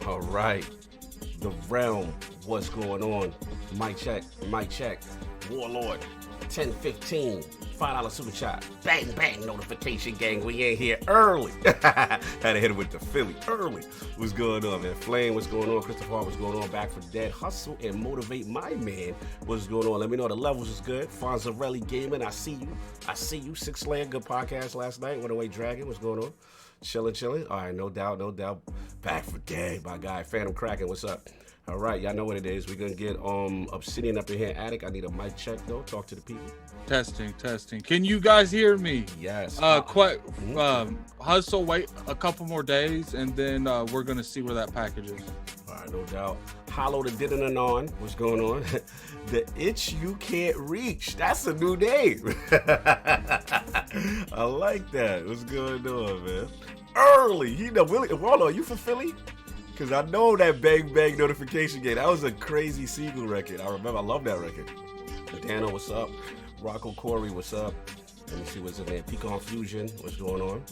All right. The realm. What's going on? Mic check. Mic check. Warlord. 1015. $5 super chat. Bang, bang. Notification gang. We in here early. Had to hit it with the Philly early. What's going on, man? Flame, what's going on? Christopher, what's going on? Back for dead. Hustle and motivate my man. What's going on? Let me know the levels is good. Fonzarelli Gaming. I see you. I see you. Six Slayer. Good podcast last night. Went away Dragon. What's going on? Chilling. All right, no doubt. Back for dead, my guy. Phantom Kraken. What's up? All right, y'all know what it is. We're going to get Obsidian up in here. Attic, I need a mic check, though. Talk to the people. Testing. Can you guys hear me? Yes. Hustle, wait a couple more days, and then we're going to see where that package is. All right, no doubt. Hollow the Didn't Anon. What's going on? The Itch You Can't Reach. That's a new name. I like that. What's going on, man? Early. You know, Willie, Waldo, you from Philly? Because I know that Bang Bang notification game. That was a crazy Siegel record. I remember. I love that record. Dano, what's up? Rocco Corey, what's up? Let me see what's in there. Pecan Fusion, what's going on?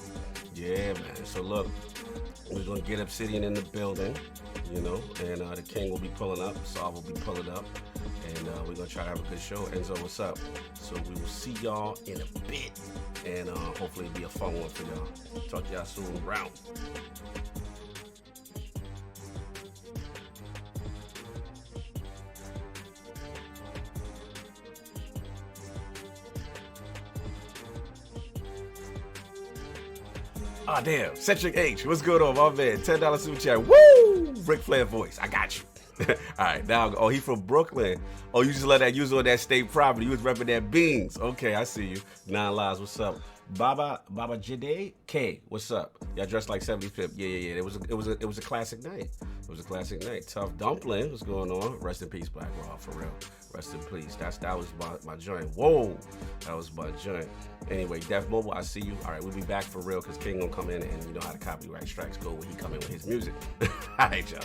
Yeah, man. So look, we're going to get Obsidian in the building, you know, and the King will be pulling up. Saul will be pulling up. And we're going to try to have a good show. Enzo, what's up? So we will see y'all in a bit. And hopefully it'll be a fun one for y'all. Talk to y'all soon. Round. Ah, damn. Centric H, what's going on, my man? $10 super chat. Woo! Ric Flair voice. I got you. All right, now, he from Brooklyn. Oh, you just let that use on that state property. You was repping that beans. Okay, I see you. Nine Lives, what's up? Baba Jide K, what's up? Y'all dressed like 75th. Yeah. It was a classic night. It was a classic night. Tough Dumpling, what's going on? Rest in peace, Black Raw, for real. Rest in peace. That was my joint. Whoa, that was my joint. Anyway, Def Mobile, I see you. All right, we'll be back for real because King gonna come in and you know how the copyright strikes go when he come in with his music. All right, y'all.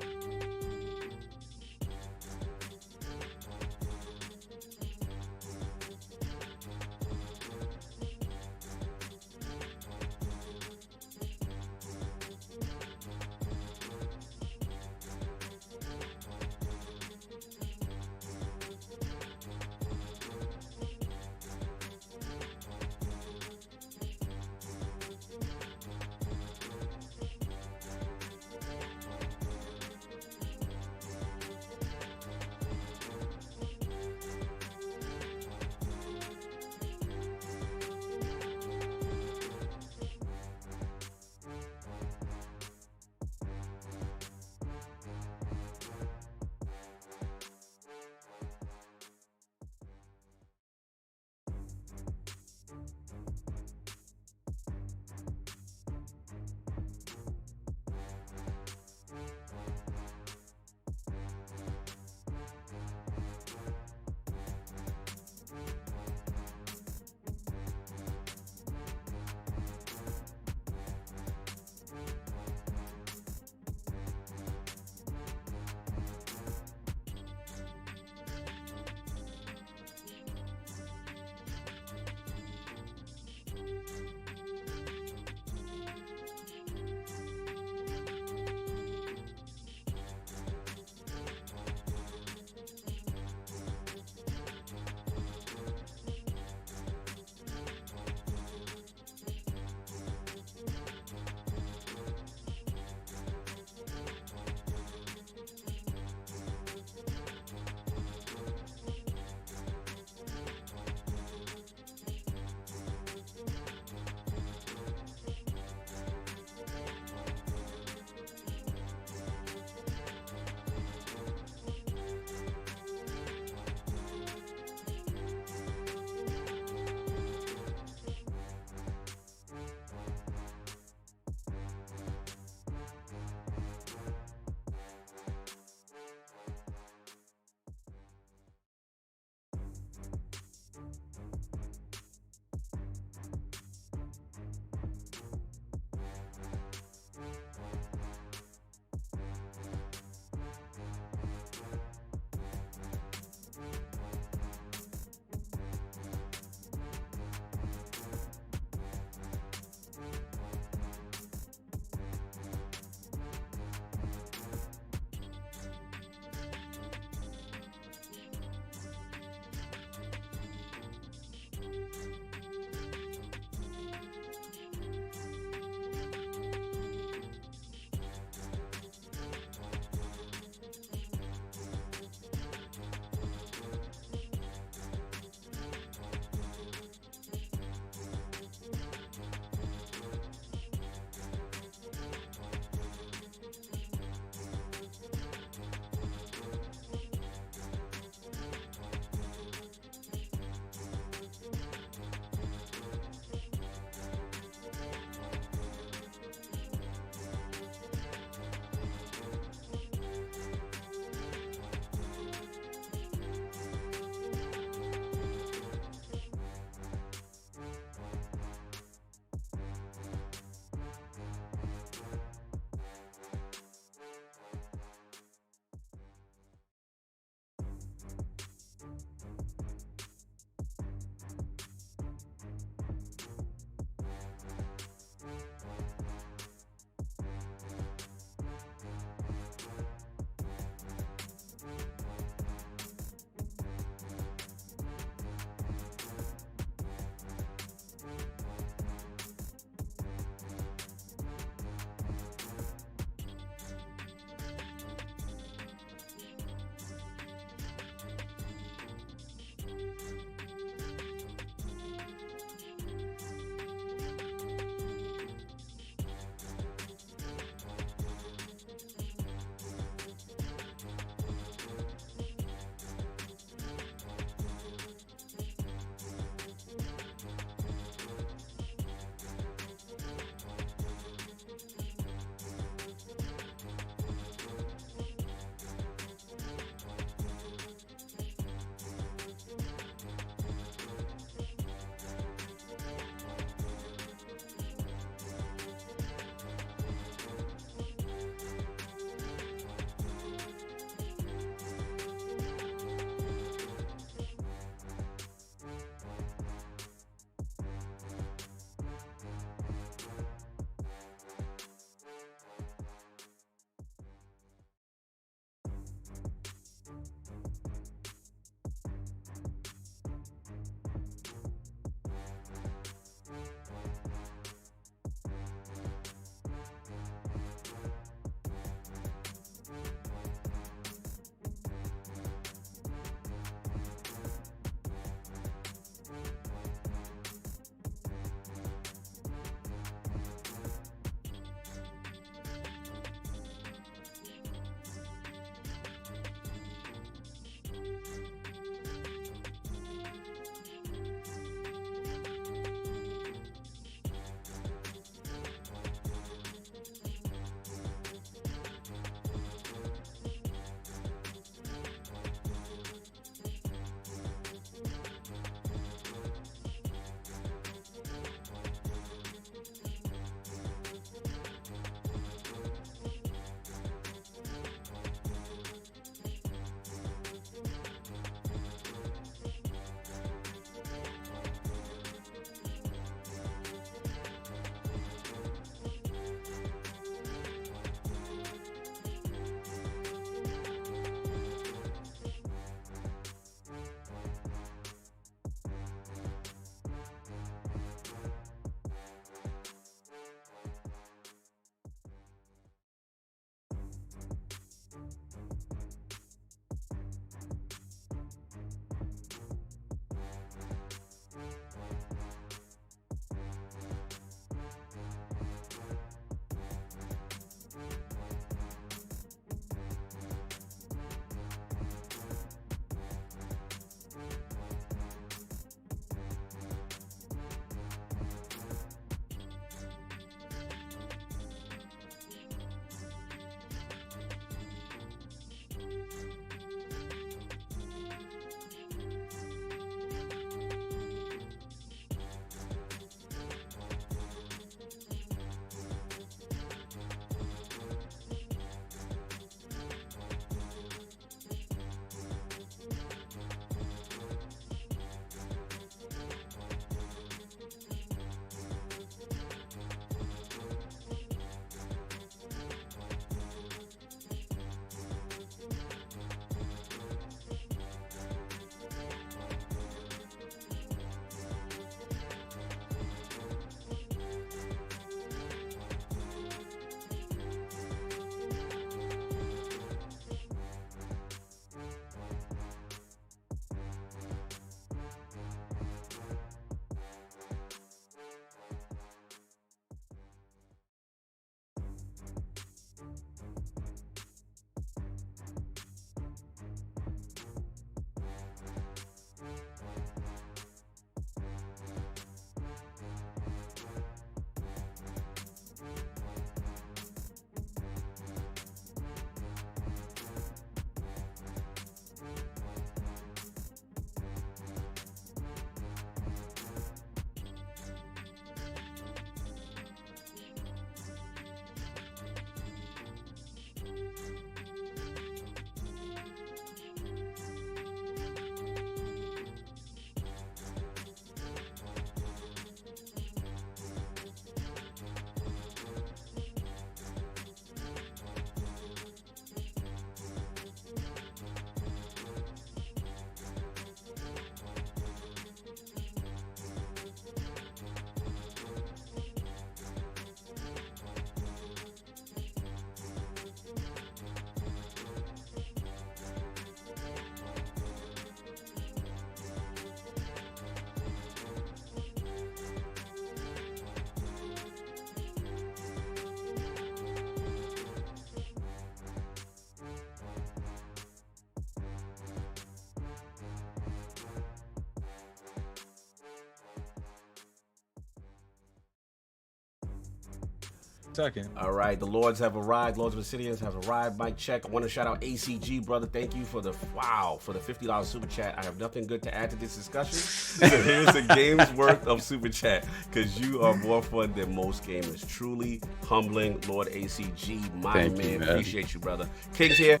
Second. All right, the Lords have arrived. Lords of Obsidians have arrived. Mic check. I want to shout out ACG, brother. Thank you for the $50 super chat. I have nothing good to add to this discussion. So here's a game's worth of super chat because you are more fun than most gamers. Truly humbling, Lord ACG, my man. Appreciate you, brother. King's here.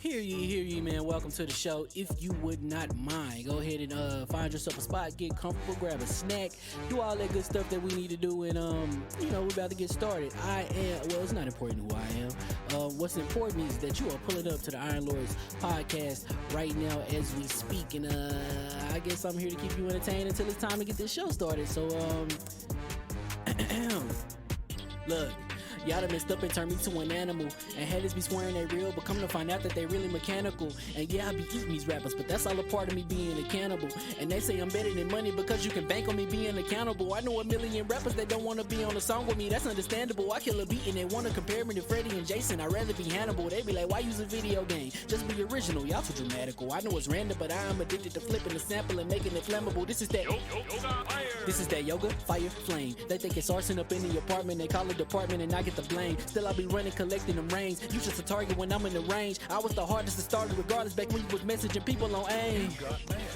Hear ye, man. Welcome to the show. If you would not mind, go ahead and find yourself a spot, get comfortable, grab a snack, do all that good stuff that we need to do, and we're about to get started. It's not important who I am. What's important is that you are pulling up to the Iron Lords podcast right now as we speak, and I guess I'm here to keep you entertained until it's time to get this show started. So look. Y'all done messed up and turned me to an animal. And haters be swearing they real, but come to find out that they really mechanical. And yeah, I be eating these rappers, but that's all a part of me being a cannibal. And they say I'm better than money because you can bank on me being accountable. I know a million rappers that don't want to be on a song with me, that's understandable. I kill a beat and they want to compare me to Freddie and Jason. I'd rather be Hannibal. They be like, why use a video game? Just be original, y'all too dramatical. I know it's random, but I am addicted to flipping the sample and making it flammable. This is that yoga, fire, flame. They think it's arson up in the apartment, they call it department and I get the blame. Still I be running, collecting them rings. You just a target when I'm in the range. I was the hardest to start regardless back when you was messaging people on AIM.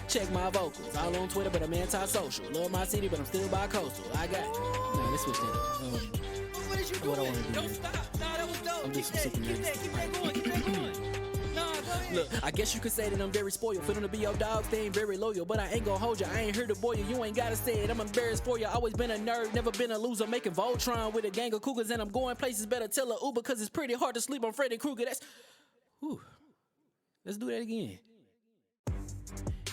Check my vocals, all on Twitter but I'm anti-social. Love my city but I'm still bi-coastal. Let's switch that up. What is you doing? What I want to do. Don't stop. Nah, that was dope. I'm just Keep that going. Keep that going. Nah, go ahead. Look, I guess you could say that I'm very spoiled. For them to be your dogs, they ain't very loyal. But I ain't gonna hold you, I ain't here to boil you. You ain't gotta say it, I'm embarrassed for you. Always been a nerd, never been a loser. Making Voltron with a gang of cougars. And I'm going places, better tell a Uber. Cause it's pretty hard to sleep on Freddy Krueger. Let's do that again.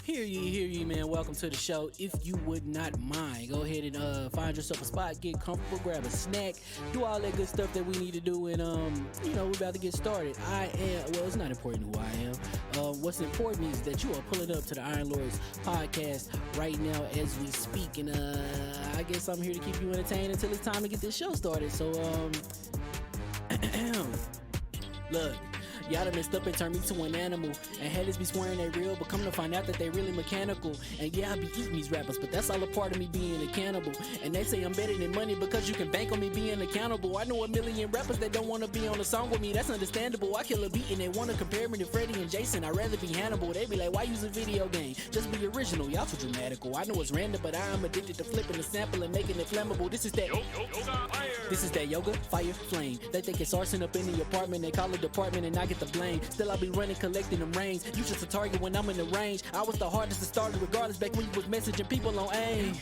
Hear ye, man. Welcome to the show. If you would not mind, go ahead and find yourself a spot, get comfortable, grab a snack, do all that good stuff that we need to do, and we're about to get started. It's not important who I am. What's important is that you are pulling up to the Iron Lords podcast right now as we speak, and I guess I'm here to keep you entertained until it's time to get this show started. So look. Y'all done messed up and turned me to an animal. And haters be swearing they real, but come to find out that they really mechanical. And yeah, I be eating these rappers, but that's all a part of me being a cannibal. And they say I'm better than money because you can bank on me being accountable. I know a million rappers that don't want to be on a song with me, that's understandable. I kill a beat and they want to compare me to Freddie and Jason. I'd rather be Hannibal. They be like, why use a video game? Just be original, y'all too dramatical. I know it's random, but I am addicted to flipping the sample and making it flammable. This is that yoga, fire, flame. They think it's arson up in the apartment, they call it department and I get the blame. Still I be running, collecting them rings. You just a target when I'm in the range. I was the hardest to start regardless back when you was messaging people on AIM.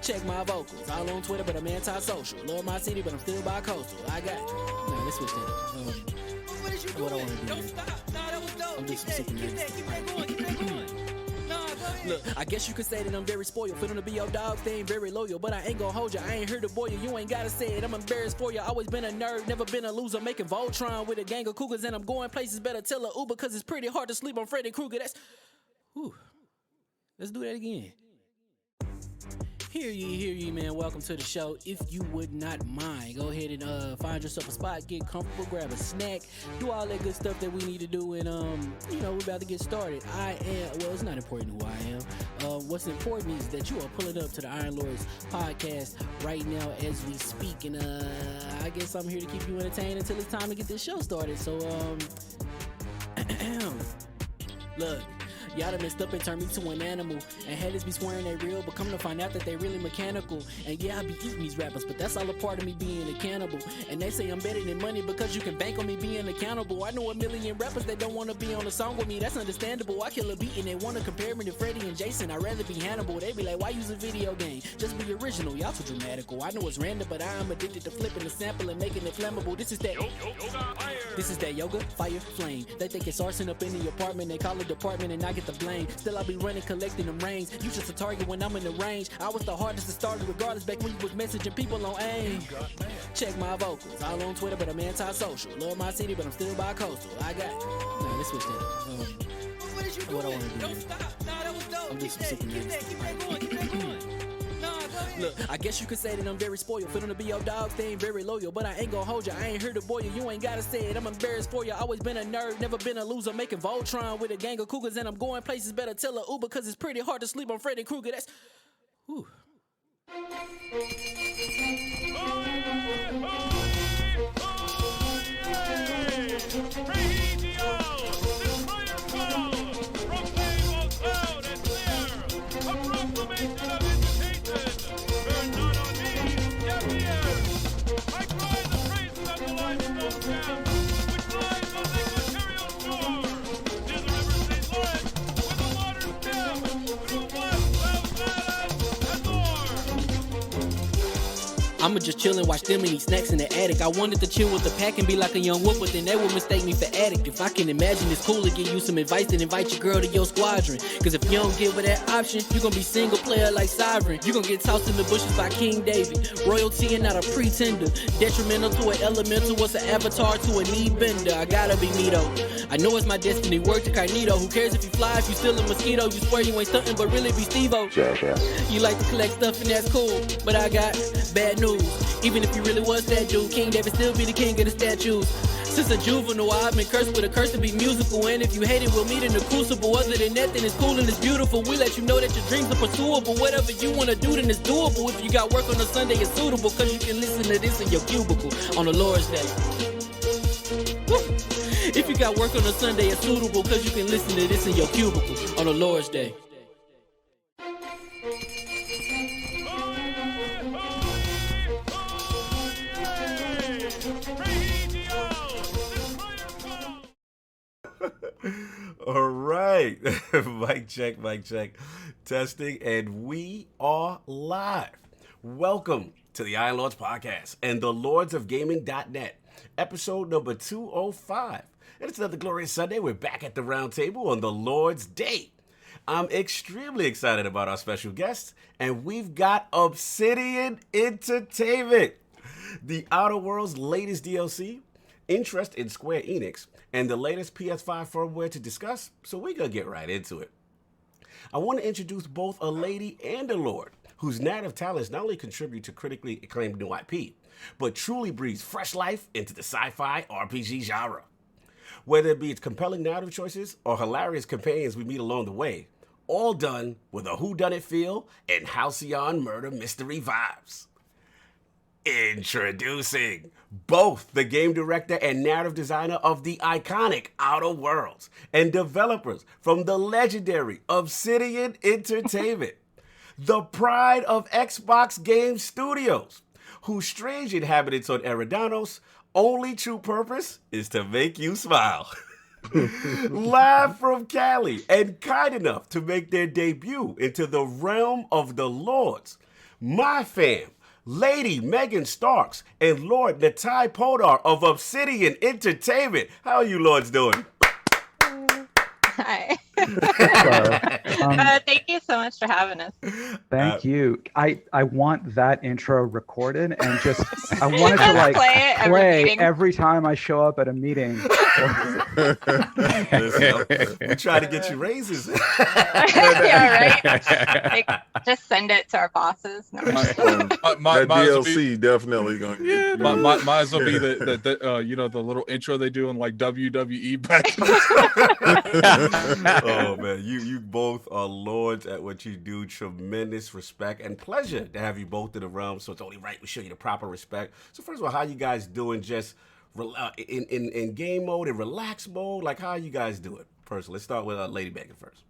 Check my vocals, all on Twitter but I'm anti-social. Love my city but I'm still bi-coastal. Let's switch that up. What is you doing? What I want to do. Don't stop. Nah, that was dope. I'm just Keep that going. Keep that going. Nah, go ahead. Look, I guess you could say that I'm very spoiled. For them to be your dogs, they ain't very loyal. But I ain't gonna hold you, I ain't here to boil you. You ain't gotta say it, I'm embarrassed for you. Always been a nerd, never been a loser. Making Voltron with a gang of cougars. And I'm going places, better tell a Uber. Cause it's pretty hard to sleep on Freddy Krueger. Let's do that again. Hear ye, man. Welcome to the show. If you would not mind, go ahead and find yourself a spot, get comfortable, grab a snack, do all that good stuff that we need to do, and we're about to get started. It's not important who I am. What's important is that you are pulling up to the Iron Lords podcast right now as we speak, and I guess I'm here to keep you entertained until it's time to get this show started. So look. Y'all done messed up and turned me to an animal. And haters be swearing they real, but come to find out that they really mechanical. And yeah, I be eating these rappers, but that's all a part of me being a cannibal. And they say I'm better than money because you can bank on me being accountable. I know a million rappers that don't want to be on a song with me, that's understandable. I kill a beat and they want to compare me to Freddie and Jason. I'd rather be Hannibal. They be like, why use a video game? Just be original. Y'all too dramatical. I know it's random, but I am addicted to flipping the sample and making it flammable. This is that yoga, fire, flame. They think it's arson up in the apartment. They call it department and I get the blame. Still I be running, collecting them reins. You just a target when I'm in the range. I was the hardest to start regardless back when you was messaging people on AIM. Check my vocals. All on Twitter, but I'm anti-social. Love my city, but I'm still bi-coastal. I got Nah, let's switch that up. What is you What I doing? wanna do Don't here. stop. Nah, that was dope. I'm Keep just that, super keep nasty. that going, keep that going. Nah, go ahead. Look, I guess you could say that I'm very spoiled. For them to be your dogs, they ain't very loyal. But I ain't gonna hold you, I ain't here to boil you. You ain't gotta say it, I'm embarrassed for you. Always been a nerd, never been a loser. Making Voltron with a gang of cougars. And I'm going places, better tell a Uber. Cause it's pretty hard to sleep on Freddy Krueger. That's... Whew. I'ma just chill and watch them and eat snacks in the attic. I wanted to chill with the pack and be like a young wolf, but then they would mistake me for addict. If I can imagine it's cool to give you some advice, then invite your girl to your squadron. Cause if you don't give her that option, you gon' be single player like Sovereign. You gon' get tossed in the bushes by King David. Royalty and not a pretender. Detrimental to an elemental, what's an avatar to a knee bender? I gotta be me though. I know it's my destiny, work to Carnito. Who cares if you fly, if you still a mosquito? You swear you ain't stunting, but really be Steve-O. You like to collect stuff and that's cool, but I got bad news. Even if you really was that dude, King David still be the king of the statues. Since a juvenile, I've been cursed with a curse to be musical. And if you hate it, we'll meet in the crucible. Other than that, then it's cool and it's beautiful. We let you know that your dreams are pursuable. Whatever you wanna do, then it's doable. If you got work on a Sunday, it's suitable. Cause you can listen to this in your cubicle on the Lord's Day. Woo. If you got work on a Sunday, it's suitable. Cause you can listen to this in your cubicle on the Lord's Day. All right. Mic check, mic check. Testing, and we are live. Welcome to the Iron Lords Podcast and the Lords of Gaming.net, episode number 205. And it's another glorious Sunday. We're back at the round table on the Lord's Day. I'm extremely excited about our special guest, and we've got Obsidian Entertainment, TheOuterWorlds' latest DLC, interest in SquareEnix, and the latest PS5 firmware to discuss, so we're going to get right into it. I want to introduce both a lady and a lord whose narrative talents not only contribute to critically acclaimed new IP, but truly breathes fresh life into the sci-fi RPG genre. Whether it be its compelling narrative choices or hilarious companions we meet along the way, all done with a whodunit feel and halcyon murder mystery vibes. Introducing both the game director and narrative designer of the iconic Outer Worlds and developers from the legendary Obsidian Entertainment, the pride of Xbox Game Studios, whose strange inhabitants on Eridanos' only true purpose is to make you smile. Live from Cali and kind enough to make their debut into the realm of the Lords, my fam, Lady Megan Starks and Lord Nitai Poddar of Obsidian Entertainment. How are you lords doing? Hi. Hello. Thank you so much for having us. Thank you. I want that intro recorded and just I want it to like Play it play every every time I show up at a meeting. Listen, we try to get you raises. Yeah, right? Like, just send it to our bosses. No, That That DLC definitely going to get you. might as well be the you know, the little intro they do in like WWE back. Oh man, you both are lords at what you do. Tremendous respect and pleasure to have you both in the realm. So it's only right we show you the proper respect. So first of all, how you guys doing? Just in game mode, in relax mode, like how you guys doing? First, let's start with Lady Megan first.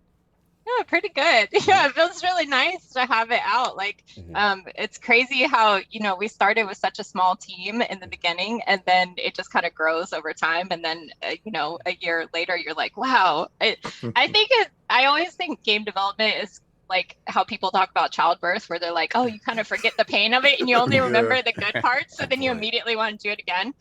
Yeah, pretty good. Yeah, it feels really nice to have it out. Like, it's crazy how, we started with such a small team in the beginning, and then it just kind of grows over time. And then, a year later, you're like, wow. I always think game development is like how people talk about childbirth, where they're like, oh, you kind of forget the pain of it and you only remember the good parts. So then you immediately want to do it again.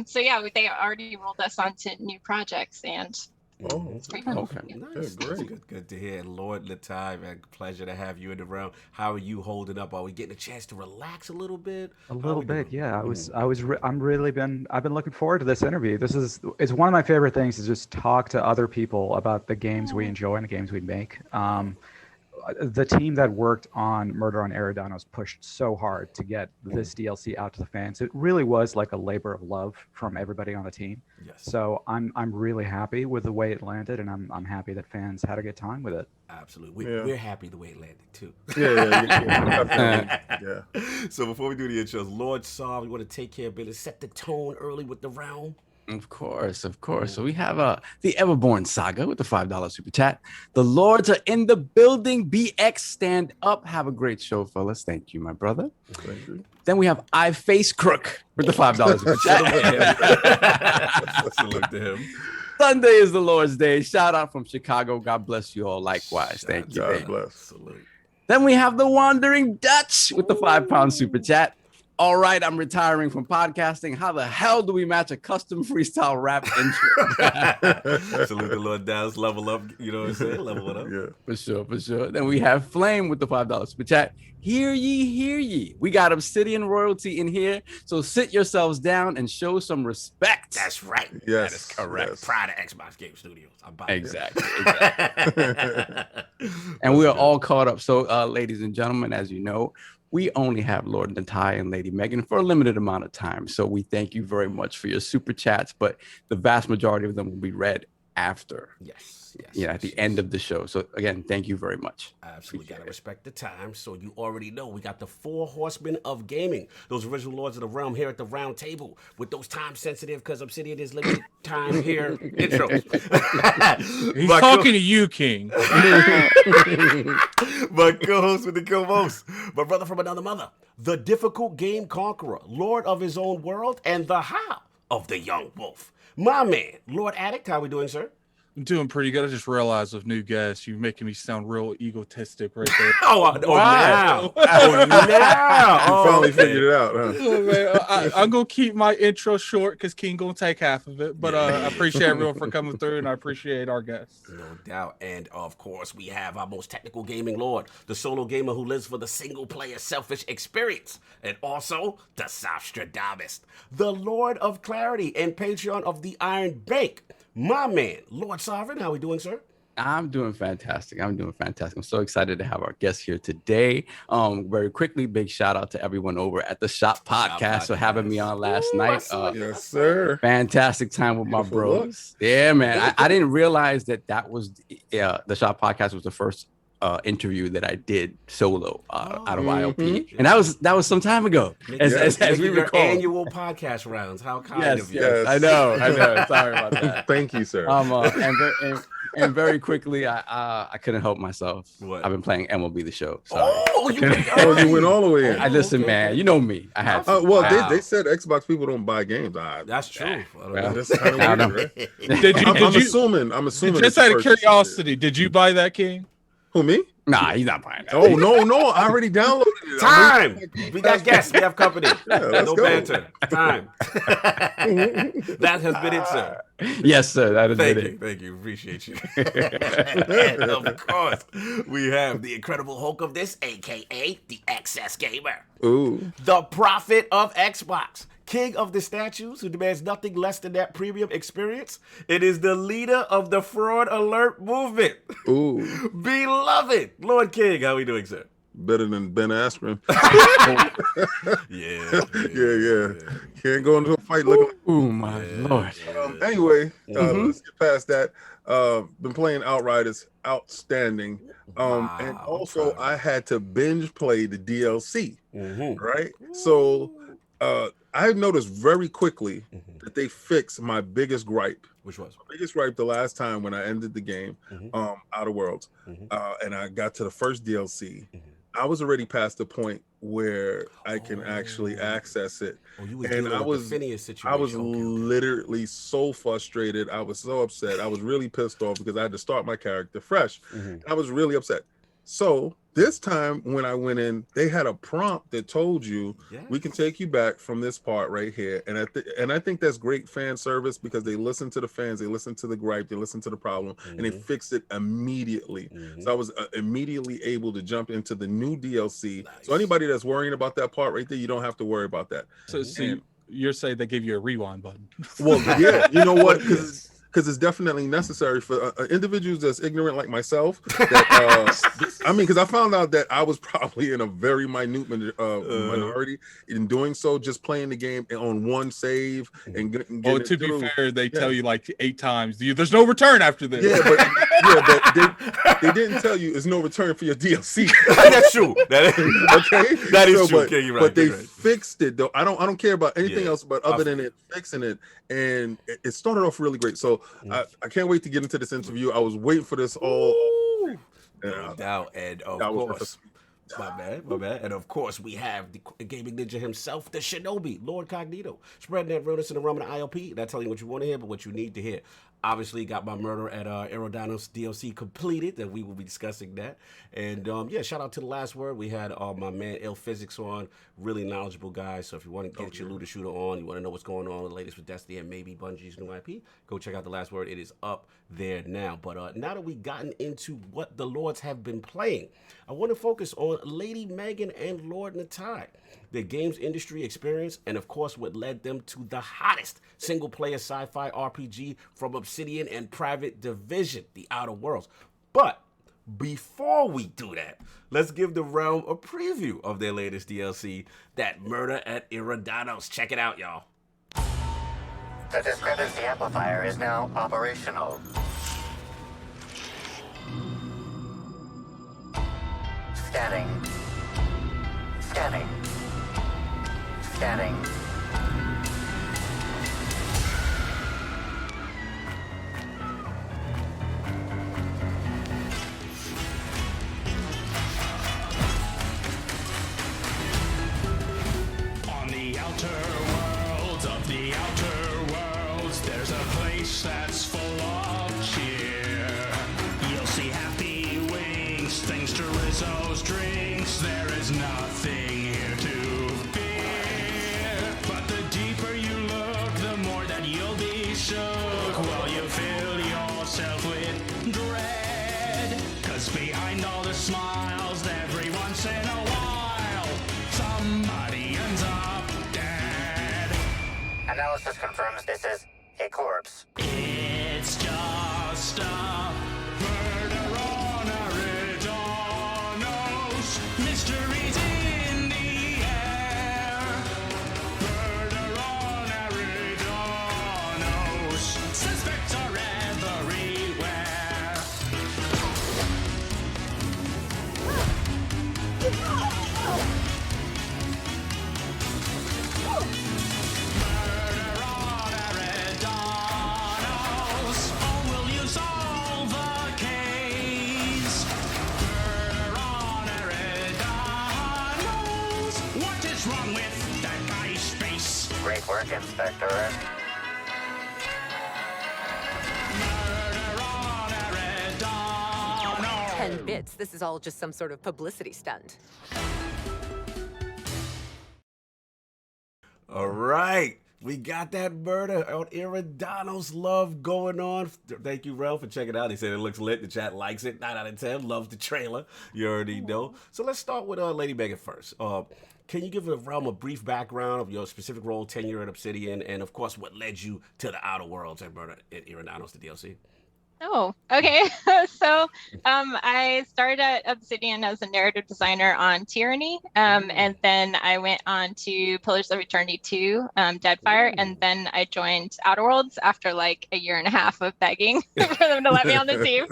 So yeah, they already rolled us onto new projects, and it's pretty fun. Okay. Nice. Yeah, great. Good to hear. Lord Nitai, man, pleasure to have you in the room. How are you holding up? Are we getting a chance to relax a little bit? A little bit, yeah. I've been looking forward to this interview. It's one of my favorite things to just talk to other people about the games we enjoy and the games we make. The team that worked on MurderOnEridanos pushed so hard to get this DLC out to the fans. It really was like a labor of love from everybody on the team. Yes. So I'm really happy with the way it landed, and I'm happy that fans had a good time with it. Absolutely. We're happy the way it landed too. Yeah. So before we do the intros, Lord Saw, we want to take care of business, set the tone early with the round. Of course. So we have the Everborn Saga with the $5 super chat. The Lords are in the building. BX, stand up. Have a great show, fellas. Thank you, my brother. Thank you. Then we have I Face Crook with the $5 super chat. Salute to him. Sunday is the Lord's Day. Shout out from Chicago. God bless you all. Likewise. Thank you. God bless. Salute. Then we have the Wandering Dutch with the £5 super chat. All right, I'm retiring from podcasting. How the hell do we match a custom freestyle rap intro? Salute the Lord Dallas. Level up. You know what I'm saying? Level it up. Yeah. For sure. Then we have Flame with the $5 super chat. Hear ye. We got Obsidian royalty in here, so sit yourselves down and show some respect. That's right. Yes. That is correct. Yes. Pride of Xbox Game Studios. I'm buying Exactly. And we are all caught up. So, ladies and gentlemen, as you know, we only have Lord Nitai and Lady Megan for a limited amount of time. So we thank you very much for your super chats, but the vast majority of them will be read after. Yes. At the end of the show. So again, thank you very much. Absolutely. Got to respect the time. So you already know we got the 4 horsemen of gaming, those original lords of the realm here at the round table with those time sensitive, because Obsidian is limited time here intros. He's talking to you, King. My co-host with the co-host, my brother from another mother, the difficult game conqueror, lord of his own world, and the how of the young wolf. My man, Lord Addict, how we doing, sir? I'm doing pretty good. I just realized with new guests, you're making me sound real egotistic right there. Now. You finally figured it out, huh? Oh, man, I'm going to keep my intro short because King going to take half of it. But I appreciate everyone for coming through, and I appreciate our guests. No doubt. And, of course, we have our most technical gaming lord, the solo gamer who lives for the single-player selfish experience, and also the Sostradamus, the Lord of Clarity and Patreon of the Iron Bank. My man, Lord Sovereign, how we doing, sir? I'm doing fantastic. I'm so excited to have our guests here today. Very quickly, big shout out to everyone over at the Shop Podcast for having me on last night. Yes, sir. Fantastic time with my bros. Yeah, man. I didn't realize that was the Shop Podcast was the first interview that I did solo out of ILP, and that was some time ago. As we recall, annual podcast rounds. How kind of you! Yes, I know. Sorry about that. Thank you, sir. And very quickly, I couldn't help myself. What? I've been playing MLB The Show. Sorry. You went all the way in. I listen, man. You know me. I had. They said Xbox people don't buy games. That's true. That's kind of weird, right? I'm assuming. Just out of curiosity, did you buy that, King? Who, me? Nah, he's not buying that. Oh, no. I already downloaded it. Time. We got guests. We have company. Let's go. Banter. Time. That has been it, sir. Yes, sir. That has been it. Thank you. Appreciate you. And of course, we have the Incredible Hulk of this, a.k.a. the XS Gamer. Ooh. The Prophet of Xbox. King of the statues who demands nothing less than that premium experience. It is the leader of the Fraud Alert movement. Ooh. Beloved Lord King, how we doing, sir? Better than Ben Askren. Yeah. Can't go into a fight looking like... Oh, my Lord. Anyway, let's get past that. Been playing Outright. It's outstanding. And also, I had to binge play the DLC, right? So... I noticed very quickly that they fixed my biggest gripe. Which was? My biggest gripe the last time when I ended the game, Outer Worlds, and I got to the first DLC. I was already past the point where I can actually access it. And I was literally so frustrated. I was so upset. I was really pissed off because I had to start my character fresh. I was really upset. So this time when I went in, they had a prompt that told you we can take you back from this part right here. And I think that's great fan service because they listen to the fans, they listen to the gripe, they listen to the problem, and they fixed it immediately. So I was immediately able to jump into the new DLC. So anybody that's worrying about that part right there, you don't have to worry about that. So you're saying they gave you a rewind button? Well, yeah, you know what? Because it's definitely necessary for individuals that's ignorant like myself. That, I mean, because I found out that I was probably in a very minute minority in doing so, just playing the game on one save and getting to be fair, they tell you like 8 times, there's no return after this. But they didn't tell you there's no return for your DLC. That's true. That is true. But they fixed it though. I don't care about anything else, but other than it fixing it, and it started off really great. So I can't wait to get into this interview. I was waiting for this all. No doubt, and of course, my bad. And of course, we have the gaming ninja himself, the Shinobi, Lord Cognito, spreading that realness in the realm of the ILP. Not telling you what you want to hear, but what you need to hear. Obviously, got my Murder at OnEridanos DLC completed, and we will be discussing that. And shout out to The Last Word. We had my man Ill Physics on, really knowledgeable guy. So if you want to get your looter shooter on, you want to know what's going on with the latest with Destiny and maybe Bungie's new IP, go check out The Last Word. It is up there now. But now that we've gotten into what the Lords have been playing, I want to focus on Lady Megan and Lord Nitai, their games industry experience, and of course what led them to the hottest single-player sci-fi RPG from Obsidian and Private Division, The Outer Worlds. But before we do that, let's give the realm a preview of their latest DLC, that Murder at Eridanos. Check it out, y'all. The discrepancy amplifier is now operational. Scanning. On the outer worlds of the outer worlds, there's a place that's full of cheer. You'll see happy wings, thanks to Rizzo's drinks. There is nothing here to fear. But the deeper you look, the more that you'll be shook while you fill yourself with dread. 'Cause behind all the smiles, every once in a while, somebody ends up dead. Analysis confirms this is a corpse. It's just a murder on Eridanos. Mysteries in the air. Murder on Eridanos. Suspects are everywhere. Murder on Eridanos. Oh, will you solve the case? Murder on Eridanos. What is wrong with that guy's face? Great work, Inspector. Murder on Eridanos. 10 bits. This is all just some sort of publicity stunt. All right. We got that Murder on Eridanos love going on. Thank you, Rel, for checking it out. He said it looks lit. The chat likes it. 9 out of 10. Loves the trailer. You already know. So let's start with Lady Megan first. Can you give the realm a brief background of your specific role, tenure at Obsidian, and of course what led you to the Outer Worlds and Murder at Eridanos, the DLC? Oh, okay. So I started at Obsidian as a narrative designer on Tyranny, and then I went on to Pillars of Eternity 2, Deadfire, and then I joined Outer Worlds after like a year and a half of begging for them to let me on the team.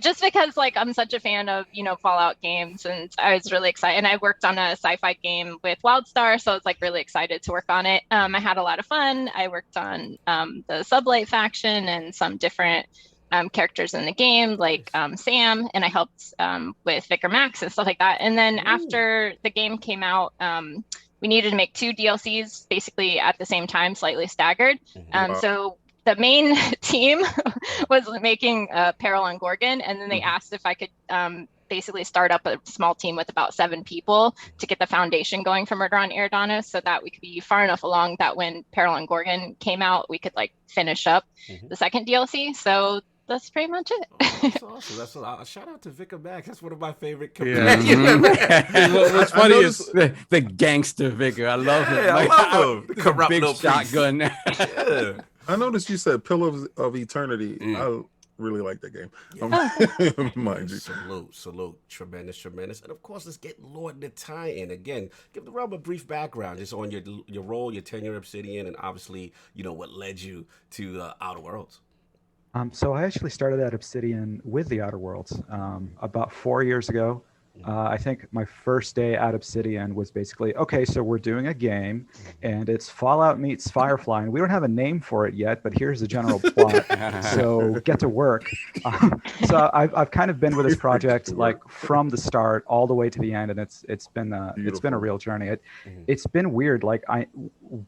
just because like I'm such a fan of, Fallout games, and I was really excited. And I worked on a sci-fi game with WildStar, so I was like really excited to work on it. I had a lot of fun. I worked on the Sublight faction and some different characters in the game, like Sam, and I helped with Vicar Max and stuff like that. And then after the game came out, we needed to make 2 DLCs basically at the same time, slightly staggered. So the main team was making Peril on Gorgon, and then they asked if I could basically start up a small team with about 7 people to get the foundation going for Murder on Eridanos, so that we could be far enough along that when Peril on Gorgon came out, we could like finish up the second DLC. So that's pretty much it. That's awesome. That's a shout out to Vicar Max. That's one of my favorite companions. What's funny is the gangster Vicar. I love him. I love him. Corrupt big shotgun. Yeah. I noticed you said Pillar of Eternity. I really like that game. Mind you. Salute. Tremendous. And of course, let's get Lord Nitai in. Again, give the realm a brief background just on your role, your tenure at Obsidian, and obviously, what led you to Outer Worlds. So I actually started at Obsidian with TheOuterWorlds about 4 years ago. I think my first day at Obsidian was basically, okay, so we're doing a game, and it's Fallout meets Firefly, and we don't have a name for it yet, but here's the general plot. So get to work. So I've kind of been with this project like from the start all the way to the end, and it's been a real journey. It's been weird. Like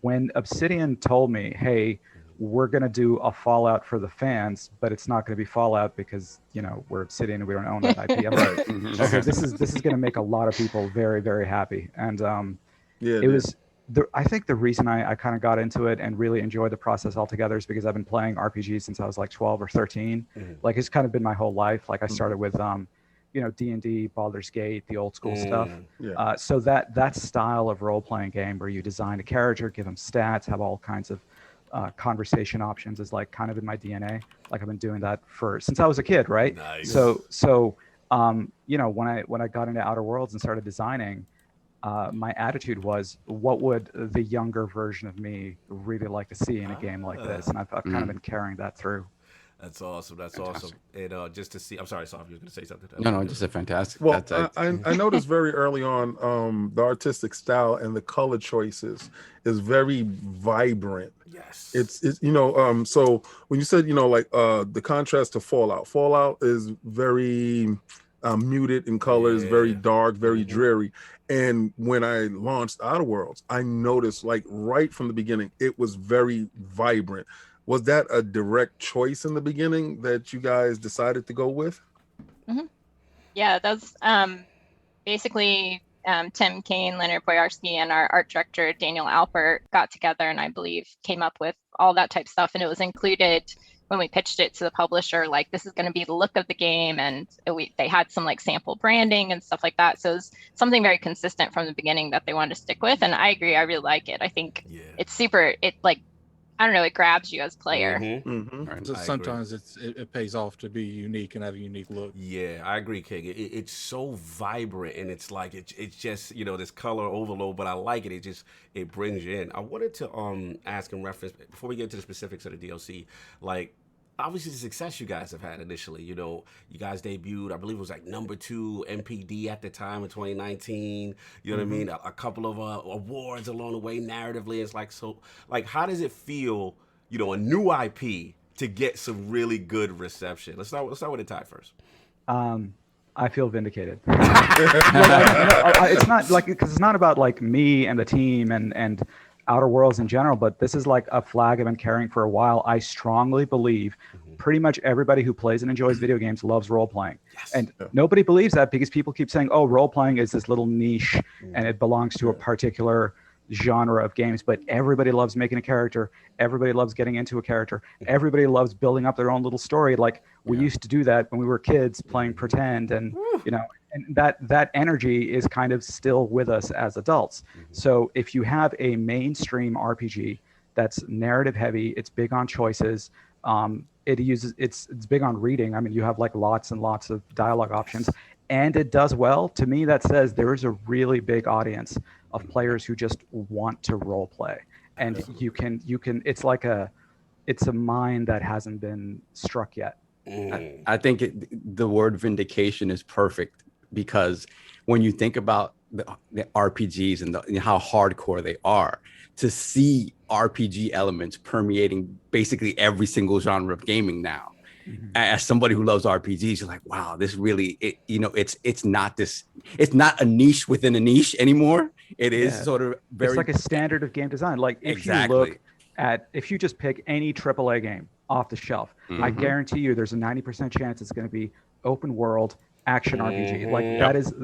when Obsidian told me, hey, we're going to do a Fallout for the fans, but it's not going to be Fallout because, we're Obsidian and we don't own that IP. I'm like, okay, this is going to make a lot of people very, very happy. And I think the reason I kind of got into it and really enjoyed the process altogether is because I've been playing RPGs since I was like 12 or 13. Like it's kind of been my whole life. Like I started with, D&D, Baldur's Gate, the old school stuff. So that style of role-playing game where you design a character, give them stats, have all kinds of conversation options is like kind of in my DNA. Like I've been doing that since I was a kid, right? Nice. So when I got into Outer Worlds and started designing, my attitude was, what would the younger version of me really like to see in a game like this? And I've kind of been carrying that through. That's awesome. And just to see, I'm sorry, Sof, you were going to say something. No, just a fantastic. Well, I noticed very early on the artistic style and the color choices is very vibrant. Yes. It's so when you said, the contrast to Fallout is very muted in colors, very dark, very dreary. And when I launched Outer Worlds, I noticed like right from the beginning, it was very vibrant. Was that a direct choice in the beginning that you guys decided to go with? Yeah, that's basically Tim Kane, Leonard Boyarsky, and our art director, Daniel Alpert, got together and I believe came up with all that type of stuff. And it was included when we pitched it to the publisher, like this is going to be the look of the game. And they had some like sample branding and stuff like that. So it was something very consistent from the beginning that they wanted to stick with. And I agree, I really like it. I think it's super, I don't know, it grabs you as player. So sometimes it pays off to be unique and have a unique look. Yeah, I agree, King. It's so vibrant and it's like it's just this color overload, but I like it. It brings you in. I wanted to ask in reference before we get to the specifics of the DLC, like obviously the success you guys have had initially. You guys debuted, I believe it was like number 2 MPD at the time in 2019. You know what I mean? A couple of awards along the way narratively. It's like, so like, how does it feel, a new IP to get some really good reception? Let's start with Nitai first. I feel vindicated. It's not like, because it's not about like me and the team and Outer Worlds in general, but this is like a flag I've been carrying for a while. I strongly believe pretty much everybody who plays and enjoys video games loves role-playing. And nobody believes that because people keep saying, oh, role-playing is this little niche and it belongs to a particular genre of games, but everybody loves making a character. Everybody loves getting into a character. Everybody loves building up their own little story. Like we used to do that when we were kids playing pretend and, and that energy is kind of still with us as adults. So if you have a mainstream RPG that's narrative heavy, it's big on choices, it's big on reading. I mean, you have like lots and lots of dialogue options and it does well. To me, that says there is a really big audience of players who just want to role play. And you can, it's a mine that hasn't been struck yet. I think the word vindication is perfect, because when you think about the RPGs and how hardcore they are, to see RPG elements permeating basically every single genre of gaming now. As somebody who loves RPGs, you're like, wow, this really, it's not a niche within a niche anymore. It is sort of very. It's like a standard of game design. Like if you just pick any AAA game off the shelf, I guarantee you there's a 90% chance it's going to be open world action RPG. Like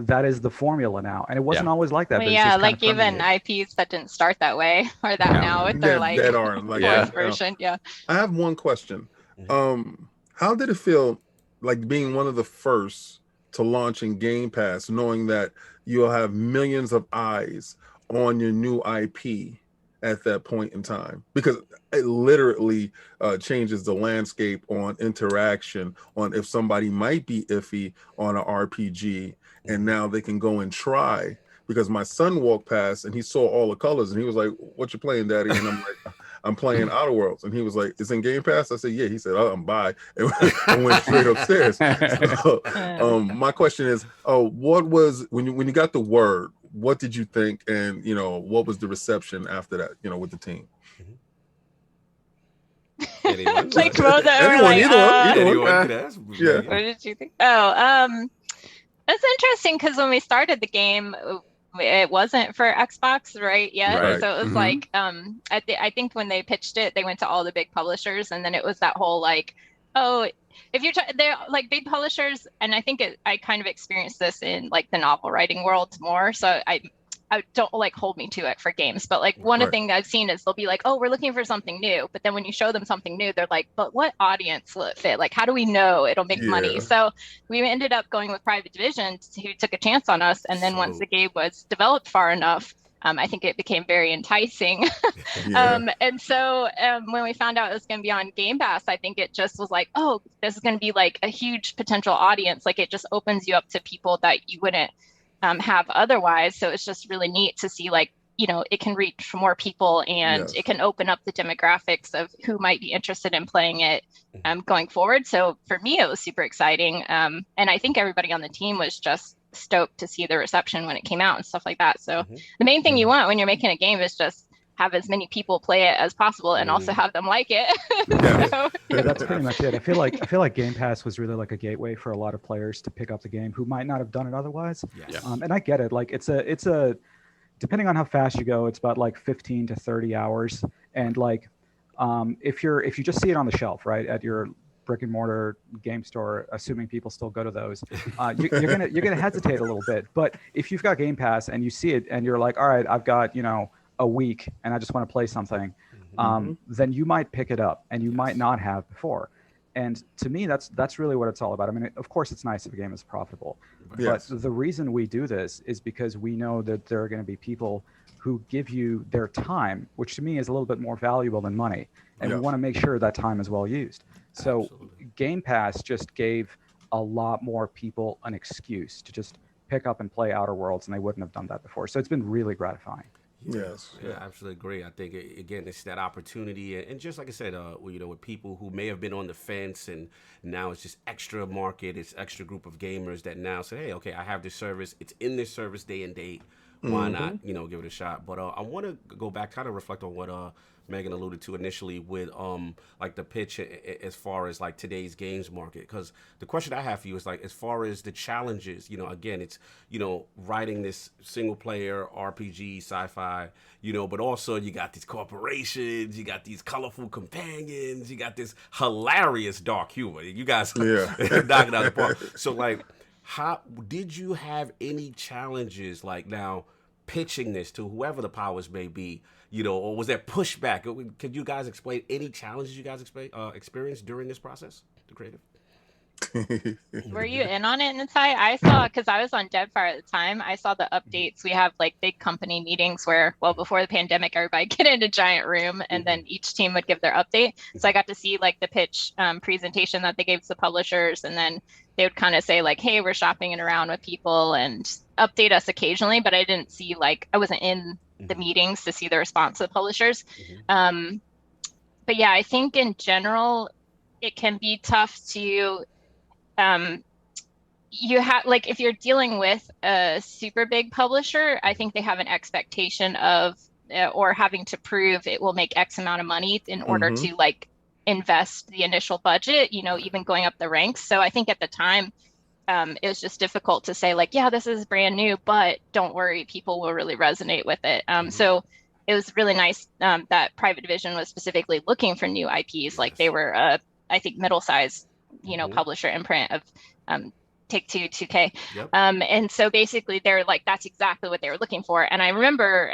that is the formula now, and it wasn't always like that. Well, yeah, like even IPs that didn't start that way are that now with their like fourth version. Yeah. I have one question. How did it feel like being one of the first to launch in Game Pass, knowing that you'll have millions of eyes on your new IP at that point in time? Because it literally changes the landscape on interaction, on if somebody might be iffy on an RPG, and now they can go and try. Because my son walked past and he saw all the colors and he was like, "What you playing, Daddy?" And I'm like, "I'm playing OuterWorlds." And he was like, "It's in Game Pass?" I said, "Yeah." He said, "Oh, I'm by," and went straight upstairs. So, my question is, what was when you got the word? What did you think, and what was the reception after that? With the team. Anyone? Like both anyone could ask. Yeah. What did you think? That's interesting, because when we started the game, it wasn't for Xbox right yet. Right. So it was like I think when they pitched it, they went to all the big publishers, and then it was that whole like, if you're they're like big publishers, and I think I kind of experienced this in like the novel writing world more. So I don't like hold me to it for games, but like one of the things I've seen is they'll be like, "Oh, we're looking for something new," but then when you show them something new, they're like, "But what audience will it fit? Like, how do we know it'll make money?" So we ended up going with Private Division, who took a chance on us, and then once the game was developed far enough, I think it became very enticing. And so when we found out it was going to be on Game Pass, I think it just was like, oh, this is going to be like a huge potential audience. Like it just opens you up to people that you wouldn't have otherwise. So it's just really neat to see like, it can reach more people, and it can open up the demographics of who might be interested in playing it going forward. So for me, it was super exciting. And I think everybody on the team was just stoked to see the reception when it came out and stuff like that. So the main thing you want when you're making a game is just have as many people play it as possible, and also have them like it. Yeah, that's pretty much it. I feel like Game Pass was really like a gateway for a lot of players to pick up the game who might not have done it otherwise. And I get it. Like it's a depending on how fast you go, it's about like 15 to 30 hours. And like if you just see it on the shelf, right, at your brick and mortar game store, assuming people still go to those, you're gonna hesitate a little bit. But if you've got Game Pass and you see it and you're like, all right, I've got a week and I just want to play something, then you might pick it up, and you might not have before. And to me, that's really what it's all about. I mean, of course, it's nice if a game is profitable, but the reason we do this is because we know that there are going to be people who give you their time, which to me is a little bit more valuable than money, and we want to make sure that time is well used. So Game Pass just gave a lot more people an excuse to just pick up and play Outer Worlds, and they wouldn't have done that before. So it's been really gratifying. Yes. Yeah, I absolutely agree. I think again, it's that opportunity, and just like I said, with people who may have been on the fence, and now it's just extra market, it's extra group of gamers that now say, hey, okay, I have this service, it's in this service day and date. Why not, give it a shot? But I want to go back, kind of reflect on what Megan alluded to initially with like the pitch as far as like today's games market, because the question I have for you is like, as far as the challenges, again, it's writing this single player RPG sci-fi, but also you got these corporations, you got these colorful companions, you got this hilarious dark humor. You guys knock it out of the park. So like, how did you have any challenges like now pitching this to whoever the powers may be, or was there pushback? Could you guys explain any challenges you guys experienced during this process, the creative? Were you in on it, Nitai? I saw, because I was on Deadfire at the time, I saw the updates. We have like big company meetings where, well, before the pandemic, everybody get in a giant room and then each team would give their update. So I got to see like the pitch presentation that they gave to the publishers, and then they would kind of say like, hey, we're shopping it around with people, and update us occasionally, but I didn't see I wasn't in the meetings to see the response of the publishers. But yeah, I think in general, it can be tough to you have, like, if you're dealing with a super big publisher, I think they have an expectation of or having to prove it will make X amount of money in order to like invest the initial budget, you know, even going up the ranks. So I think at the time it was just difficult to say like, yeah, this is brand new, but don't worry, people will really resonate with it. So it was really nice that Private Division was specifically looking for new IPs. Like they were, I think, middle-sized, you know, publisher imprint of Take-Two, 2K. And so basically they're like, that's exactly what they were looking for. And I remember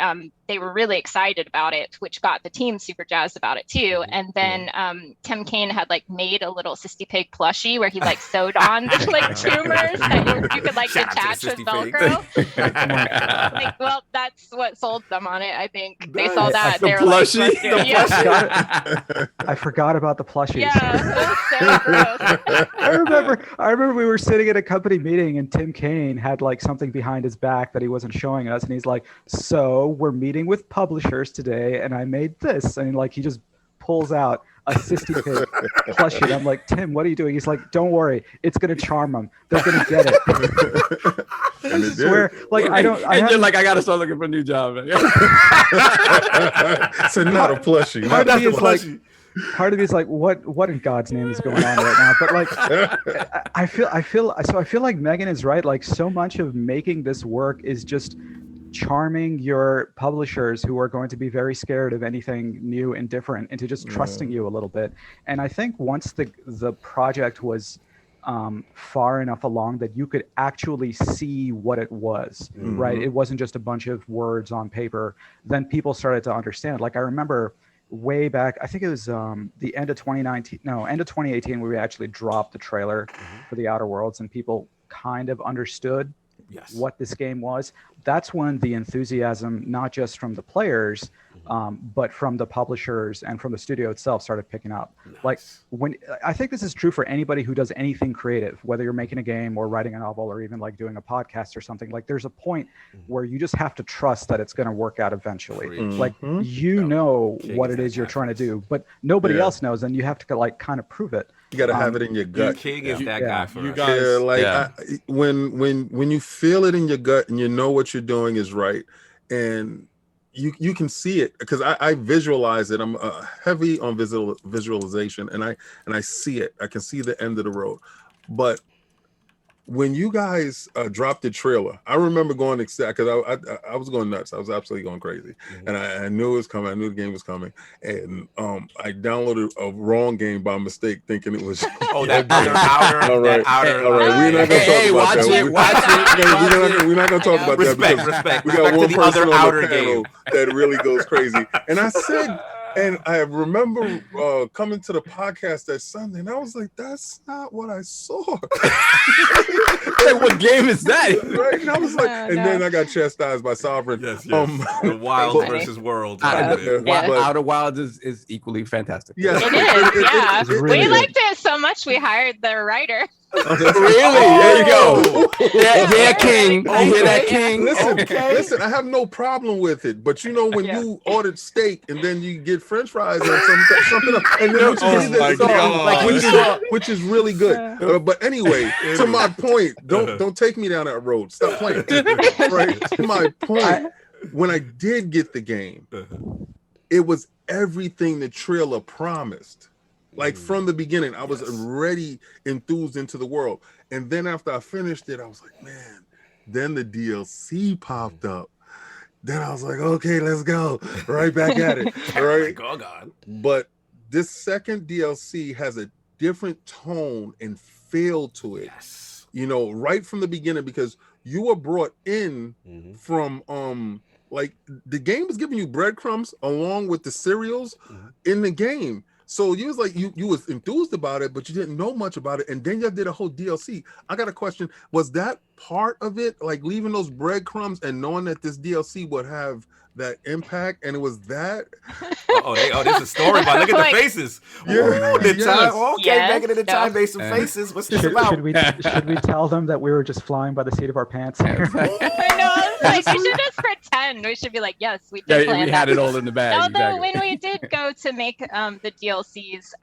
they were really excited about it, which got the team super jazzed about it too. And then Tim Kaine had like made a little Sissy Pig plushie where he like sewed on like tumors that you could like attach with Velcro. Like, well, that's what sold them on it. I think they saw that. The they were plushie. like, I forgot about the plushies. Yeah, so gross. I remember we were sitting at a company meeting and Tim Kaine had like something behind his back that he wasn't showing us, and he's like, so we're meeting with publishers today and I made this, and like he just pulls out a Sissy Pig plushie. And I'm like, Tim, what are you doing? He's like, don't worry, it's gonna charm them, they're gonna get it. And it did. Where, like, you're like, I gotta start looking for a new job. So not a plushie. Part of me is like, what in God's name is going on right now? But like, I feel like Megan is right. Like, so much of making this work is just charming your publishers who are going to be very scared of anything new and different into just trusting you a little bit. And I think once the project was far enough along that you could actually see what it was, right? It wasn't just a bunch of words on paper. Then people started to understand. Like, I remember way back, I think it was the end of 2018, where we actually dropped the trailer for The Outer Worlds, and people kind of understood what this game was. That's when the enthusiasm, not just from the players, but from the publishers and from the studio itself, started picking up. Like, when I think this is true for anybody who does anything creative, whether you're making a game or writing a novel or even like doing a podcast or something. Like, there's a point where you just have to trust that it's going to work out eventually. Like, you know what it is you're trying to do, but nobody else knows, and you have to like kind of prove it. You got to have it in your gut. King is that guy for you us. guys. When you feel it in your gut and you know what you're doing is right, and you can see it, because I visualize it. I'm heavy on visualization, and I see it. I can see the end of the road. But when you guys dropped the trailer, I remember going ecstatic, because I was going nuts. I was absolutely going crazy, and I knew it was coming. I knew the game was coming, and I downloaded a wrong game by mistake, thinking it was. All right. We're not gonna talk about that. We're not gonna talk about that. Respect. We got one the person other on outer the panel game that really goes crazy, and I said. And I remember coming to the podcast that Sunday, and I was like, that's not what I saw. Like, what game is that? Right? And I was like, then I got chastised by Sovereign. Yes. The Wild versus World. Outer Wilds is equally fantastic. Yes. It is, really we liked it so much we hired the writer. Really? There you go. Yeah, King. You hear that, King? Listen, I have no problem with it. But you know, when you ordered steak and then you get French fries or something else, and then which is really good. But anyway, to my point, don't take me down that road. Stop playing. Right? To my point, when I did get the game, it was everything the trailer promised. Like, from the beginning, I was already enthused into the world. And then after I finished it, I was like, man, then the DLC popped up. Then I was like, okay, let's go. Right back at it. Right? Oh, God. But this second DLC has a different tone and feel to it. Yes. You know, right from the beginning, because you were brought in from like, the game was giving you breadcrumbs along with the cereals in the game. So you was like, you was enthused about it, but you didn't know much about it. And then you did a whole DLC. I got a question. Was that part of it? Like, leaving those breadcrumbs and knowing that this DLC would have that impact? And it was that? This is a story, but look at the faces. Making it a time based some faces. What's this about? Should we tell them that we were just flying by the seat of our pants? I know. Like, we should just pretend. We should be like, yes, we did plan we that. had it all in the bag. Although exactly. when we did go to make the DLCs,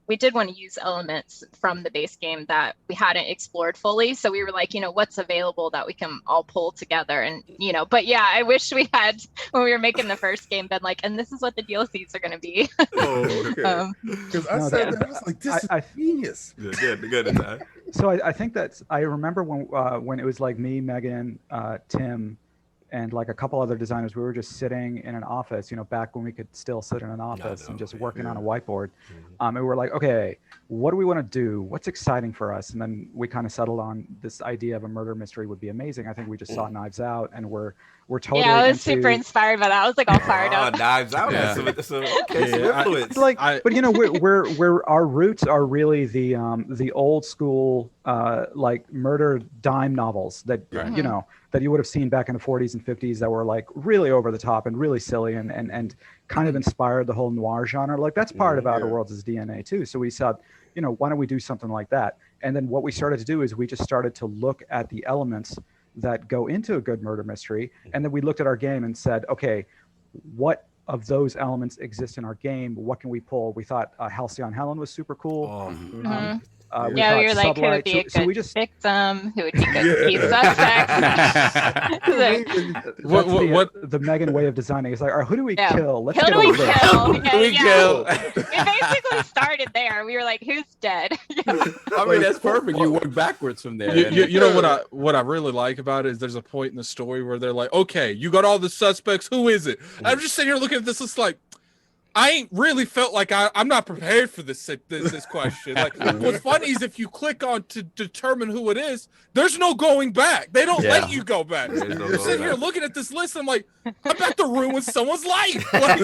we did want to use elements from the base game that we hadn't explored fully. So we were like, what's available that we can all pull together, and But yeah, I wish we had, when we were making the first game, been like, and this is what the DLCs are going to be. Oh, okay. Because I said that, I was like, this is genius. Good. So I think that's, I remember when it was like me, Megan, Tim, and like a couple other designers, we were just sitting in an office, back when we could still sit in an office and just working on a whiteboard. And we were like, okay, what do we want to do? What's exciting for us? And then we kind of settled on this idea of a murder mystery would be amazing. I think we just saw Knives Out, and we're totally Yeah, I was super inspired by that. I was like all fired up. Knives Out. Yeah. That's some influence. But we're our roots are really the old school like murder dime novels that that you would have seen back in the 40s and 50s that were like really over the top and really silly and kind of inspired the whole noir genre. Like that's part of OuterWorlds' DNA too. So we said, why don't we do something like that? And then what we started to do is we just started to look at the elements that go into a good murder mystery. And then we looked at our game and said, okay, what of those elements exist in our game? What can we pull? We thought Halcyon Helen was super cool. We were like, who would be a good victim? Who would be good key suspect? The Megan way of designing is like, all right, who do we kill? Let's who get do we over kill? there. Okay, we kill? We basically started there. We were like, who's dead? I mean, that's perfect. You work backwards from there. You know what I really like about it is there's a point in the story where they're like, okay, you got all the suspects. Who is it? I'm just sitting here looking at this. It's like, I ain't really felt like I'm not prepared for this question. Like, what's funny is if you click on to determine who it is, there's no going back. They don't let you go back. You're sitting here looking at this list. I'm like, I'm about to ruin someone's life. Like,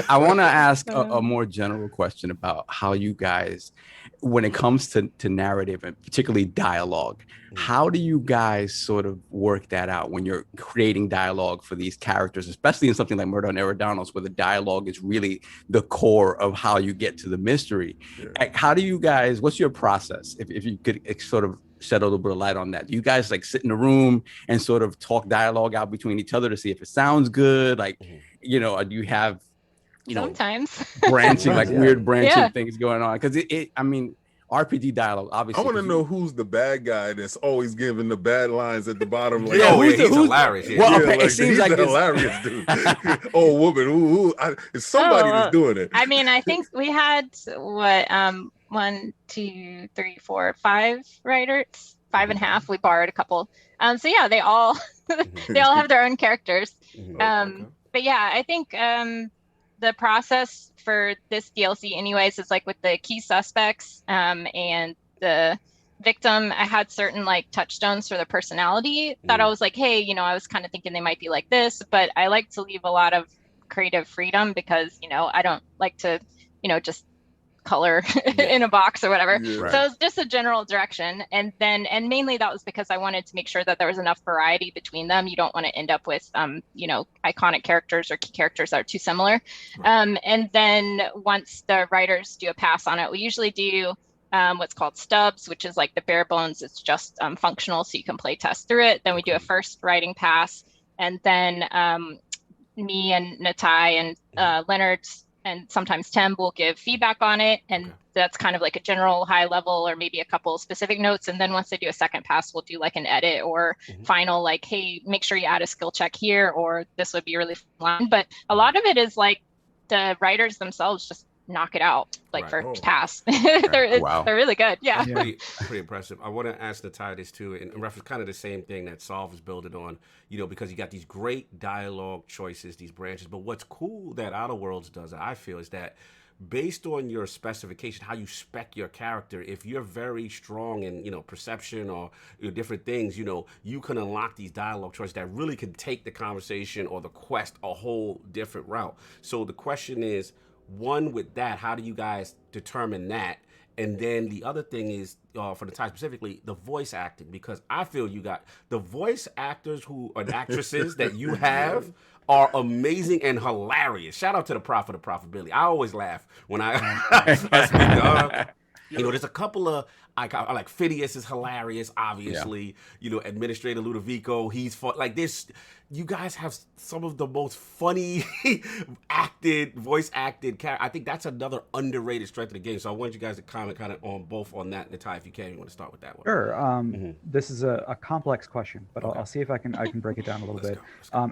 I want to ask a more general question about how you guys, when it comes to narrative and particularly dialogue, how do you guys sort of work that out when you're creating dialogue for these characters, especially in something like MurderOnEridanos, where the dialogue is really the core of how you get to the mystery? Like, how do you guys, what's your process? If you could sort of shed a little bit of light on that. Do you guys like sit in a room and sort of talk dialogue out between each other to see if it sounds good? Like, do you have, sometimes branching, like weird branching things going on? Because I mean, RPG dialogue, obviously. I want to know who's the bad guy that's always giving the bad lines at the bottom. Like, he's hilarious. Yeah. Well, okay, it seems like hilarious dude. Old woman. It's somebody that's doing it. I mean, I think we had 1, 2, 3, 4, 5 writers, 5.5. We borrowed a couple. So yeah, they all have their own characters. But yeah, I think the process for this DLC anyways is like with the key suspects and the victim, I had certain like touchstones for the personality that I was like, hey, I was kind of thinking they might be like this, but I like to leave a lot of creative freedom because, I don't like to, just color in a box or whatever. So it's just a general direction. And mainly that was because I wanted to make sure that there was enough variety between them. You don't want to end up with, iconic characters or key characters that are too similar. And then once the writers do a pass on it, we usually do what's called stubs, which is like the bare bones. It's just functional, so you can play test through it. Then we do a first writing pass, and then me and Nitai and Leonard and sometimes Tim will give feedback on it. And that's kind of like a general high level or maybe a couple specific notes. And then once they do a second pass, we'll do like an edit or final, like, hey, make sure you add a skill check here, or this would be really fun. But a lot of it is like the writers themselves just knock it out like first pass. They're really good. Yeah. Pretty impressive. I want to ask Nitai this too, in reference kind of the same thing that Solve is building on, because you got these great dialogue choices, these branches. But what's cool that OuterWorlds does, I feel, is that based on your specification, how you spec your character, if you're very strong in, perception or different things, you can unlock these dialogue choices that really can take the conversation or the quest a whole different route. So the question is, one, with that, how do you guys determine that? And then the other thing is, for the time specifically, the voice acting, because I feel you got the voice actors and actresses that you have are amazing and hilarious. Shout out to the Prophet of Profitability. I always laugh when I speak to her. You know, there's a couple of I like Phineas is hilarious, obviously. You know, Administrator Ludovico, he's fun. Like this, you guys have some of the most funny voice acted character. I think that's another underrated strength of the game. So I want you guys to comment kind of on both on that. Nitai, if you can, you want to start with that one. Sure. This is a complex question, but I'll see if I can break it down a little bit.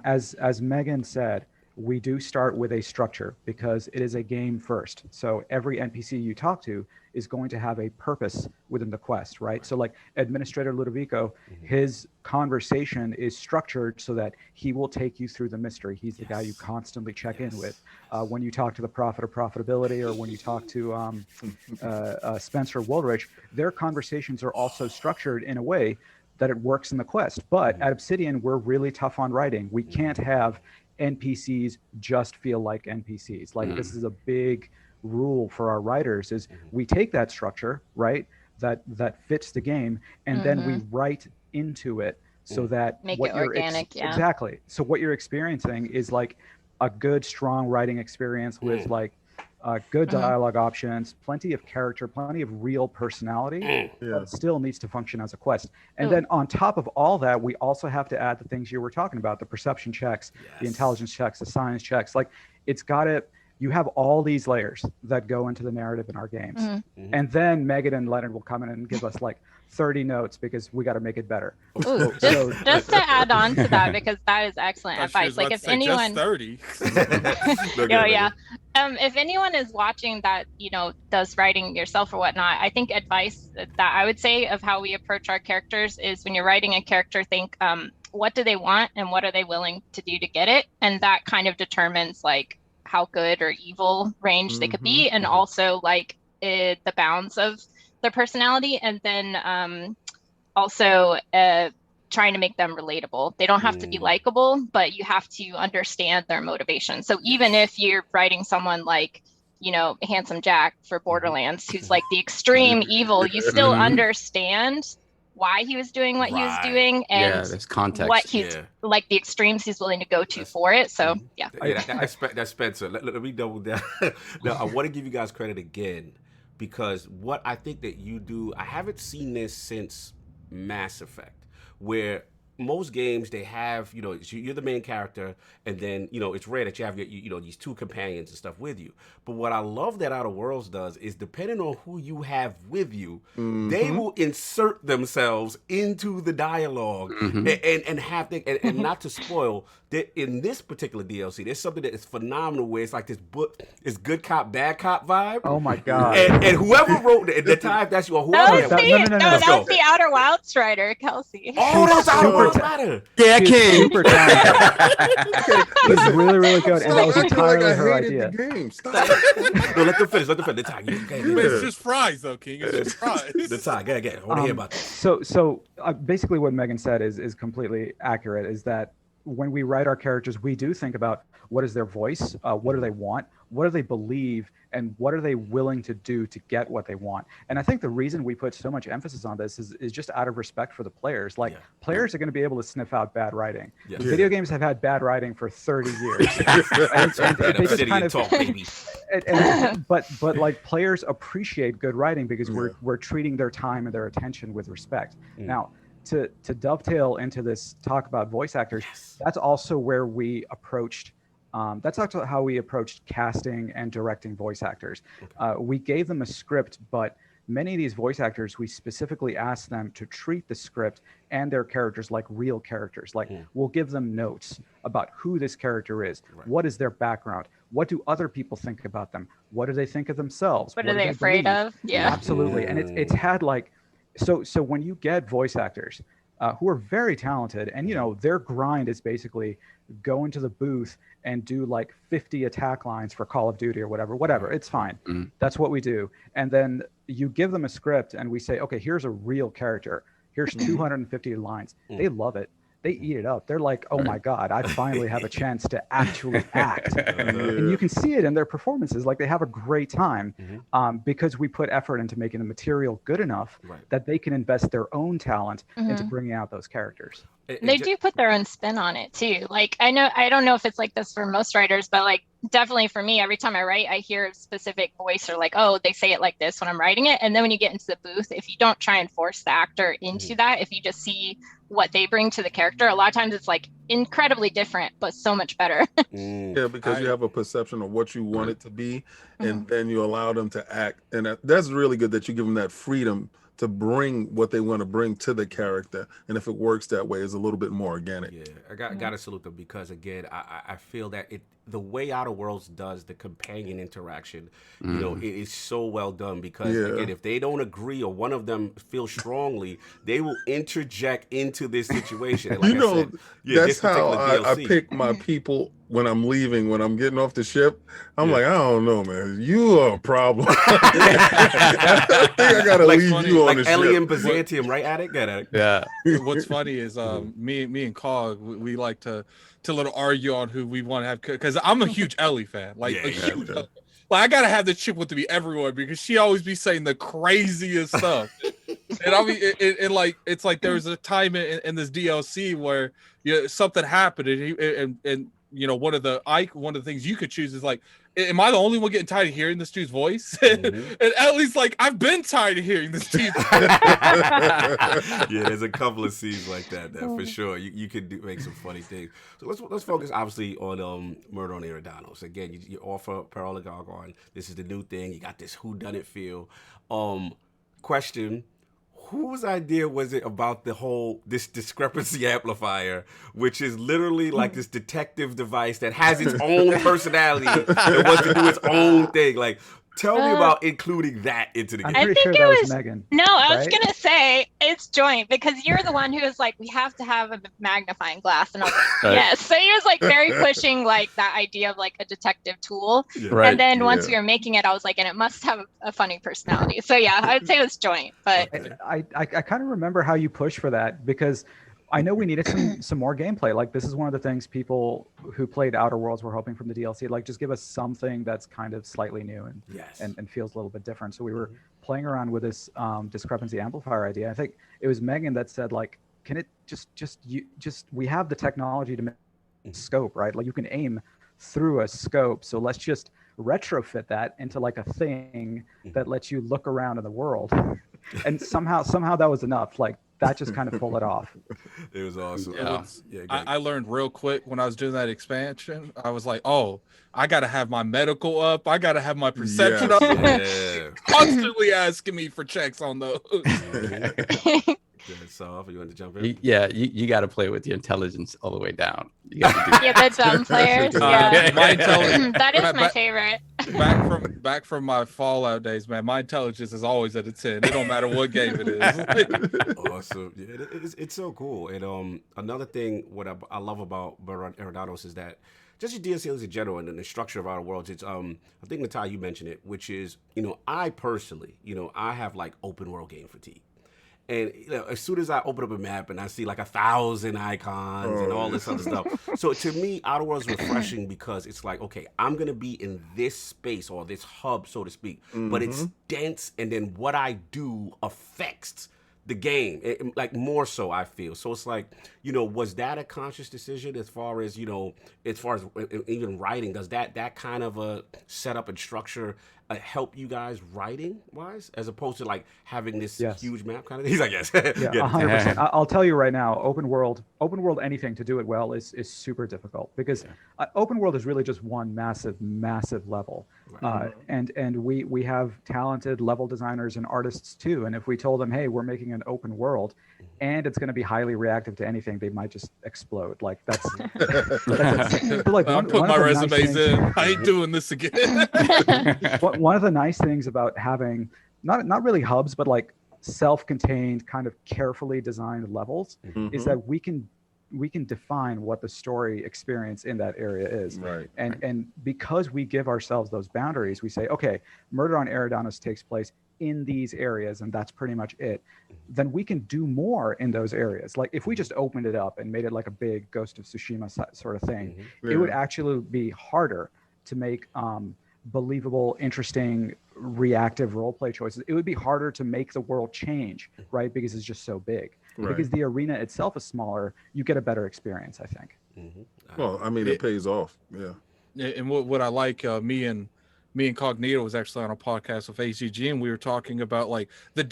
As Megan said, we do start with a structure because it is a game first. So every NPC you talk to is going to have a purpose within the quest, right? So like Administrator Ludovico, his conversation is structured so that he will take you through the mystery. He's the guy you constantly check in with. When you talk to the Prophet of Profitability, or when you talk to Spencer Woolrich, their conversations are also structured in a way that it works in the quest. But at Obsidian, we're really tough on writing. We can't have NPCs just feel like NPCs. Like this is a big rule for our writers is we take that structure, right, that fits the game, and then we write into it so that make what it you're organic. exactly. So what you're experiencing is like a good, strong writing experience with like good dialogue options, plenty of character, plenty of real personality, but it still needs to function as a quest. And then on top of all that, we also have to add the things you were talking about, the perception checks, the intelligence checks, the science checks. Like it's got to, you have all these layers that go into the narrative in our games. And then Megan and Leonard will come in and give us like 30 notes because we got to make it better. Ooh, just to add on to that, because that is excellent advice. Like if anyone, 30. If anyone is watching that, you know, does writing yourself or whatnot, I think advice that I would say of how we approach our characters is when you're writing a character, think what do they want and what are they willing to do to get it, and that kind of determines like how good or evil range they could be, and also like the bounds of their personality, and then also trying to make them relatable. They don't have to be likable, but you have to understand their motivation. So even if you're writing someone like, you know, Handsome Jack for Borderlands, who's like the extreme evil, you still understand why he was doing what he was doing, and there's context. What he's like, the extremes he's willing to go to for it. So that's Spencer. Let me double down. Now I want to give you guys credit again, because what I think that you do, I haven't seen this since Mass Effect, where most games they have, you know, you're the main character, and then, you know, it's rare that you have you know, these two companions and stuff with you. But what I love that Outer Worlds does is, depending on who you have with you, they will insert themselves into the dialogue and have and not to spoil that in this particular DLC, there's something that is phenomenal where it's like this book is good cop bad cop vibe. Oh my god! And whoever wrote it, the time that's you, or whoever that was the Outer Wilds writer, Kelsey. Oh, that's Outer Worlds writer. Yeah, King. Super talented. It's really, really good, and that was entirely her idea. No, let them finish. It's just fries, though, King. It's just fries. The time. Go ahead. I want to hear about that. So basically, what Megan said is completely accurate. Is that when we write our characters, we do think about what is their voice, what do they want, what do they believe, and what are they willing to do to get what they want. And I think the reason we put so much emphasis on this is just out of respect for the players. Like, players are going to be able to sniff out bad writing. Video games have had bad writing for 30 years. They just kind of, but like, players appreciate good writing because we're treating their time and their attention with respect. Now, to dovetail into this talk about voice actors, that's also where we approached. That's actually how we approached casting and directing voice actors. We gave them a script, but many of these voice actors, we specifically asked them to treat the script and their characters like real characters. Like, we'll give them notes about who this character is, what is their background, what do other people think about them, what do they think of themselves, what are they afraid of? Absolutely. And it's had like, so when you get voice actors who are very talented, and you know, their grind is basically go into the booth and do like 50 attack lines for Call of Duty or whatever, it's fine. That's what we do. And then you give them a script and we say, okay, here's a real character. Here's 250 lines. They love it. They eat it up. They're like, oh my God, I finally have a chance to actually act. And you can see it in their performances. Like, they have a great time because we put effort into making the material good enough that they can invest their own talent into bringing out those characters. They do put their own spin on it too. Like, I don't know if it's like this for most writers, but like definitely for me, every time I write, I hear a specific voice or like, oh, they say it like this when I'm writing it. And then when you get into the booth, if you don't try and force the actor into that, if you just see what they bring to the character, a lot of times it's like incredibly different, but so much better. Yeah, because you have a perception of what you want it to be, and then you allow them to act. And that's really good that you give them that freedom to bring what they want to bring to the character, and if it works that way, it's a little bit more organic. Yeah, I gotta salute them because again, I feel that the way Outer Worlds does the companion interaction, you know, it is so well done because again, if they don't agree or one of them feels strongly, they will interject into this situation. And like You know, that's how I pick my Mm-hmm. people when I'm leaving, when I'm getting off the ship. I'm like, I don't know, man, you are a problem. I think I gotta like, leave you on like the Ellie ship. and Byzantium, right at it? Get at it. Yeah. What's funny is me and Cog, we like to little argue on who we want to have, because I'm a huge Ellie fan. Like a huge like I gotta have this chick with to be everywhere because she always be saying the craziest stuff. And I mean, and like it's like there was a time in this DLC where something happened and you know, one of the things you could choose is like, am I the only one getting tired of hearing this dude's voice? And Ellie's like, I've been tired of hearing this dude's voice. Yeah, there's a couple of scenes like that for sure. You could make some funny things. So let's focus obviously on MurderOnEridanos. Again, you offer Paralagon. This is the new thing. You got this whodunit feel. Question. Whose idea was it about this discrepancy amplifier, which is literally like this detective device that has its own personality and wants to do its own thing? Like, tell me about including that into the game. I'm pretty sure that was Megan. No, I was right? gonna say it's joint because you're the one who was like, we have to have a magnifying glass, and I was like, yes. So he was like very pushing like that idea of like a detective tool. Right. And then once we were making it, I was like, and it must have a funny personality. So yeah, I would say it was joint. But I kind of remember how you pushed for that because I know we needed some more gameplay. Like this is one of the things people who played Outer Worlds were hoping from the DLC. Like just give us something that's kind of slightly new and feels a little bit different. So we were playing around with this discrepancy amplifier idea. I think it was Megan that said like, can it just we have the technology to make scope, right? Like you can aim through a scope. So let's just retrofit that into like a thing that lets you look around in the world. And somehow that was enough. Like that just kind of pulled it off. It was awesome. Yeah. I learned real quick when I was doing that expansion. I was like, oh, I got to have my medical up. I got to have my perception up. Yeah. Constantly asking me for checks on those. So, you want to jump in? You got to play with your intelligence all the way down. You gotta do yeah, the dumb players. Yeah, my intelligence, that is my favorite. Back from my Fallout days, man. My intelligence is always at a 10. It don't matter what game it is. Awesome. Yeah, it's so cool. And another thing, what I love about MurderOnEridanos is that just your DLCs in general and the structure of Outer Worlds. It's I think Nitai, you mentioned it, which is I personally, I have like open world game fatigue. And as soon as I open up a map and I see like 1,000 icons and all this other stuff. So to me, Outer Worlds is refreshing because it's like, okay, I'm going to be in this space or this hub, so to speak, but it's dense. And then what I do affects the game, like more so I feel. So it's like, was that a conscious decision as far as even writing? Does that kind of a setup and structure help you guys writing wise, as opposed to like having this huge map kind of thing? He's like, yes. Yeah, 100%. I'll tell you right now, open world, anything to do it well is super difficult because open world is really just one massive level. And we have talented level designers and artists too. And if we told them, hey, we're making an open world and it's going to be highly reactive to anything, they might just explode. Like that's like I'll put my resumes in. I ain't doing this again. One of the nice things about having not really hubs, but like self-contained kind of carefully designed levels is that we can define what the story experience in that area is. Right. And because we give ourselves those boundaries, we say, okay, MurderOnEridanos takes place in these areas and that's pretty much it. Then we can do more in those areas. Like if we just opened it up and made it like a big Ghost of Tsushima sort of thing, it would actually be harder to make believable, interesting, reactive roleplay choices. It would be harder to make the world change, right? Because it's just so big. Right. Because the arena itself is smaller, you get a better experience, I think. Well, I mean, it pays off. Yeah. And what I like, me and Cognito was actually on a podcast with ACG, and we were talking about like the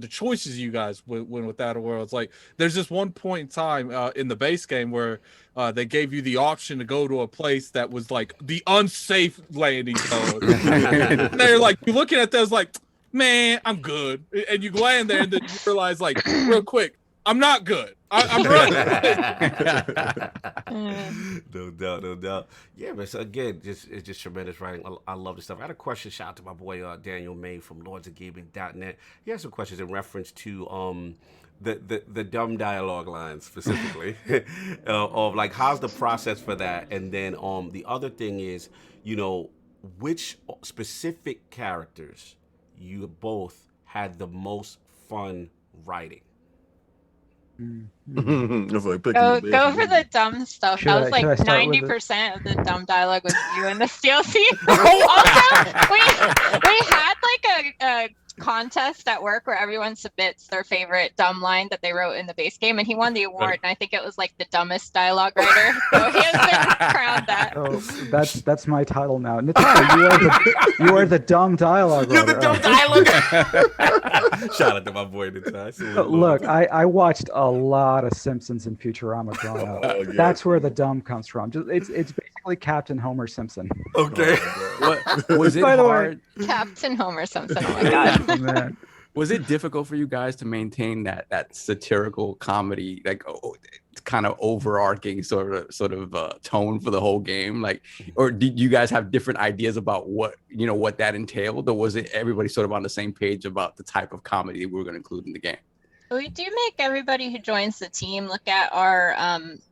choices you guys went with OuterWorlds. Like, there's this one point in time in the base game where they gave you the option to go to a place that was like the unsafe landing zone. They're like, you're looking at those like, man, I'm good, and you land there, and then you realize like, real quick, I'm not good. I'm running. No doubt. Yeah, but so again, it's just tremendous writing. I love this stuff. I had a question. Shout out to my boy Daniel May from lordsofgaming.net. He has some questions in reference to the dumb dialogue lines specifically of like how's the process for that, and then the other thing is, you know, which specific characters you both had the most fun writing. It's like Go for the dumb stuff. Should That was I like start with 90% of the dumb dialogue was you in this DLC. Also, we had like a contest at work where everyone submits their favorite dumb line that they wrote in the base game, and he won the award, and I think it was like the dumbest dialogue writer. So he has been crowned that. Oh, that's my title now. Nitai, you are the dumb dialogue writer. You're the dumb dialogue. Shout out to my boy Nitai. Look, I watched a lot of Simpsons and Futurama growing up. Oh, yeah. That's where the dumb comes from. It's basically Captain Homer Simpson. Okay. What was it By the way- hard? Captain Homer Simpson. Oh my god. Oh, man. Was it difficult for you guys to maintain that satirical comedy, like kind of overarching sort of tone for the whole game? Like, or did you guys have different ideas about what that entailed, or was it everybody sort of on the same page about the type of comedy we were going to include in the game? We do make everybody who joins the team look at our,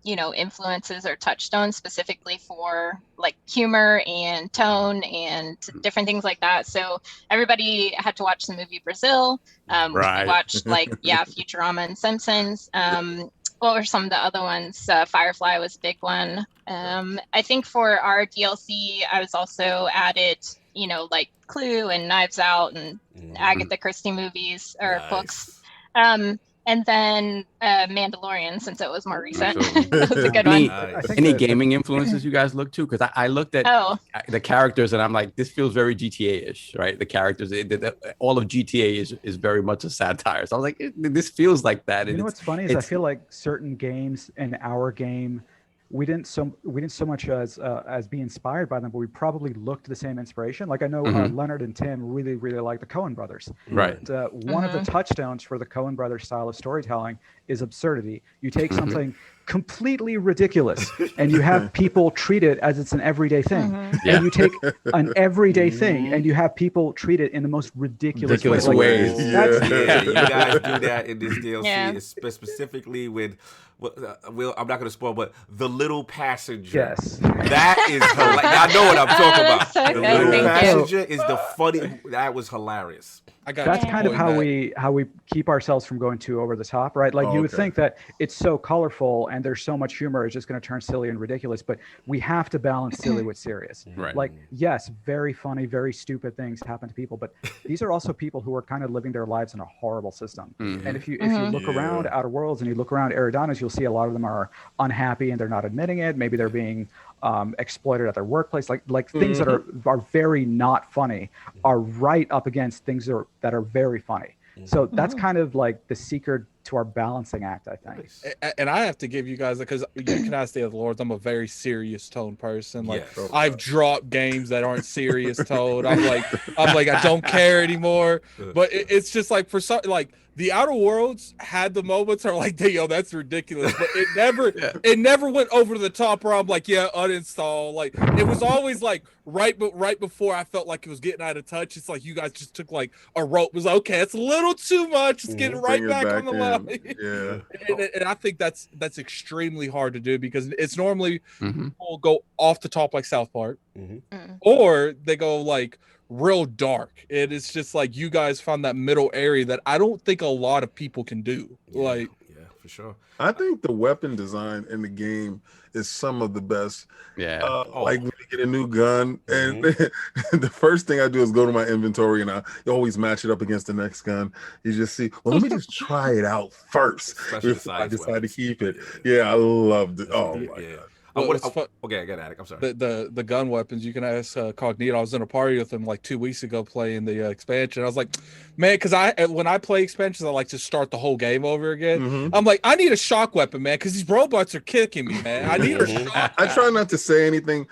influences or touchstones specifically for like humor and tone and different things like that. So everybody had to watch the movie Brazil. Right. We watched Futurama and Simpsons. What were some of the other ones? Firefly was a big one. I think for our DLC, I was also added, like Clue and Knives Out and Agatha Christie movies or books. And then Mandalorian, since it was more recent. That was a good one. Any gaming influences you guys look to? Because I looked at the characters and I'm like, this feels very GTA-ish, right? The characters, all of GTA is very much a satire. So I was like, this feels like that. You know what's funny is I feel like certain games in our game, we didn't so much as be inspired by them, but we probably looked the same inspiration. Like I know Leonard and Tim really like the Coen brothers. Right. One of the touchstones for the Coen brothers style of storytelling is absurdity. You take something completely ridiculous and you have people treat it as it's an everyday thing. And you take an everyday thing and you have people treat it in the most ridiculous ways. You guys do that in this DLC, specifically with. I'm not going to spoil, but the little passenger. Yes, that is hilarious. I know what I'm talking about. So the little passenger is the funny. That was hilarious. That's kind of how we keep ourselves from going too over the top, right? Like you would think that it's so colorful and there's so much humor, it's just going to turn silly and ridiculous, but we have to balance silly with serious. Right. Like, yes, very funny, very stupid things happen to people, but these are also people who are kind of living their lives in a horrible system. And if you look around OuterWorlds and you look around Eridanos, you'll see a lot of them are unhappy and they're not admitting it. Maybe they're being exploited at their workplace. Like things that are very not funny are right up against things that are very funny. So that's kind of like the secret to our balancing act, I think. And I have to give you guys, because you can ask the other lords, I'm a very serious tone person. Like I've dropped games that aren't serious tone. I'm like I don't care anymore. But it's just like for some, like the OuterWorlds had the moments are like, yo, that's ridiculous. But it never went over the top where I'm like, yeah, uninstall. Like it was always like right before I felt like it was getting out of touch. It's like you guys just took like a rope. It was like, okay, it's a little too much. It's getting right back on the line. And I think that's extremely hard to do because it's normally people go off the top like South Park, or they go like real dark. And it's just like you guys found that middle area that I don't think a lot of people can do. Yeah, for sure. I think the weapon design in the game is some of the best. Like when you get a new gun, and the first thing I do is go to my inventory and I always match it up against the next gun. You just see, well, let me just try it out first before I decide to keep it. Yeah, I loved it. Oh my god. Okay, I got it. I'm sorry. The gun weapons, you can ask Cognito. I was in a party with him like 2 weeks ago playing the expansion. I was like, man, because when I play expansions, I like to start the whole game over again. I'm like, I need a shock weapon, man, because these robots are kicking me, man. I need a shock. I try not to say anything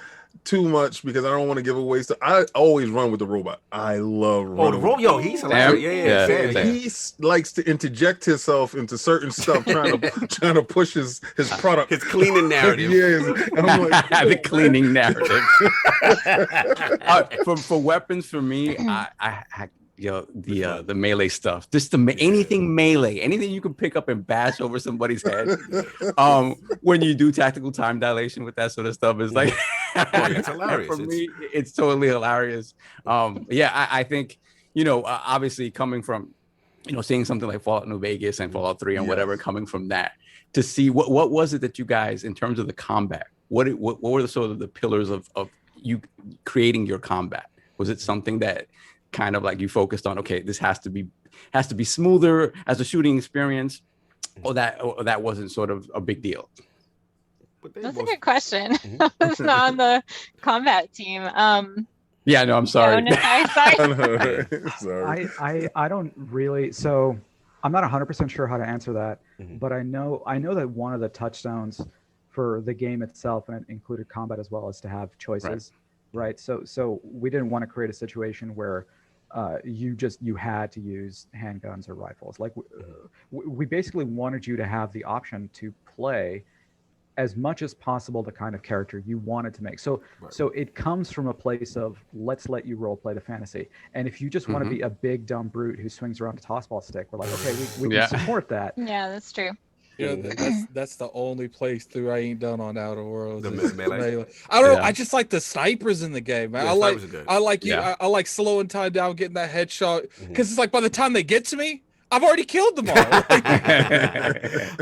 too much because I don't want to give away stuff. I always run with the robot. I love running. He's hilarious. Yeah. He likes to interject himself into certain stuff, trying to push his product, his cleaning narrative. I'm like, the cleaning narrative. For weapons, for me, I the melee stuff, just anything melee, anything you can pick up and bash over somebody's head. When you do tactical time dilation with that sort of stuff, it's like it's hilarious. For me, it's totally hilarious. I think obviously coming from seeing something like Fallout New Vegas and Fallout 3 and whatever, coming from that to see what was it that you guys, in terms of the combat, what were the sort of the pillars of you creating your combat? Was it something that kind of like you focused on, okay, this has to be smoother as a shooting experience, or that wasn't sort of a big deal? That's a good question. I was not on the combat team. Yeah, no, I'm sorry. Sorry. I don't really, so I'm not 100% sure how to answer that, but I know that one of the touchstones for the game itself, and it included combat as well, is to have choices, right? So we didn't want to create a situation where you had to use handguns or rifles. Like we basically wanted you to have the option to play as much as possible the kind of character you wanted to make. So it comes from a place of, let's let you role play the fantasy. And if you just want to be a big dumb brute who swings around a tossball stick, we're like, okay, we can support that. Yeah, that's true. That's the only playthrough I ain't done on Outer Worlds. The melee. I don't know. I just like the snipers in the game, man. Yeah, I like slowing time down, getting that headshot, because it's like by the time they get to me, I've already killed them all.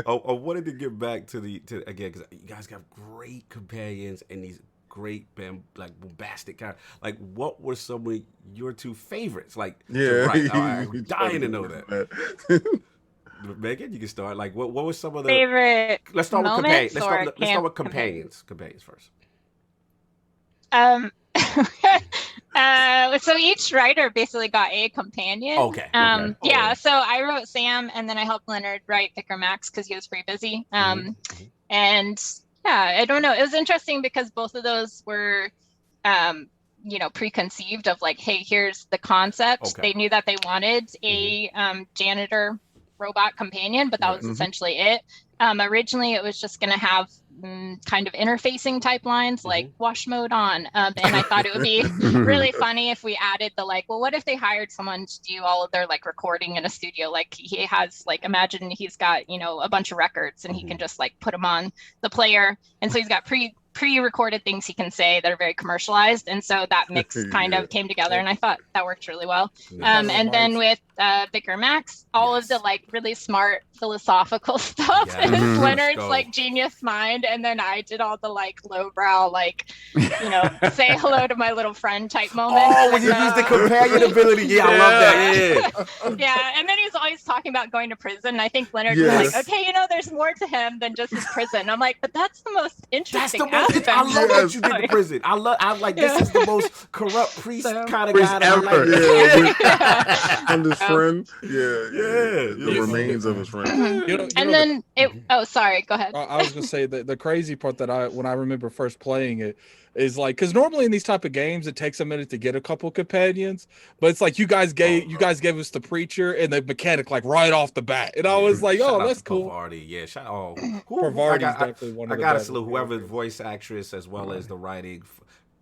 I wanted to get back to again, because you guys got great companions and these great bombastic characters. Like, what were some of your two favorites? Like, I'm dying to know that. Megan, you can start. Like, what was some of the favorite? Let's start with companions. Let's start with companions. Companions first. So each writer basically got a companion. Okay. Yeah. So I wrote Sam, and then I helped Leonard write Vicar Max because he was pretty busy. And yeah, I don't know. It was interesting because both of those were, preconceived of like, hey, here's the concept. Okay. They knew that they wanted a janitor robot companion, but that was essentially it. Originally, it was just going to have kind of interfacing type lines like wash mode on. And I thought it would be really funny if we added the what if they hired someone to do all of their recording in a studio? Like he has imagine he's got, a bunch of records and he can just put them on the player. And so he's got pre-recorded things he can say that are very commercialized. And so that mix kind of came together and I thought that worked really well. And then with Vicar Max, all of the really smart philosophical stuff is Leonard's genius mind. And then I did all the lowbrow, say hello to my little friend type moments. Oh, when you use the companion ability. Yeah, I love that. Yeah. And then he was always talking about going to prison. And I think Leonard was like, okay, there's more to him than just his prison. I'm like, but that's the most interesting aspect. I love what you did to prison. I'm like, this is the most corrupt priest kind of guy ever. And his friend. The remains of his friend. Sorry, go ahead. I was gonna say that the crazy part that when I remember first playing it is because normally in these type of games it takes a minute to get a couple companions, but it's like you guys gave us the preacher and the mechanic right off the bat, and I was like, oh, that's cool. Parvardi, yeah, definitely one of the. I gotta salute whoever voice actress as well as the writing.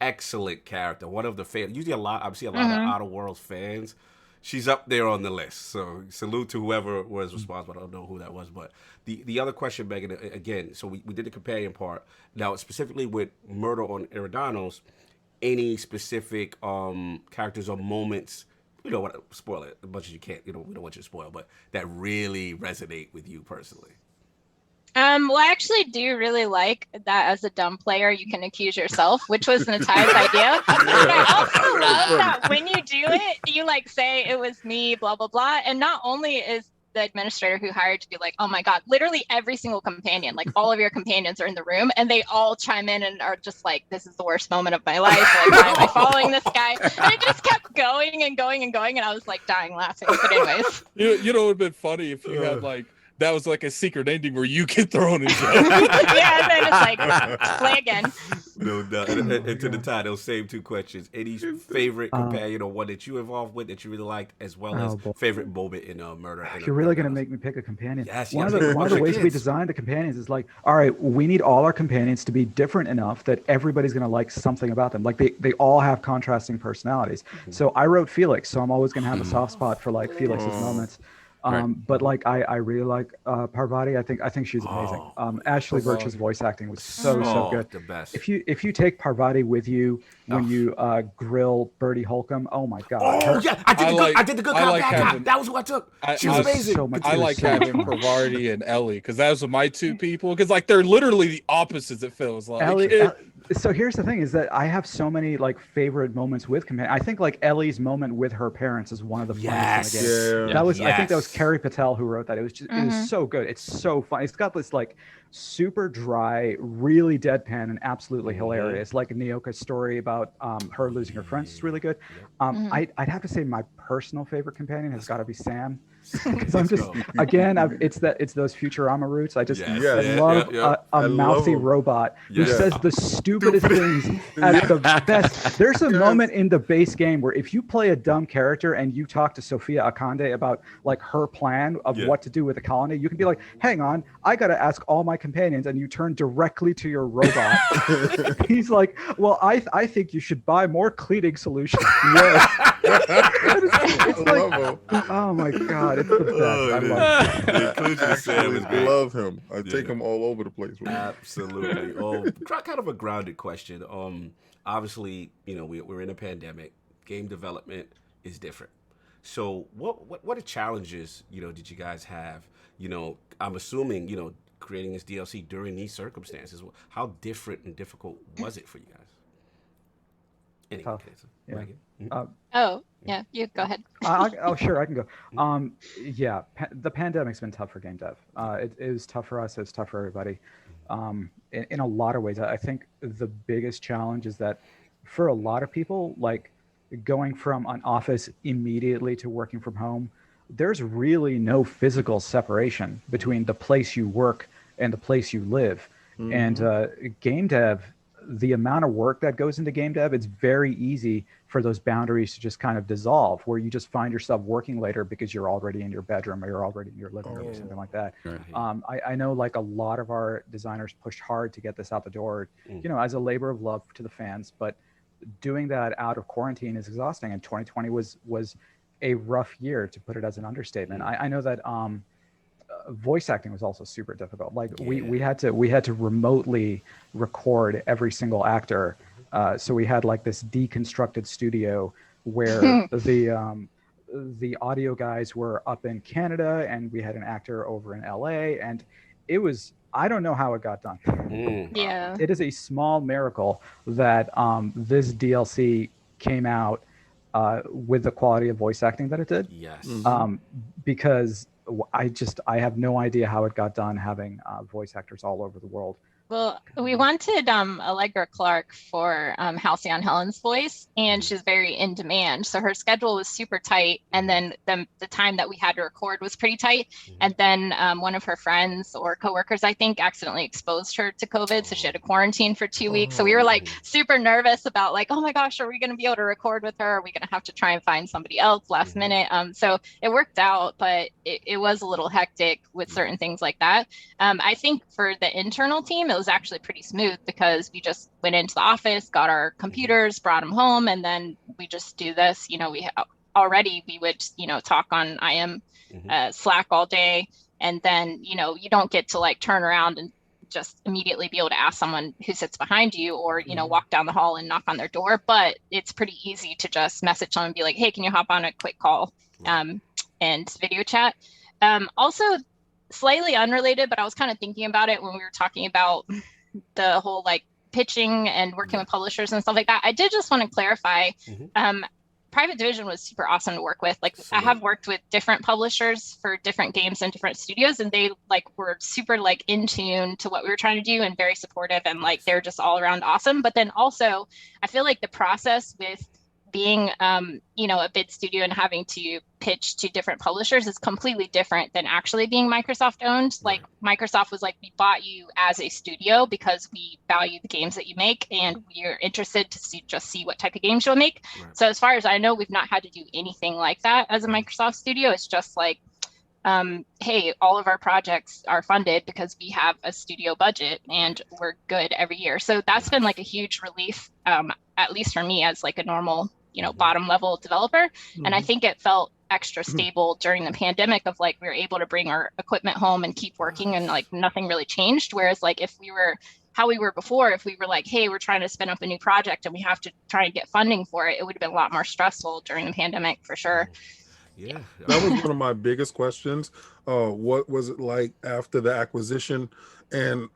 Excellent character. One of the fans. Usually I see a lot of Outer Worlds fans. She's up there on the list. So salute to whoever was responsible. I don't know who that was, but the other question, Megan, again. So we did the companion part. Now specifically with MurderOnEridanos, any specific characters or moments, what, spoil it as much as you can't. We don't want you to spoil, but that really resonate with you personally. Well, I actually do really like that as a dumb player, you can accuse yourself, which was Nitai's idea. But I also love that when you do it, you say it was me, blah, blah, blah. And not only is the administrator who hired to be like, oh my God, literally every single companion, like all of your companions are in the room and they all chime in and are just like, this is the worst moment of my life. Like, why am I following this guy? And it just kept going and going and going. And I was like dying laughing. But anyways. You know, it would have been funny if you had like, that was like a secret ending where you get thrown in jail. Yeah, and then it's like, play again. No, and to the tie, those same two questions. Any favorite companion or one that you involved with that you really liked, as well as favorite moment in Murder? You're really going to make me pick a companion. Yes, one of the ways we designed the companions is like, all right, we need all our companions to be different enough that everybody's going to like something about them. Like they all have contrasting personalities. So I wrote Felix, so I'm always going to have a soft spot for like Felix's moments. But like I really like Parvati. I think she's amazing. Ashley Birch's voice acting was so good. The best. If you take Parvati with you when you grill Bertie Holcomb, oh my God. Oh yeah, I did the good cop bad cop. That was who I took. She was amazing. So I like having Parvati and Ellie because those are my two people. Because like they're literally the opposites. It feels like. Ellie, so here's the thing: is that I have so many like favorite moments with companion. I think like Ellie's moment with her parents is one of the funniest in the game. Yeah. That was I think that was Carrie Patel who wrote that. It was just it was so good. It's so fun. It's got this like super dry, really deadpan, and absolutely hilarious. Like Nyoka's story about her losing her friends is really good. I'd have to say my personal favorite companion has got to be Sam. Because I'm just it's those Futurama roots. I just love a mouthy robot who says the stupidest things at the best. There's a moment in the base game where if you play a dumb character and you talk to Sophia Akande about like her plan of what to do with the colony, you can be like, hang on, I got to ask all my companions, and you turn directly to your robot. He's like, well, I think you should buy more cleaning solutions. It's like, oh my God. It's the best. I love him. I take him all over the place. Absolutely. Kind of a grounded question. Obviously, you know, we're in a pandemic. Game development is different. So, what are challenges, you know, did you guys have? You know, I'm assuming, you know, creating this DLC during these circumstances. How different and difficult was it for you guys? Any case, Megan? You go ahead. Sure, I can go. The pandemic's been tough for game dev. It is tough for us. It's tough for everybody. In a lot of ways, I think the biggest challenge is that for a lot of people, like going from an office immediately to working from home, there's really no physical separation between the place you work and the place you live. And game dev, the amount of work that goes into game dev, it's very easy for those boundaries to just kind of dissolve, where you just find yourself working later because you're already in your bedroom or you're already in your living room or something like that. I know like a lot of our designers pushed hard to get this out the door, you know, as a labor of love to the fans, but doing that out of quarantine is exhausting. And 2020 was a rough year, to put it as an understatement. I know that voice acting was also super difficult. Like we had to remotely record every single actor. So we had like this deconstructed studio where the audio guys were up in Canada and we had an actor over in LA, and it was, I don't know how it got done. It is a small miracle that this DLC came out with the quality of voice acting that it did. Because I have no idea how it got done having voice actors all over the world. Well, we wanted Allegra Clark for Halcyon Helen's voice, and she's very in demand. So her schedule was super tight, and then the time that we had to record was pretty tight. And then one of her friends or coworkers, I think, accidentally exposed her to COVID, so she had to quarantine for 2 weeks. So we were like super nervous about like, oh my gosh, are we going to be able to record with her? Are we going to have to try and find somebody else last minute? So it worked out, but it was a little hectic with certain things like that. I think for the internal team, it was actually pretty smooth because we just went into the office, got our computers, brought them home, and then we just do this. You know, we would, you know, talk on IM Slack all day, and then, you know, you don't get to like turn around and just immediately be able to ask someone who sits behind you or, you know, walk down the hall and knock on their door. But it's pretty easy to just message someone and be like, hey, can you hop on a quick call and video chat? Also, slightly unrelated, but I was kind of thinking about it when we were talking about the whole like pitching and working with publishers and stuff like that. I did just want to clarify, Private Division was super awesome to work with. Like I have worked with different publishers for different games and different studios, and they like were super like in tune to what we were trying to do and very supportive, and like they're just all around awesome. But then also I feel like the process with being a bid studio and having to pitch to different publishers is completely different than actually being Microsoft owned. Like Microsoft was like, we bought you as a studio because we value the games that you make and we're interested to see what type of games you'll make. So as far as I know, we've not had to do anything like that as a Microsoft studio. It's just like, hey, all of our projects are funded because we have a studio budget and we're good every year. So that's been like a huge relief, at least for me as like a normal, bottom level developer. And I think it felt extra stable during the pandemic of like, we were able to bring our equipment home and keep working and like nothing really changed. Whereas like if we were how we were before, if we were like, hey, we're trying to spin up a new project and we have to try and get funding for it, it would have been a lot more stressful during the pandemic for sure. Yeah, that was one of my biggest questions. What was it like after the acquisition, and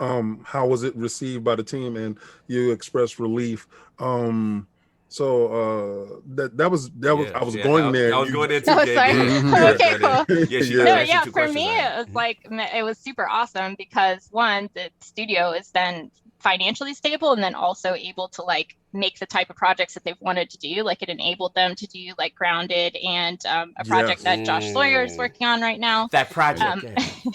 how was it received by the team? And you expressed relief. So that was I was going there. I was going there too. Okay, cool. Yeah, for me, it was super awesome because one, the studio is then financially stable and then also able to like make the type of projects that they've wanted to do. Like it enabled them to do like Grounded and a project that Josh Sawyer is working on right now. That project.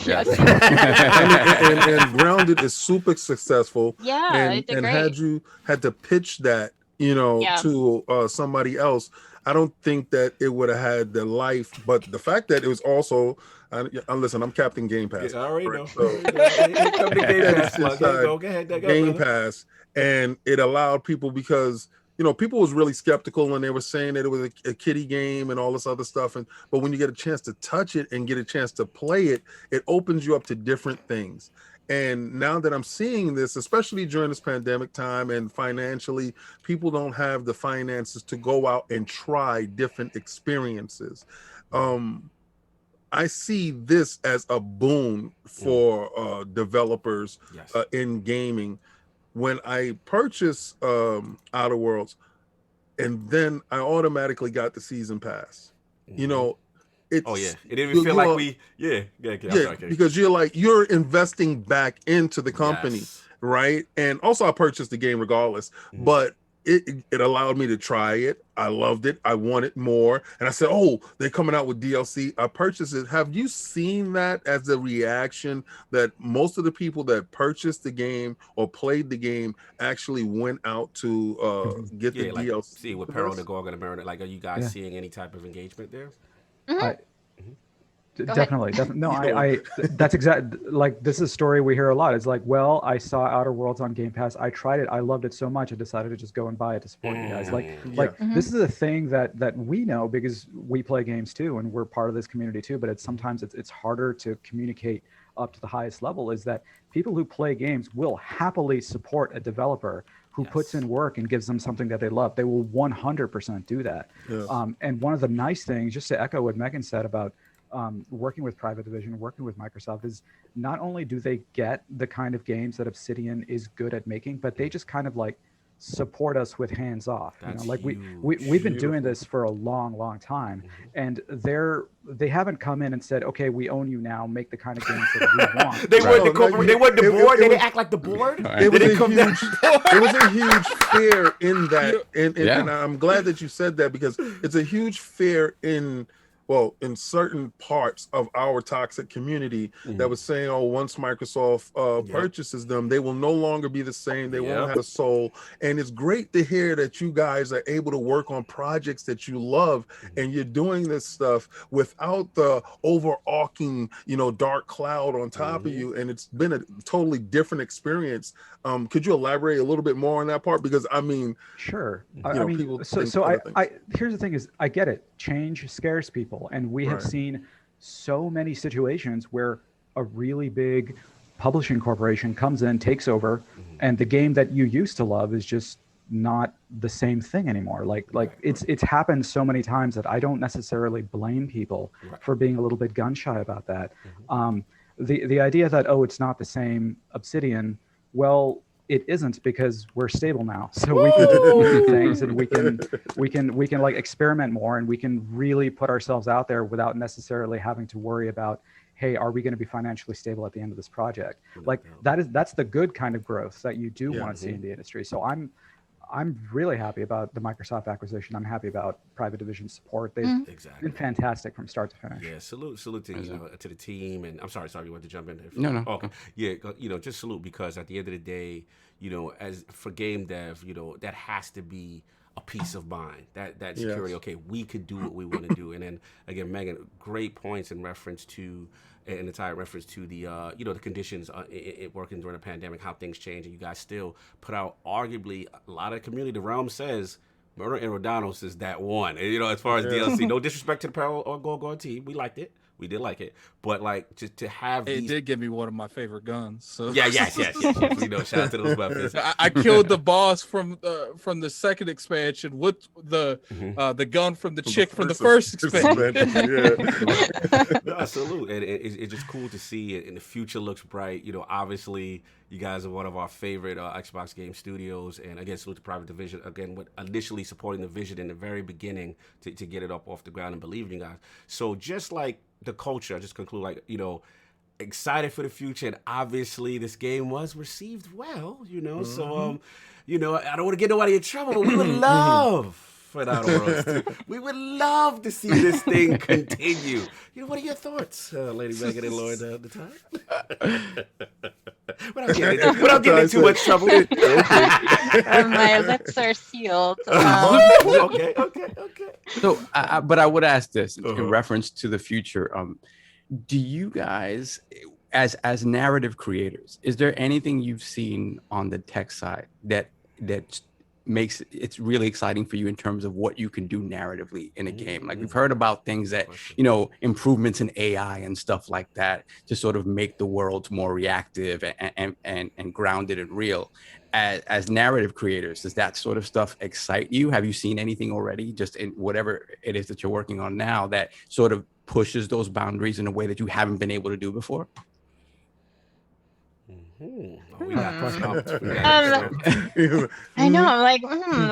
Yes. and Grounded is super successful. Yeah, it did and great. had to pitch that, to somebody else, I don't think that it would have had the life. But the fact that it was also, listen, I'm Captain Game Pass. Yeah, I already know. So, Go ahead. Game Pass, and it allowed people because people was really skeptical and they were saying that it was a kiddie game and all this other stuff. But when you get a chance to touch it and get a chance to play it, it opens you up to different things. And now that I'm seeing this, especially during this pandemic time and financially, people don't have the finances to go out and try different experiences. I see this as a boon for developers in gaming. When I purchased OuterWorlds, and then I automatically got the season pass. It didn't even feel like because you're investing back into the company, right? And also I purchased the game regardless, but it allowed me to try it. I loved it. I wanted more, and I said, "Oh, they're coming out with DLC." I purchased it. Have you seen that as a reaction that most of the people that purchased the game or played the game actually went out to get the DLC? See with Peril the Gorgon and Baron. Like, are you guys seeing any type of engagement there? Definitely. No, I that's exactly like this is a story we hear a lot. It's like, well, I saw Outer Worlds on Game Pass. I tried it. I loved it so much. I decided to just go and buy it to support you guys. This is a thing that we know because we play games too, and we're part of this community too. But sometimes it's harder to communicate up to the highest level. Is that people who play games will happily support a developer who puts in work and gives them something that they love. They will 100% do that. Yeah. And one of the nice things, just to echo what Megan said about working with Private Division, working with Microsoft, is not only do they get the kind of games that Obsidian is good at making, but they just kind of like support us with hands off. We've been doing this for a long time, and they haven't come in and said, okay, we own you now, make the kind of games that we want. They weren't the board. They didn't act like the board. It was a huge fear in that, and I'm glad that you said that because it's a huge fear in certain parts of our toxic community that was saying, oh, once Microsoft purchases them, they will no longer be the same. They won't have a soul. And it's great to hear that you guys are able to work on projects that you love, and you're doing this stuff without the overarching, dark cloud on top of you. And it's been a totally different experience. Could you elaborate a little bit more on that part? Because sure. I here's the thing is, I get it. Change scares people, and we have seen so many situations where a really big publishing corporation comes in, takes over, and the game that you used to love is just not the same thing anymore. It's happened so many times that I don't necessarily blame people for being a little bit gun shy about that. The idea that it's not the same Obsidian, well, it isn't, because we're stable now. So we can do things, and we can like experiment more, and we can really put ourselves out there without necessarily having to worry about, hey, are we going to be financially stable at the end of this project? Like that's the good kind of growth that you do want to see in the industry. So I'm really happy about the Microsoft acquisition. I'm happy about Private Division support. They've been fantastic from start to finish. Yeah, salute to to the team. And I'm sorry, you want to jump in there? No. Okay. Yeah, just salute, because at the end of the day, as for game dev, that has to be a peace of mind. That security. Yes. Okay, we could do what we want to do. And then again, Megan, great points in reference to. An entire reference to the the conditions working during the pandemic, how things change, and you guys still put out arguably a lot of community. The realm says MurderOnEridanos is that one. And, as far as DLC, no disrespect to the Peril or Go team, we liked it. We did like it, but like just to have it did give me one of my favorite guns. So yes. Shout out to those weapons. I killed the boss from the second expansion with the gun from the chick from the first expansion. Salute, and it's just cool to see it. And the future looks bright. Obviously you guys are one of our favorite Xbox game studios, and again, salute to Private Division again with initially supporting the vision in the very beginning to get it up off the ground and believe in you guys. So just like the culture, I just conclude excited for the future, and obviously this game was received well, so I don't want to get nobody in trouble, but we would love for TheOuterWorlds we would love to see this thing continue. What are your thoughts, Lady Megan and Lord Nitai? Without getting into too much trouble. My lips are sealed. Okay. So, but I would ask this in reference to the future. Do you guys, as narrative creators, is there anything you've seen on the tech side that makes it's really exciting for you in terms of what you can do narratively in a game? Like we've heard about things that, improvements in AI and stuff like that to sort of make the world more reactive and grounded and real. As narrative creators, does that sort of stuff excite you? Have you seen anything already, just in whatever it is that you're working on now, that sort of pushes those boundaries in a way that you haven't been able to do before? I know. I'm like,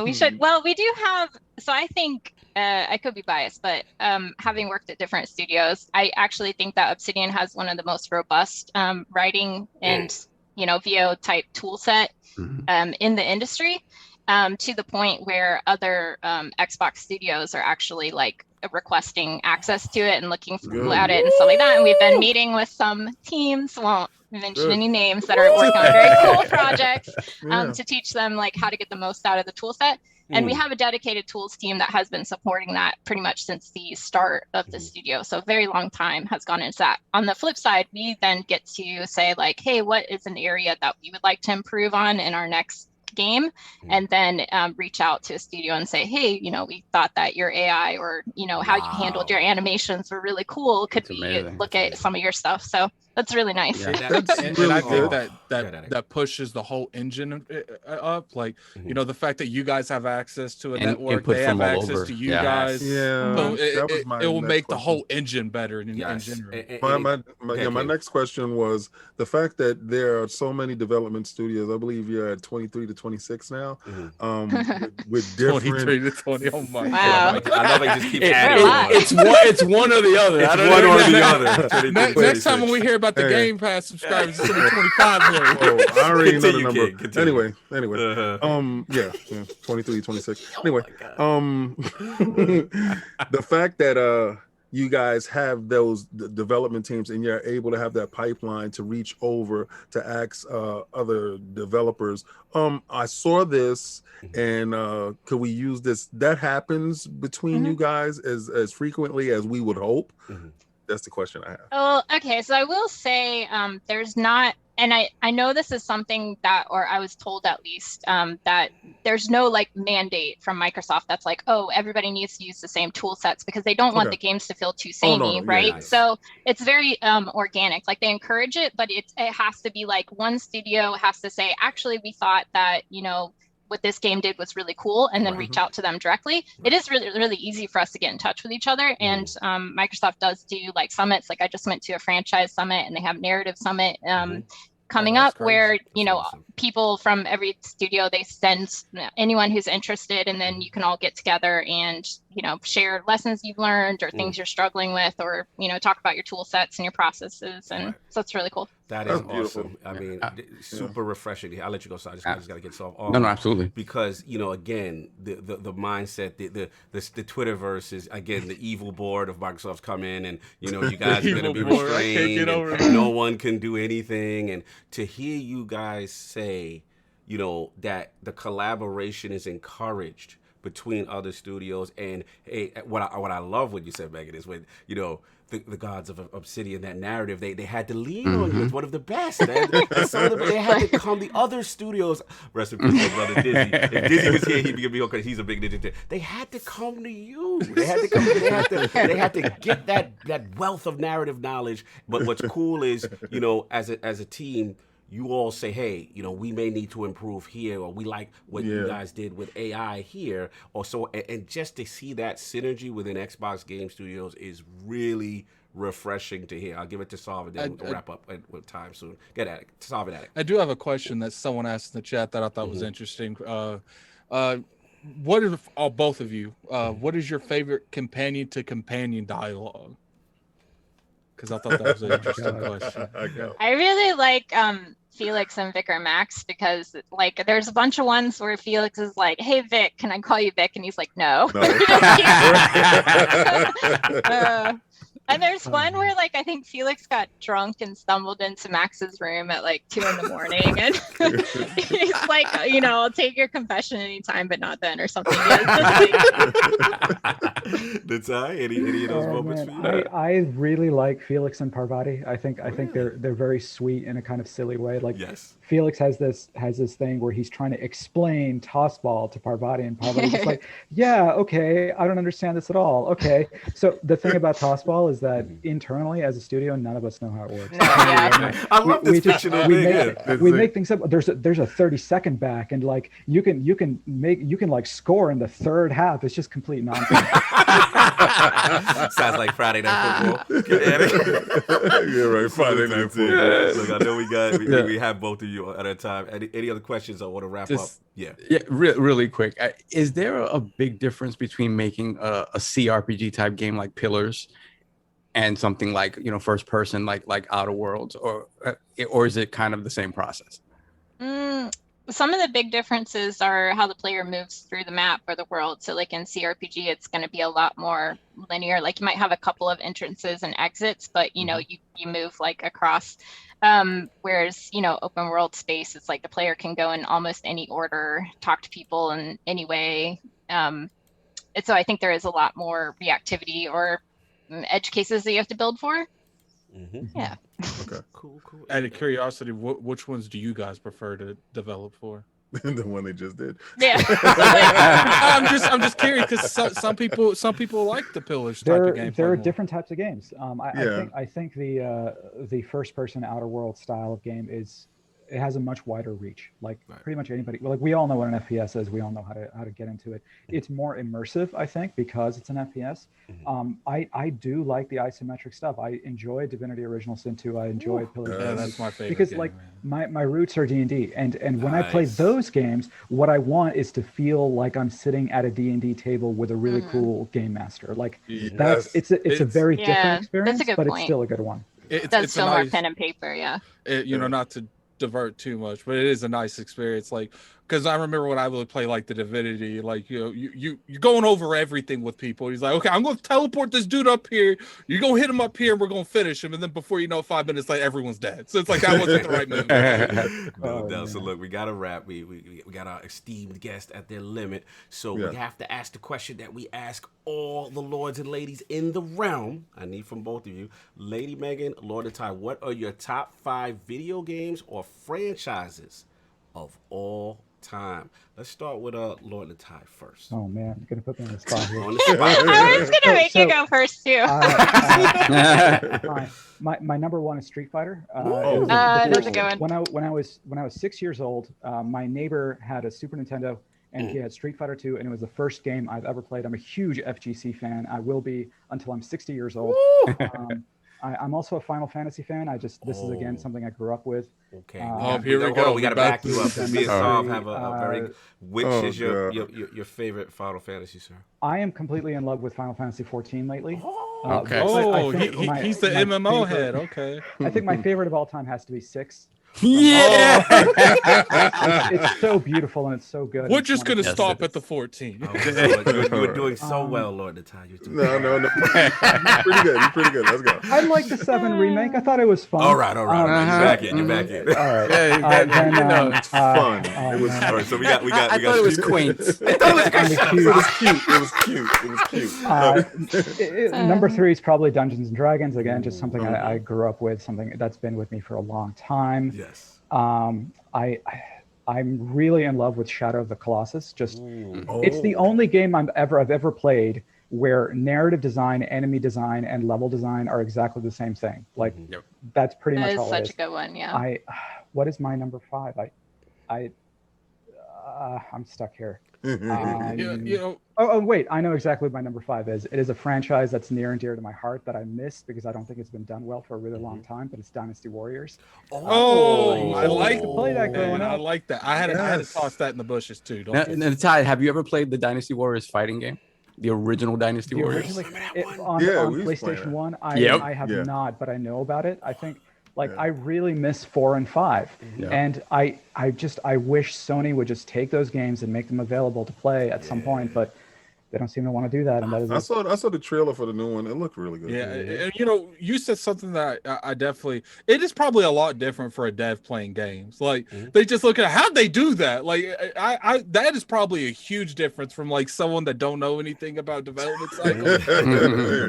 we should. Well, we do have. So I think I could be biased, but having worked at different studios, I actually think that Obsidian has one of the most robust writing and VO type tool set in the industry, to the point where other Xbox studios are actually like requesting access to it and looking at it and stuff like that. And we've been meeting with some teams, won't mention any names, that are working on very cool projects to teach them like how to get the most out of the tool set. And we have a dedicated tools team that has been supporting that pretty much since the start of the studio. So a very long time has gone into that. On the flip side, we then get to say like, hey, what is an area that we would like to improve on in our next game, and then reach out to a studio and say, hey, we thought that your AI or how you handled your animations were really cool. Could we look at some of your stuff? So that's really nice. And I think that pushes the whole engine up. Like the fact that you guys have access to a network, they have access to you guys. So it will make the whole engine better in general. My next question was the fact that there are so many development studios. I believe you're at 23 to 26 now. With different 23 to 20. Oh my God! I love they just keep adding. It's one or the other. It's one or the other. Next time when we hear about the Game Pass subscribers, it's gonna be 25 million. Oh, I already know the number. Anyway, 23, 26. Anyway, the fact that you guys have those development teams and you're able to have that pipeline to reach over to ask other developers. I saw this, and could we use this? That happens between you guys as frequently as we would hope. That's the question I have. Well, okay, so I will say there's not, and I know this is something that, or I was told at least, that there's no like mandate from Microsoft that's like, oh, everybody needs to use the same tool sets, because they don't want the games to feel too samey, right? Nice. So it's very organic. Like they encourage it, but it has to be like one studio has to say, actually, we thought that, what this game did was really cool, and then reach out to them directly. It is really, really easy for us to get in touch with each other. And Microsoft does do like summits. Like I just went to a franchise summit, and they have narrative summit coming that's up crazy. where, That's awesome. people from every studio, they send anyone who's interested, and then you can all get together and, share lessons you've learned or things you're struggling with, or, talk about your tool sets and your processes. And so it's really cool. That is That's beautiful. awesome. I mean, super refreshing. I'll let you go. So I just got to get this off. No, absolutely. Because again, the mindset, the Twitterverse is again the evil board of Microsoft's come in, and you guys are going to be restrained. No one can do anything, and to hear you guys say, that the collaboration is encouraged between other studios, and what I love what you said, Megan, is when the gods of Obsidian, that narrative, they had to lean on you. It's one of the best. They had to come. The other studios, rest in peace, my brother Dizzy. If Dizzy was here, he'd be okay. He's a big ninja. They had to come to you. They had to come. They had to get that wealth of narrative knowledge. But what's cool is, as a team, you all say, hey, we may need to improve here, or we like what you guys did with AI here, or so. And just to see that synergy within Xbox Game Studios is really refreshing to hear. I'll give it to Solve, and then we'll wrap up with time soon. Get at it. Solve it at it. I do have a question that someone asked in the chat that I thought was interesting. What is both of you? What is your favorite companion-to-companion dialogue? Because I thought that was an interesting question. I really like Felix and Vic or Max, because there's a bunch of ones where Felix is like, hey Vic, can I call you Vic? And he's like, no. And there's one where I think Felix got drunk and stumbled into Max's room at 2 a.m, and he's like, I'll take your confession anytime, but not then, or something. Nitai, any of those moments for you? I really like Felix and Parvati. I think they're very sweet in a kind of silly way. Yes. Felix has this thing where he's trying to explain tossball to Parvati, and Parvati's just like, yeah, okay, I don't understand this at all. Okay. So the thing about tossball is that internally as a studio, none of us know how it works. I love this fictional thing. We make things up. There's a 30-second back, and you can score in the third half. It's just complete nonsense. Sounds like Friday Night Football. Yeah, right. Friday Night Football. Look, I know we have both of you at a time. Any other questions I want to wrap up? Yeah, really quick. Is there a big difference between making a CRPG type game like Pillars and something like first person like Outer Worlds, or is it kind of the same process? Some of the big differences are how the player moves through the map or the world. So in CRPG, it's going to be a lot more linear. You might have a couple of entrances and exits, but you move across. Whereas open world space, it's the player can go in almost any order, talk to people in any way. And so I think there is a lot more reactivity or edge cases that you have to build for. Yeah. Okay. Cool. Out of curiosity, which ones do you guys prefer to develop for? The one they just did. Yeah. I'm just curious, because some people like the Pillars type of game. There are different types of games. I think the first person Outer Worlds style of game it has a much wider reach. Pretty much anybody. We all know what an FPS is. We all know how to get into it. It's more immersive, I think, because it's an FPS. I do like the isometric stuff. I enjoy Divinity Original Sin 2. I enjoy Pillars. Yeah, that's my favorite. Because game, my roots are D&D, and when I play those games, what I want is to feel like I'm sitting at a D&D table with a really cool game master. It's a very different experience, but it's still a good one. That's still more pen and paper, yeah. Not to divert too much, but it is a nice experience. Because I remember when I would play the Divinity, you're going over everything with people. He's like, okay, I'm going to teleport this dude up here. You're going to hit him up here, and we're going to finish him. And then before you know, 5 minutes later, everyone's dead. So it's that wasn't the right move. No doubt. So look, we got to wrap. We got our esteemed guest at their limit. So we have to ask the question that we ask all the lords and ladies in the realm. I need from both of you. Lady Megan, Lord Nitai, what are your top 5 video games or franchises of all time? Let's start with Lord Nitai first. Oh man, you're gonna put me on the spot here. I was gonna make you go first too. My number one is Street Fighter. That's a good one. When I was 6 years old, my neighbor had a Super Nintendo, and he had Street Fighter 2, and it was the first game I've ever played. I'm a huge FGC fan. I will be until I'm 60 years old. I'm also a Final Fantasy fan. This is again something I grew up with. Okay. Here we go. We gotta back you up. Me and Sav Sorry. have a very. Which is your favorite Final Fantasy, sir? I am completely in love with Final Fantasy 14 lately. Okay. He's the MMO head. Okay. I think my favorite of all time has to be 6. Yeah. It's so beautiful and it's so good. We're just gonna stop at the 14. You were doing so well, Lord Nitai. No. You're pretty good. Let's go. I like the 7 remake. I thought it was fun. All right. You're back in. All right. It's fun. It was all right. So we got. I thought it was quaint. It was cute. Number 3 is probably Dungeons and Dragons. Again, just something I grew up with. Something that's been with me for a long time. Yes. I'm really in love with Shadow of the Colossus. It's the only game I've ever played where narrative design, enemy design, and level design are exactly the same thing. Like that's pretty much all it is. That is such a good one. Yeah. What is my number 5? I'm stuck here. Oh, wait, I know exactly what my number 5 is. It is a franchise that's near and dear to my heart that I missed because I don't think it's been done well for a really long time, but it's Dynasty Warriors. I like to play that growing up. I like that. I had to toss that in the bushes too. Nitai, have you ever played the Dynasty Warriors fighting game? The original Dynasty Warriors? On PlayStation 1, I have not, but I know about it. I think I really miss 4 and 5, and I wish Sony would just take those games and make them available to play at some point, but they don't seem to want to do that. And that is I saw the trailer for the new one. It looked really good. Yeah, and you said something that I definitely. It is probably a lot different for a dev playing games. Like they just look at how'd they do that. Like I that is probably a huge difference from like someone that don't know anything about development cycle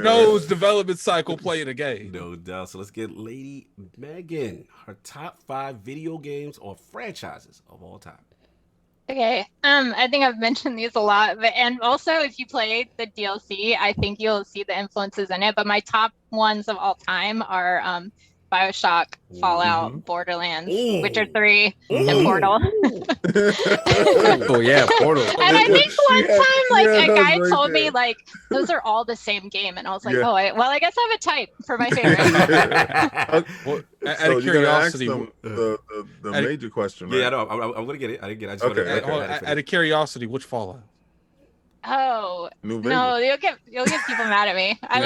knows development cycle playing a game. No doubt. So let's get Lady Megan her top 5 video games or franchises of all time. Okay, I think I've mentioned these a lot, and also if you play the DLC, I think you'll see the influences in it. But my top ones of all time are BioShock, Fallout, Borderlands, Witcher 3, and Portal. Oh yeah, Portal. And I think one time, a guy told me those are all the same game, and I was like, I guess I have a type for my favorite. Out of curiosity, the major question. Right? Yeah, I know. I'm gonna get it. I didn't get it. Out of curiosity, which Fallout? Oh no, you'll get people mad at me. I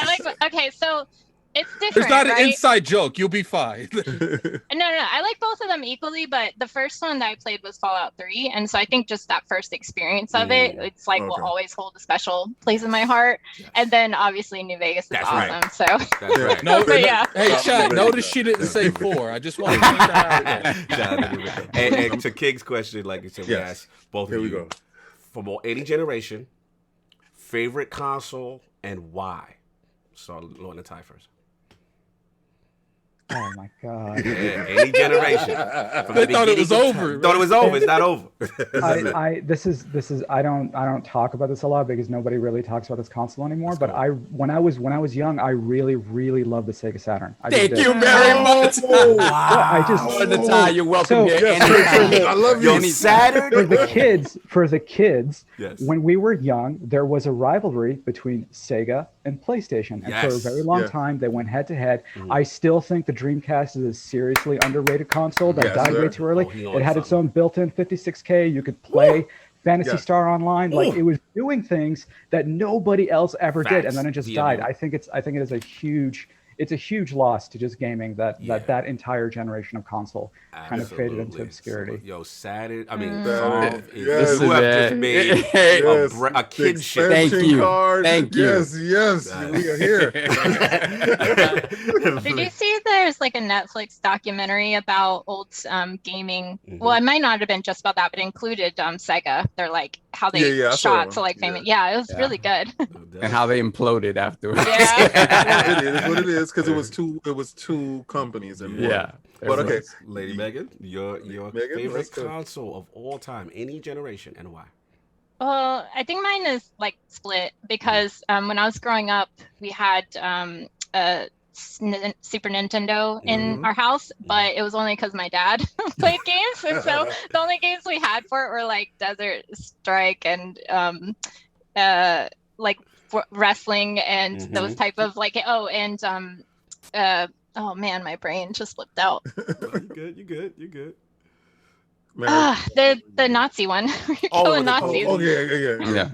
like both. Okay, so it's different. There's not an inside joke. You'll be fine. No. I like both of them equally, but the first one that I played was Fallout 3, and so I think just that first experience of it's will always hold a special place in my heart. And then obviously New Vegas is awesome. Right. So that's right. Hey, chat. Notice she didn't say 4. I just want to point that out. And to King's question, like you said, we asked both of you. Here we go. From any generation, favorite console and why. So Lord Nitai first. Oh my God! Any generation. They thought it was over. Thought it was over. It's not over. This is. I don't talk about this a lot because nobody really talks about this console anymore. But when I was young, I really loved the Sega Saturn. Thank you very much. Wow. Nitai, you're welcome here. I love you. Saturn. For the kids. Yes. When we were young, there was a rivalry between Sega and PlayStation, and for a very long time they went head to head. I still think the Dreamcast is a seriously underrated console that died way too early. It had its own built-in 56K. You could play Phantasy Star Online. It was doing things that nobody else ever did, and then it just died. I think it is a huge loss to just gaming that entire generation of console kind of faded into obscurity. So, Saturn. I mean, who have just made a kid shit. Thank you. Thank you. Yes, we are here. Did you see there's a Netflix documentary about old gaming? Well, it might not have been just about that, but it included Sega. They're how they shot to famous. Yeah, it was really good. And how they imploded afterwards. Yeah. It is what it is because it was two companies and one. But okay, Lady Megan, your favorite console of all time, any generation, and why? Well, I think mine is split because when I was growing up, we had a Super Nintendo in our house, but it was only because my dad played games, and so the only games we had for it were Desert Strike and like wrestling and those type of like oh man, my brain just slipped out. You good. The Nazi one. Killing Nazis.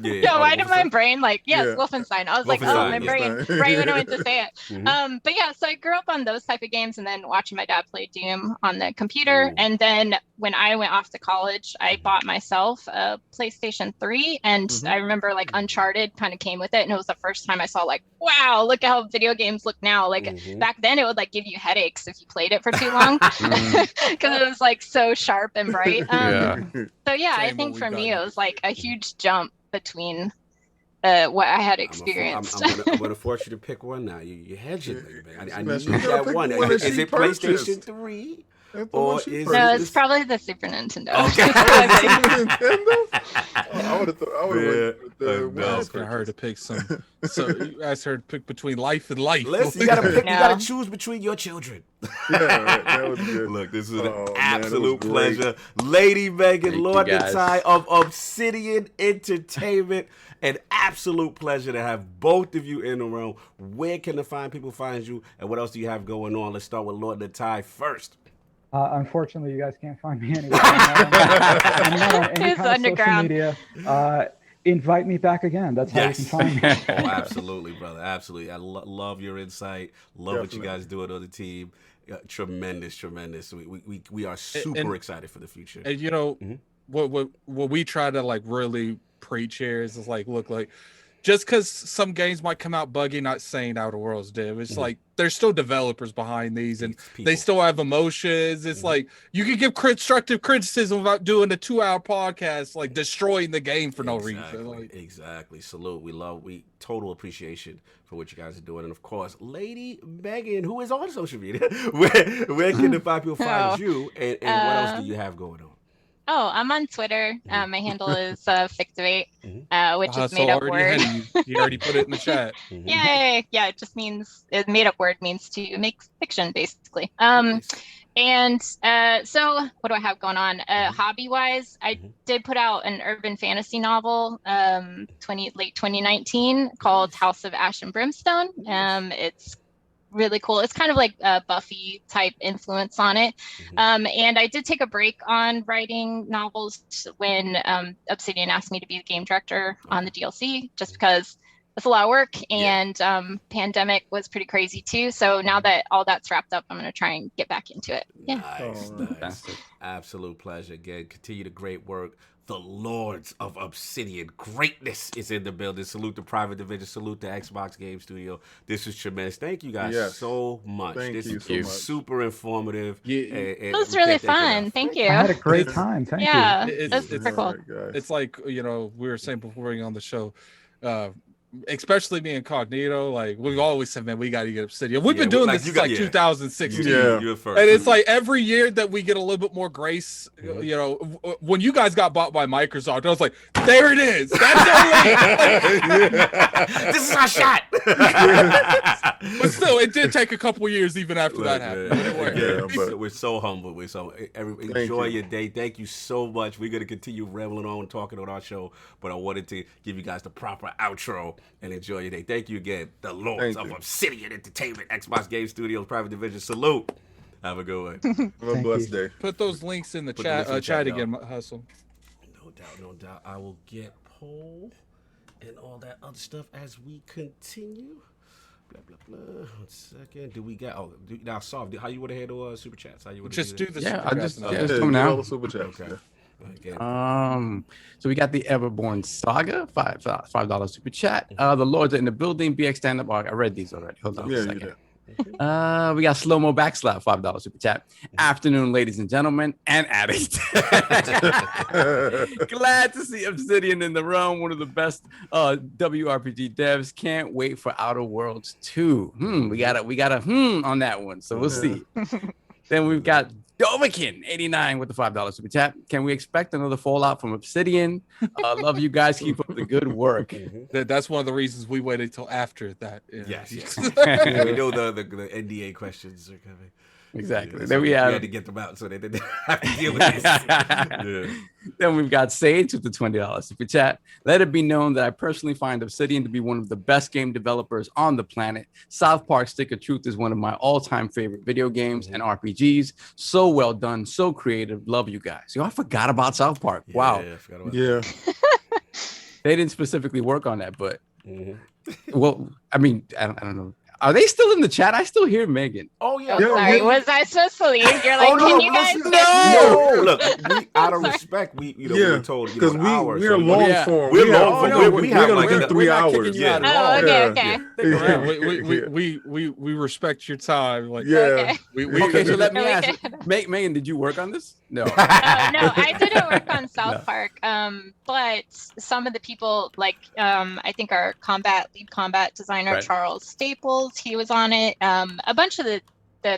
Yeah. Why did my brain Wolfenstein? I was like, oh, my brain, right when I went to say it. But yeah, so I grew up on those type of games, and then watching my dad play Doom on the computer. And then when I went off to college, I bought myself a PlayStation 3, and I remember like Uncharted kind of came with it, and it was the first time I saw like, wow, look at how video games look now. Like back then, it would like give you headaches if you played it for too long because it was like so sharp and bright. So yeah, I think for me it was like a huge jump between what I had experienced. I'm gonna force you to pick one now. You hedging, man. I need that one. Is it PlayStation 3? Or is it's probably the Super Nintendo. Okay. I would have asked her to pick some. So you asked her to pick between life and life. Listen, you gotta pick. You gotta choose between your children. That was good. Look, this is an absolute pleasure, Lady Megan Lord Nitai of Obsidian Entertainment. An absolute pleasure to have both of you in the room. Where can the fine people find you, and what else do you have going on? Let's start with Lord Nitai first. Unfortunately, you guys can't find me anywhere. I'm not on any kind of social media. Invite me back again. That's how you can find me. Oh, absolutely, brother. Absolutely. I love your insight. Love what you guys doing on the team. Tremendous. We are super excited for the future. And you know, what we try to like really preach here is like, look, like just because some games might come out buggy, not saying OuterWorlds did. It's like there's still developers behind these, and they still have emotions. It's like you can give constructive criticism without doing a 2-hour podcast, like destroying the game for no reason. Like, exactly. Salute. We total appreciation for what you guys are doing, and of course, Lady Megan, who is on social media. Where can the fine people find you, and what else do you have going on? Oh, I'm on Twitter. My handle is Fictivate, which is made up word. You already put it in the chat. Yeah. It just means made up word means to make fiction, basically. And so what do I have going on? Hobby wise, I did put out an urban fantasy novel, late 2019 called House of Ash and Brimstone. It's really cool. It's kind of like a Buffy type influence on it. And I did take a break on writing novels when Obsidian asked me to be the game director on the DLC, just because it's a lot of work, and pandemic was pretty crazy too. So now that all that's wrapped up, I'm going to try and get back into it. Yeah. Nice. Absolute pleasure. Again, continue the great work. The Lords of Obsidian. Greatness is in the building. Salute the Private Division. Salute the Xbox Game Studio. This is tremendous. Thank you guys so much. This is super informative. It was really fun. Thank you. I had a great time. Thank you. That's super cool. It's like, you know, we were saying before being on the show, especially me and Cognito, like we've always said, man, we got to get Obsidian. We've been doing this since 2016. And it's like every year that we get a little bit more grace. You know, when you guys got bought by Microsoft, I was like, there it is. That's this is our shot. But still, it did take a couple years even after that happened. We're so humble. Enjoy your day. Thank you so much. We're going to continue rambling on, talking on our show, but I wanted to give you guys the proper outro and enjoy your day. Thank you again. The Lords of Obsidian Entertainment, Xbox Game Studios, Private Division. Salute. Have a good one. Have a blessed day. Put those links in the chat again, Hustle. No doubt. I will get poll and all that other stuff as we continue. Blah, blah, blah. 1 second. Do we got? Now, Soft, how you want to handle super chats? How you want to just do the super chats? Just come now. Super chats. Okay. So we got the Everborn Saga, $5 super chat. The Lords are in the building. BX stand up. I read these already. Hold on a second. We got Slow Mo Backslap, $5 super chat. Afternoon, ladies and gentlemen, and addicts. Glad to see Obsidian in the room. One of the best WRPG devs. Can't wait for Outer Worlds 2. We got a on that one, so we'll see. Then we've got Dovakin, 89 with the $5 super chat. Can we expect another Fallout from Obsidian? Love you guys. Keep up the good work. That's one of the reasons we waited till after that. Yes. We know the NDA questions are coming. Exactly. Yeah, Then so we we have had to get them out so they didn't have to deal with this. Yeah. Then we've got Sage with the $20 super chat. Let it be known that I personally find Obsidian to be one of the best game developers on the planet. South Park Stick of Truth is one of my all-time favorite video games and RPGs. So well done, so creative. Love you guys. Yo, I forgot about South Park. Wow. I forgot about They didn't specifically work on that, but well, I mean, I don't know. Are they still in the chat? I still hear Megan. Oh yeah. Sorry, was I supposed to leave? You're like, can you guys? No. Look, we, out of respect, we we were told because hours. we're long form. We're long form. We have gonna like do 3 hours. Yeah. Oh, okay. We respect your time. Like, yeah. Okay, so let me ask. Megan, did you work on this? No. No, I didn't work on South Park. But some of the people, like I think our lead combat designer Charles Staples, he was on it. A bunch of the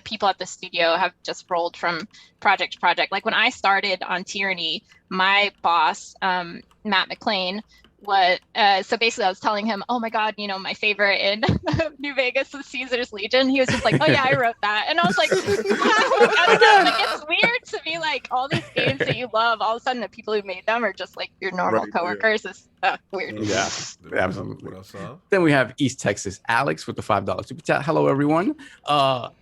people at the studio have just rolled from project to project. Like when I started on Tyranny, my boss, Matt McLean, so basically I was telling him, oh my God, my favorite in New Vegas was Caesar's Legion. He was just like, oh yeah, I wrote that. And I was like, wow. I don't know, like it's weird to be like all these games that you love, all of a sudden the people who made them are just like your normal coworkers. It's weird. Yeah, absolutely. Then we have East Texas Alex with the $5 super chat. Hello everyone.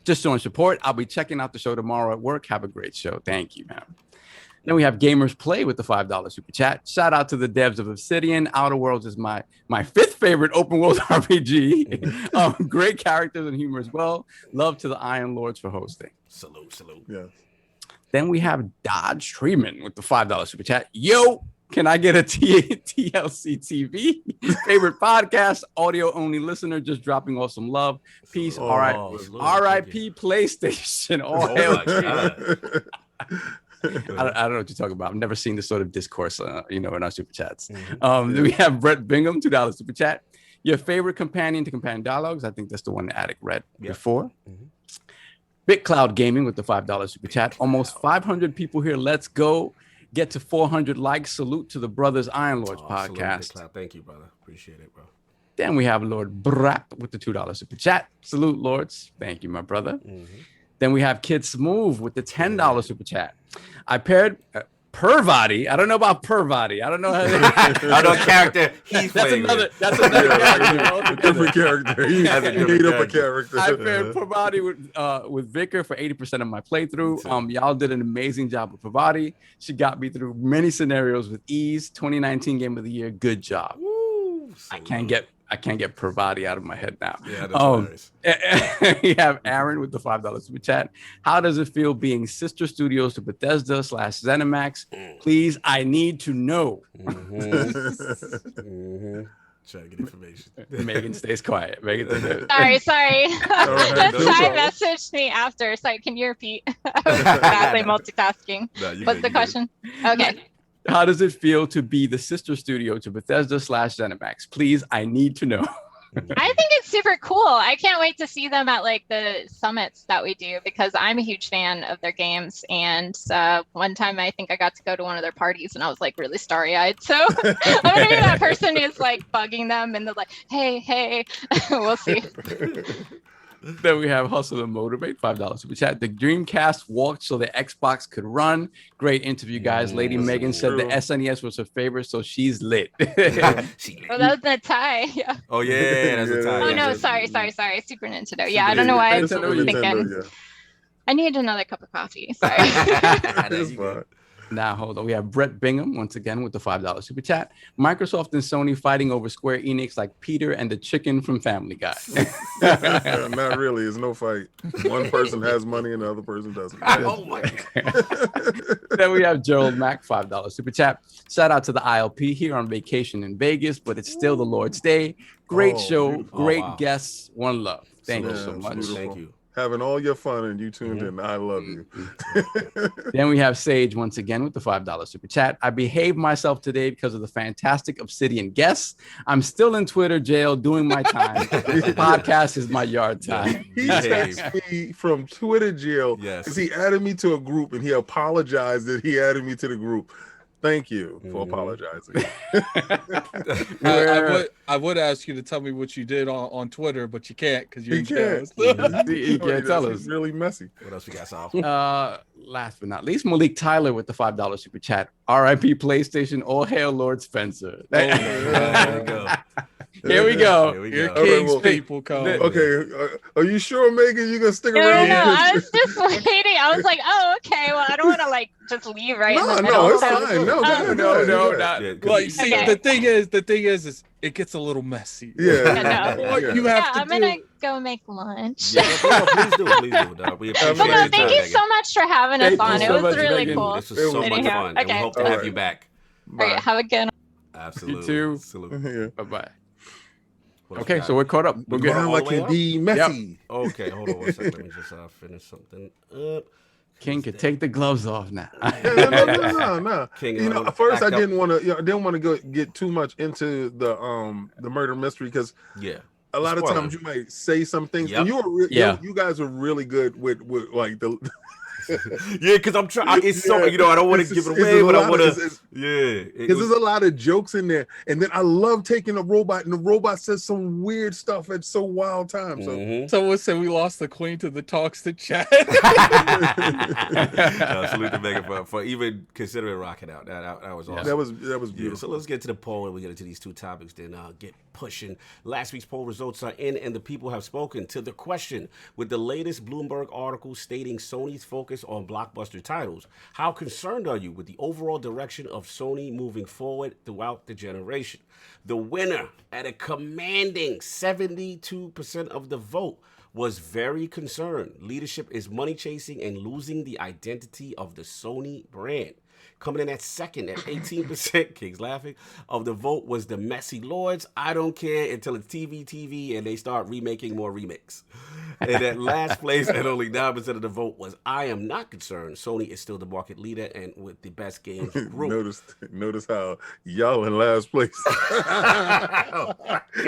Just showing support. I'll be checking out the show tomorrow at work. Have a great show. Thank you, man. Then we have Gamers Play with the $5 super chat. Shout out to the devs of Obsidian. OuterWorlds is my fifth favorite open world RPG. Great characters and humor as well. Love to the Iron Lords for hosting. Salute. Yeah. Then we have Dodge Treeman with the $5 super chat. Yo, can I get a TLC TV? Favorite podcast, audio only listener, just dropping off some love. Peace. R.I.P. PlayStation. Oh, hell yeah. I don't know what you're talking about. I've never seen this sort of discourse, in our super chats. Then we have Brett Bingham, $2 super chat. Your favorite companion to companion dialogues? I think that's the one the Attic read before. BitCloud Gaming with the $5 super chat. Almost 500 people here. Let's go. Get to 400 likes. Salute to the Brothers Iron Lords podcast. Salute, thank you, brother. Appreciate it, bro. Then we have Lord Brap with the $2 super chat. Salute, Lords. Thank you, my brother. Then we have Kid Smooth with the $10 super chat. I paired Pervati. I don't know about Pervati. I don't know how I know character he's playing. That's another character. Different character. He made up a character. I paired Pervati with Vicar for 80% of my playthrough. Y'all did an amazing job with Pervati. She got me through many scenarios with ease. 2019 Game of the Year. Good job. Woo, I can't get Pervati out of my head now. Yeah, that's nice. We have Aaron with the $5 super chat. How does it feel being sister studios to Bethesda / ZeniMax? Please, I need to know. Try to get information. Megan stays quiet. Megan. Sorry. Ty messaged me after. Sorry, can you repeat? I was badly multitasking. What's the question? Okay. How does it feel to be the sister studio to Bethesda / ZeniMax? Please, I need to know. I think it's super cool. I can't wait to see them at like the summits that we do because I'm a huge fan of their games. And one time I think I got to go to one of their parties and I was like really starry-eyed. So I'm gonna be that person who's like bugging them and they're like, hey, we'll see. Then we have Hustle and Motivate, $5 super chat. The Dreamcast walked so the Xbox could run. Great interview, guys. Lady Megan said the SNES was her favorite, so she's lit. Oh, that was the tie. Yeah. Oh yeah, that's a tie. Oh no, sorry. Super Nintendo. Yeah, I don't know why I was thinking. I need another cup of coffee. Sorry. Now, hold on. We have Brett Bingham once again with the $5 super chat. Microsoft and Sony fighting over SquareEnix like Peter and the chicken from Family Guy. Not really. It's no fight. One person has money and the other person doesn't. Oh my God. Then we have Gerald Mack, $5 super chat. Shout out to the ILP here on vacation in Vegas, but it's still the Lord's Day. Great show. Great guests. One love. Thank you so much. Beautiful. Thank you. Having all your fun and you tuned in. I love you. Then we have Sage once again with the $5 super chat. I behaved myself today because of the fantastic Obsidian guests. I'm still in Twitter jail doing my time. This podcast is my yard time. He texted me from Twitter jail because he added me to a group and he apologized that he added me to the group. Thank you for apologizing. I would ask you to tell me what you did on Twitter, but you can't because you're in can't. jail. He can't tell us. It's really messy. What else we got, Sal? Last but not least, Malik Tyler with the $5 super chat. R.I.P. PlayStation. All hail Lord Spencer. There we go. Here we go. Here we Your go. king's well, people come. Okay, are you sure, Megan? You gonna stick No, around? I was just waiting. I was like, oh, okay. Well, I don't want to like just leave right in the middle. No, it's so- fine. No, Oh. No, not. Yeah, 'cause Well, you see, Okay. the thing is it gets a little messy. Yeah. What you have to I'm do. gonna go make lunch. Yeah, please do. Dog. We appreciate But no, your thank time, you Megan. so much for having us Thank you on. It so was much, really Megan. cool. This was so much Anyhow, fun, and we okay. hope to have you back. All right, have a good one. Absolutely. You too. Salute. Yeah. Bye-bye. What else Okay, we so got? we're caught up. We're We good. all Now the I way can up? be messy. Okay, hold on one second. Let me just finish something up. King could take the gloves off now. No. King, You know, at first I didn't want to get too much into the murder mystery because Yeah. a lot of Spoiler. times you might say some things, Yep. and Yeah. you guys are really good with like the. Yeah, because I'm trying. It's so I don't want to give it away, but I want to. Yeah, because there's a lot of jokes in there, and then I love taking a robot, and the robot says some weird stuff at so wild times. So Someone said we lost the queen to the talks to chat. Salute to Megan for even considering rocking out. That was awesome. that was Yeah, beautiful. so let's get to the poll and we get into these two topics, then get pushing. Last week's poll results are in, and the people have spoken to the question. With the latest Bloomberg article stating Sony's focus on blockbuster titles, how concerned are you with the overall direction of Sony moving forward throughout the generation? The winner at a commanding 72% of the vote was very concerned. Leadership is money chasing and losing the identity of the Sony brand. Coming in at second at 18%, King's laughing, of the vote was the Messy Lords. I don't care until it's TV, and they start remaking more remakes. And at last place at only 9% of the vote was I am not concerned. Sony is still the market leader and with the best games group. Notice how y'all in last place.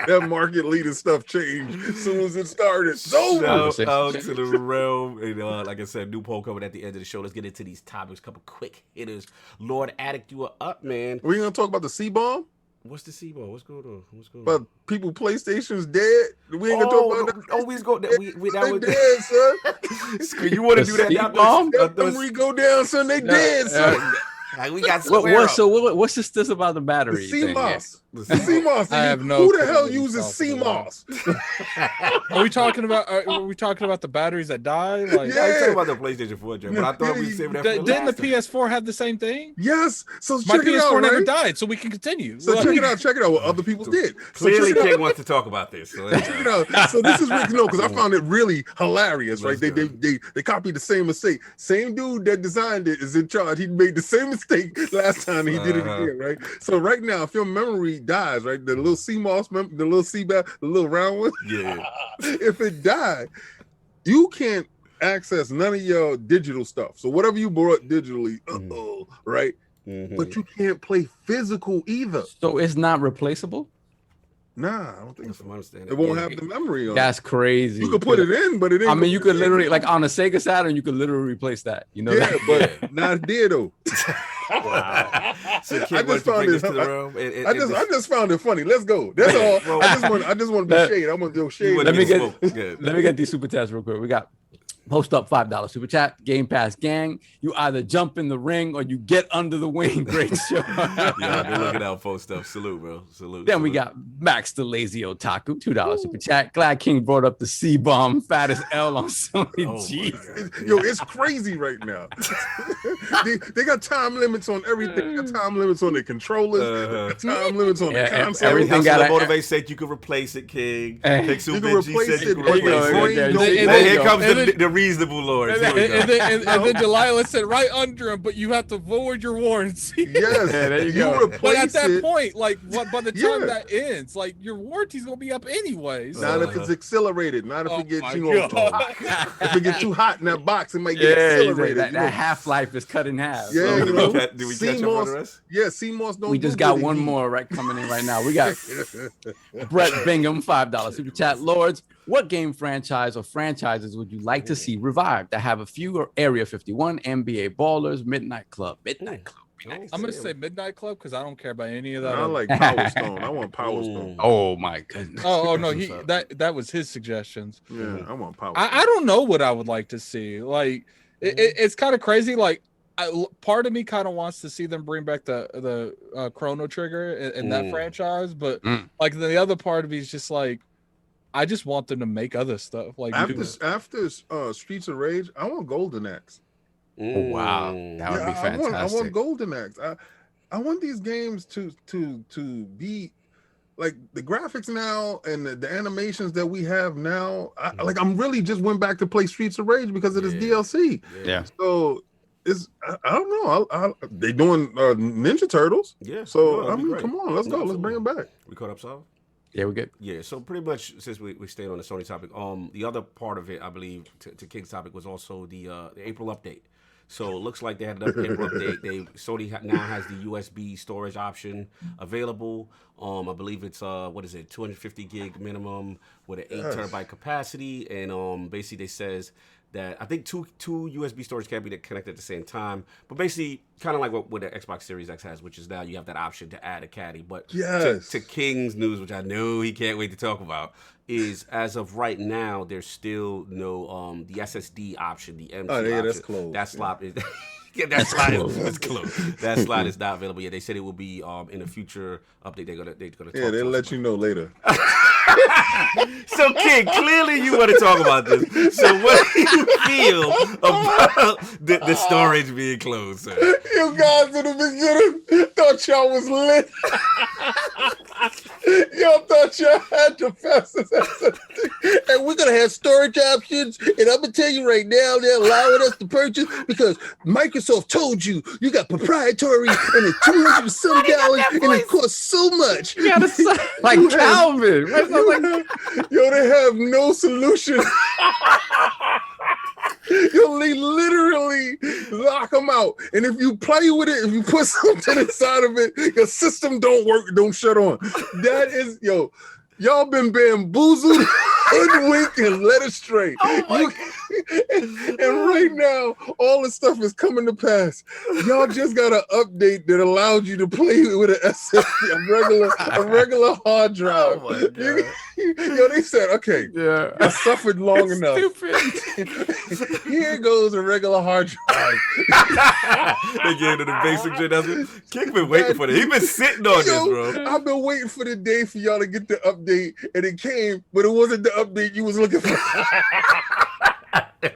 That market leader stuff changed as soon as it started. So Shout out to the realm. And like I said, new poll coming at the end of the show. Let's get into these topics. Couple quick hitters. Lord Addict, you are up, man. we gonna talk about the C-bomb? What's the C-ball? What's going on? But people PlayStation's dead. We ain't gonna talk about that. Always go. That was They dead, son. You want to do that? C-bomb? When we go down, son, they dead, son. Like, we got What's this about the battery? The thing? CMOS. The CMOS. I have no Who the clue hell what you're uses talking about. CMOS? Are we talking about the batteries that die? Like, Yeah. I'm talking about the PlayStation 4, Jay, but I thought we saved that for didn't the last time. PS4 have the same thing? Yes. So My check it PS4 out, never right? died, so we can continue. So Like- check it out what other people did. So Clearly, check it out. King wants to talk about this. So Check it out. So this is Rick, because I found it really hilarious, right? They copied the same mistake. Same dude that designed it is in charge. He made the same mistake last time. He did it again, right? So right now, if your memory dies, right, the little CMOS, the little CBAP, the little round one, yeah. if it died, you can't access none of your digital stuff. So whatever you bought digitally, right? But you can't play physical either. So it's not replaceable? Nah, I don't think That's so. my understanding. It won't Yeah. have the memory on That's it. crazy. You could put it in, but it ain't. I mean, you could it ain't- literally, like on a Sega Saturn, you could literally replace that. You know Yeah, that? but not there though. Wow. So, King I wants just to found bring it. this to the realm. I just found it funny. Let's go. That's all. Well, I just want to be shade. I want to do shade. Let me get these super chats real quick. We got post up $5 super chat, Game Pass gang. You either jump in the ring or you get under the wing. Great show. Yeah, been looking out for stuff. Salute, bro. Salute. Then we got Max the Lazy Otaku, $2 super chat. Glad King brought up the C-bomb, fattest L on Sony. Jesus. Yo, it's crazy right now. they got time limits on everything. They got time limits on the controllers. Time limits on the console. everything got got to motivate. Say you can replace it, King. Take You can replace it. Here comes the reasonable Lords. Here we go. And then Delilah said right under him, but you have to void your warranty. Yes, there you go. But at that it. point, like, by the time Yeah. that ends, like, your warranty's gonna be up anyways. Not if it's accelerated. Not if it gets my if it gets too hot in that box, it might get accelerated. That half-life is cut in half. Yeah, So, you know, did we catch up on the rest? Yeah, CMOS don't. We just do got good one heat. more right coming in right now. We got Brett Bingham, $5 super chat. Lords, what game franchise or franchises would you like to see revived? I have a few: Area 51, NBA Ballers, Midnight Club. I'm gonna say Midnight Club because I don't care about any of that. I like Power Stone. I want Power Stone. Oh my goodness. Oh no, that was his suggestions. Yeah, I want Power. I don't know what I would like to see. Like it's kind of crazy. Like part of me kind of wants to see them bring back the Chrono Trigger in that franchise, but like the other part of me is just like I just want them to make other stuff. Like after Streets of Rage, I want Golden Axe. Oh, wow, that would be fantastic. I want Golden Axe. I want these games to be like the graphics now and the animations that we have now. I'm really just went back to play Streets of Rage because of this DLC. Yeah. So I don't know. They doing Ninja Turtles. Yeah. So no, I mean, come on, let's go. Let's bring them back. We caught up, Sal? Yeah, we're good. Yeah, so pretty much since we stayed on the Sony topic, the other part of it, I believe, to King's topic was also the April update. So it looks like they had an April update. Sony now has the USB storage option available. I believe it's 250 gig minimum with an 8 terabyte capacity, and basically they says that I think two USB storage can be connected at the same time, but basically kind of like what the Xbox Series X has, which is now you have that option to add a caddy. But to King's news, which I know he can't wait to talk about, is as of right now there's still no the SSD option, the MC option. That's closed. That slot is that slot is closed. That slot is not available yet. They said it will be in a future update. They're gonna talk they'll let you know later. So, King, clearly you want to talk about this. So, what do you feel about the storage being closed, sir? You guys in the beginning thought y'all was lit. Y'all thought y'all had the fastest SSD. And we're going to have storage options. And I'm going to tell you right now, they're allowing us to purchase because Microsoft told you got proprietary and it's $200 and some dollars and it costs so much. You gotta say, like Calvin. Yo, they have no solution. They literally lock them out. And if you play with it, if you put something inside of it, your system don't work, don't shut on. That is, y'all been bamboozled, hoodwinked, and led astray. And right now, all this stuff is coming to pass. Y'all just got an update that allowed you to play with an SSD, a regular hard drive. Oh my God. They said, okay, I suffered long enough. Here goes a regular hard drive. They gave it the basic shit. King been waiting for this. He been sitting on this, bro. I've been waiting for the day for y'all to get the update, and it came, but it wasn't the update you was looking for.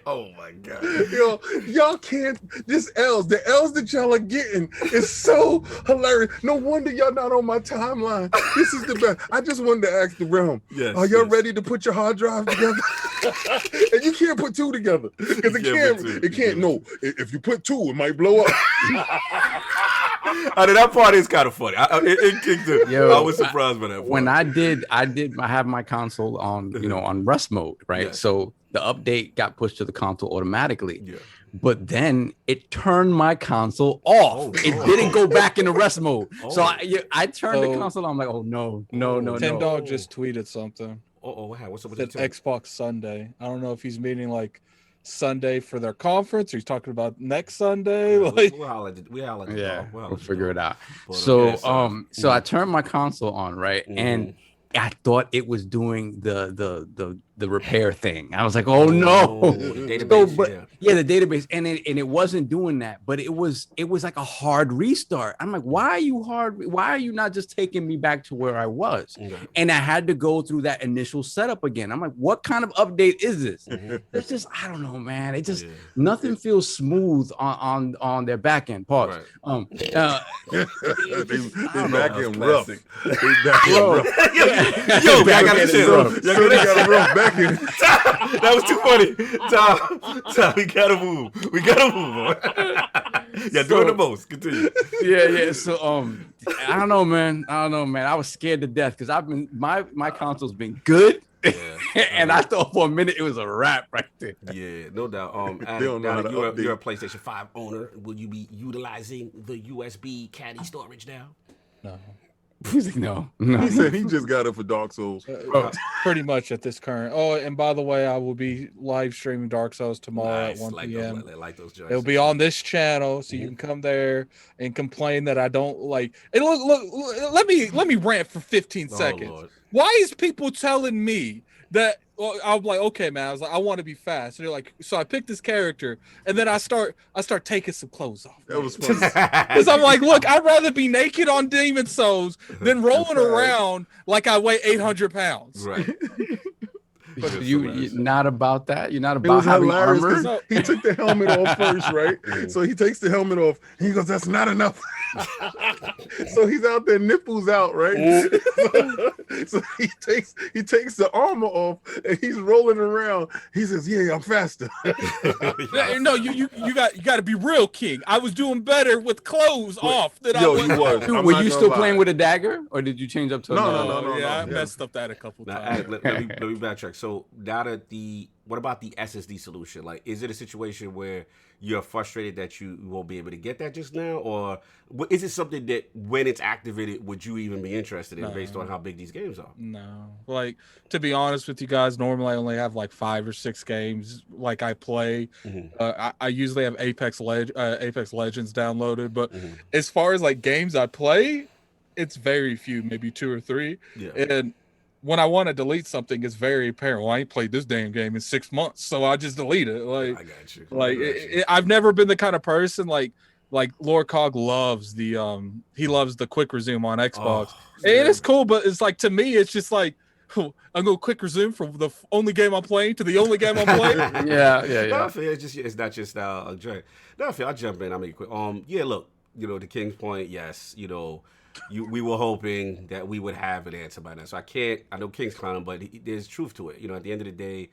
Oh my God. Y'all can't, the L's that y'all are getting is so hilarious. No wonder y'all not on my timeline. This is the best. I just wanted to ask the realm. Yes, are y'all ready to put your hard drive together? And you can't put two together. Because it can't. No, if you put two, it might blow up. I mean, that part is kind of funny. It kicked in. I was surprised by that part. When I have my console on, on rest mode, right? Yes. So the update got pushed to the console automatically. Yeah. But then it turned my console off. It didn't go back into rest mode. So I turned the console on. I'm like, oh no. Dog just tweeted something. What's up with that? Xbox Sunday. I don't know if he's meaning like Sunday for their conference, or he's talking about next Sunday. We'll figure it out. But so I turned my console on, right, and I thought it was doing the repair thing. I was like, oh no. The database, the database. And it wasn't doing that, but it was like a hard restart. I'm like, why are you not just taking me back to where I was? And I had to go through that initial setup again. I'm like, what kind of update is this? It's just, I don't know, man. It just nothing feels smooth on their back end. Pause. Right. They back end rough. Yo, I got this shit. They got a rough back end. That was too funny. Tom, we gotta move. Boy. Doing the most. Continue. Yeah. So I don't know, man. I was scared to death because I've been my console's been good. And I thought for a minute it was a wrap right there. Yeah, no doubt. You're a PlayStation 5 owner. Will you be utilizing the USB caddy storage now? No. He's like, no. He said he just got it for Dark Souls. Pretty much at this current. Oh, and by the way, I will be live streaming Dark Souls tomorrow at 1 p.m. Like those joints. It'll be on this channel, so you can come there and complain that I don't like. And look, let me rant for 15 seconds. Lord. Why is people telling me that? Well, I'm like, okay, man. I was like, I want to be fast. And they're like, so I picked this character, and then I start taking some clothes off. That was funny. Because I'm like, look, I'd rather be naked on Demon Souls than rolling around like I weigh 800 pounds. Right. But you not about that. You're not It about was having hilarious armor. because he took the helmet off first, right? So he takes the helmet off and he goes, "That's not enough." So he's out there, nipples out, right? So he takes the armor off and he's rolling around. He says, "Yeah, I'm faster." No, you got to be real, King. I was doing better with clothes off than I was. You was. I'm Were not you gonna still lie. playing with a dagger, or did you change up to? No. Yeah, I messed up that a couple Now, times. let me backtrack. So now that what about the SSD solution? Like, is it a situation where you're frustrated that you won't be able to get that just now, or is it something that when it's activated, would you even be interested in based on how big these games are? No, like, to be honest with you guys, normally I only have like 5 or 6 games like I play. I usually have Apex Legends downloaded, but as far as like games I play, it's very few, maybe 2 or 3. Yeah. And when I want to delete something, it's very apparent. Well, I ain't played this damn game in 6 months, so I just delete it. Like, I got you. Like, I've never been the kind of person like Lord Cog loves he loves the quick resume on Xbox. And it's cool, but it's like, to me, it's just like, I'm going to quick resume from the only game I'm playing to the only game I'm playing. Yeah. No, I feel it's not just a drag. No, I feel I'll jump in. I'll make it quick. Yeah, look, to King's point, yes, we were hoping that we would have an answer by now. So I know King's clowning, but there's truth to it. At the end of the day,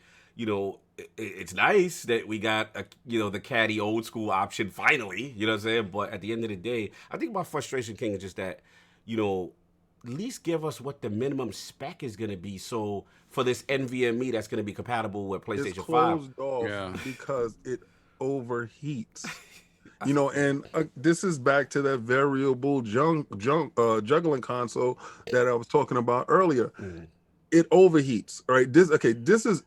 it's nice that we got the caddy old school option finally, you know what I'm saying? But at the end of the day, I think my frustration, King, is just that, at least give us what the minimum spec is going to be. So for this NVMe that's going to be compatible with PlayStation It's 5. closed off because it overheats. And this is back to that variable juggling console that I was talking about earlier. It overheats, right? This is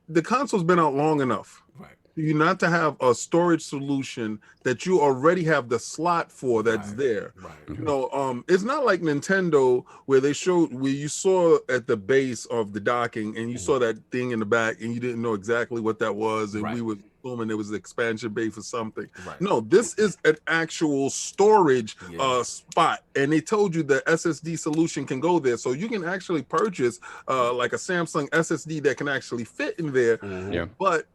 the console's been out long enough. Right. You not to have a storage solution that you already have the slot for that's there. Right. It's not like Nintendo where you saw at the base of the docking and you saw that thing in the back and you didn't know exactly what that was, and we were assuming it was the expansion bay for something. Right. No, this is an actual storage spot, and they told you the SSD solution can go there, so you can actually purchase like a Samsung SSD that can actually fit in there. But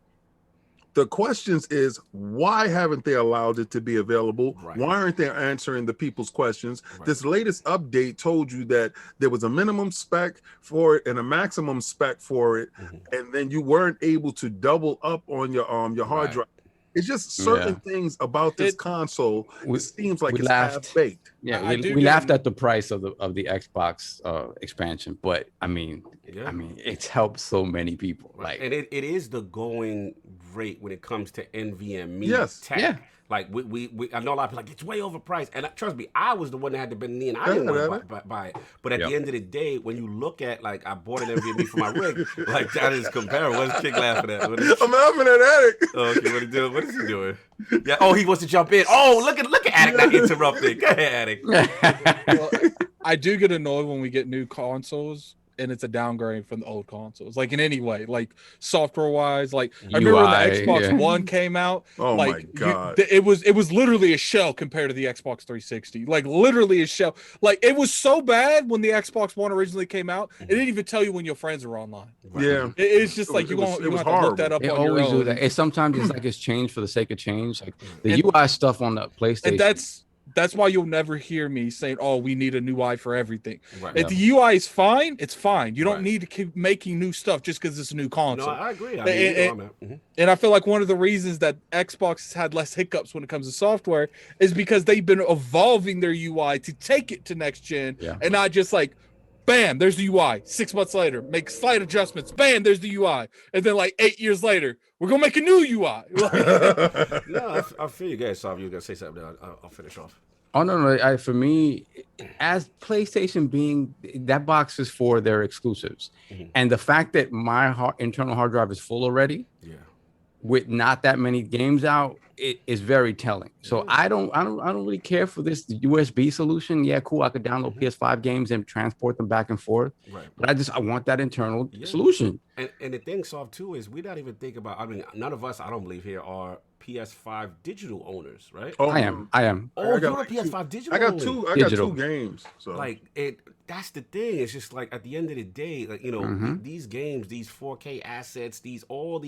the questions is, why haven't they allowed it to be available? Right. Why aren't they answering the people's questions? Right. This latest update told you that there was a minimum spec for it and a maximum spec for it, and then you weren't able to double up on your hard drive. It's just certain things about this console. It seems like it's half-baked. Yeah, we laughed at the price of the Xbox expansion, but I mean, it's helped so many people. Like, and it is the going rate when it comes to NVMe tech. Yeah. Like we I know a lot of people like, it's way overpriced, and trust me, I was the one that had to bend the knee, and I didn't want to buy it. But at the end of the day, when you look at, like, I bought an NVMe for my rig, like, that is comparable. What's King laughing at? I'm laughing at Attic. Oh, okay, what he doing? What is he doing? Yeah. Oh, he wants to jump in. Oh, look at Attic not interrupting. Go ahead, Attic. Well, I do get annoyed when we get new consoles and it's a downgrade from the old consoles, like in any way, like software wise. Like, I remember when the Xbox One came out. Oh, like, my God. It was literally a shell compared to the Xbox 360. Like, literally a shell. Like, it was so bad when the Xbox One originally came out. It didn't even tell you when your friends were online. Yeah, it's just like you have to look that up on your own. Do that. It sometimes it's like it's changed for the sake of change. Like the UI stuff on the PlayStation. And that's why you'll never hear me saying, "Oh, we need a new UI for everything." Right. If the UI is fine, it's fine. You don't need to keep making new stuff just because it's a new console. No, I agree. And I feel like one of the reasons that Xbox has had less hiccups when it comes to software is because they've been evolving their UI to take it to next gen, and not just like, bam, there's the UI. 6 months later, make slight adjustments. Bam, there's the UI. And then like 8 years later, we're going to make a new UI. No, I feel you guys. So if you're going to say something, I'll finish off. Oh no, for me, as PlayStation being that box is for their exclusives, and the fact that my internal hard drive is full already, with not that many games out, it is very telling. So I don't really care for this USB solution. Yeah, cool. I could download PS5 games and transport them back and forth. Right. But I want that internal solution. And the thing, Soft, too, is we're not even thinking about. I mean, none of us, I don't believe here, are PS5 digital owners, right? Oh, I am. Oh, you're a PS5 digital. I got two. I got two games. So like that's the thing. It's just like at the end of the day, like these games, these 4K assets, these are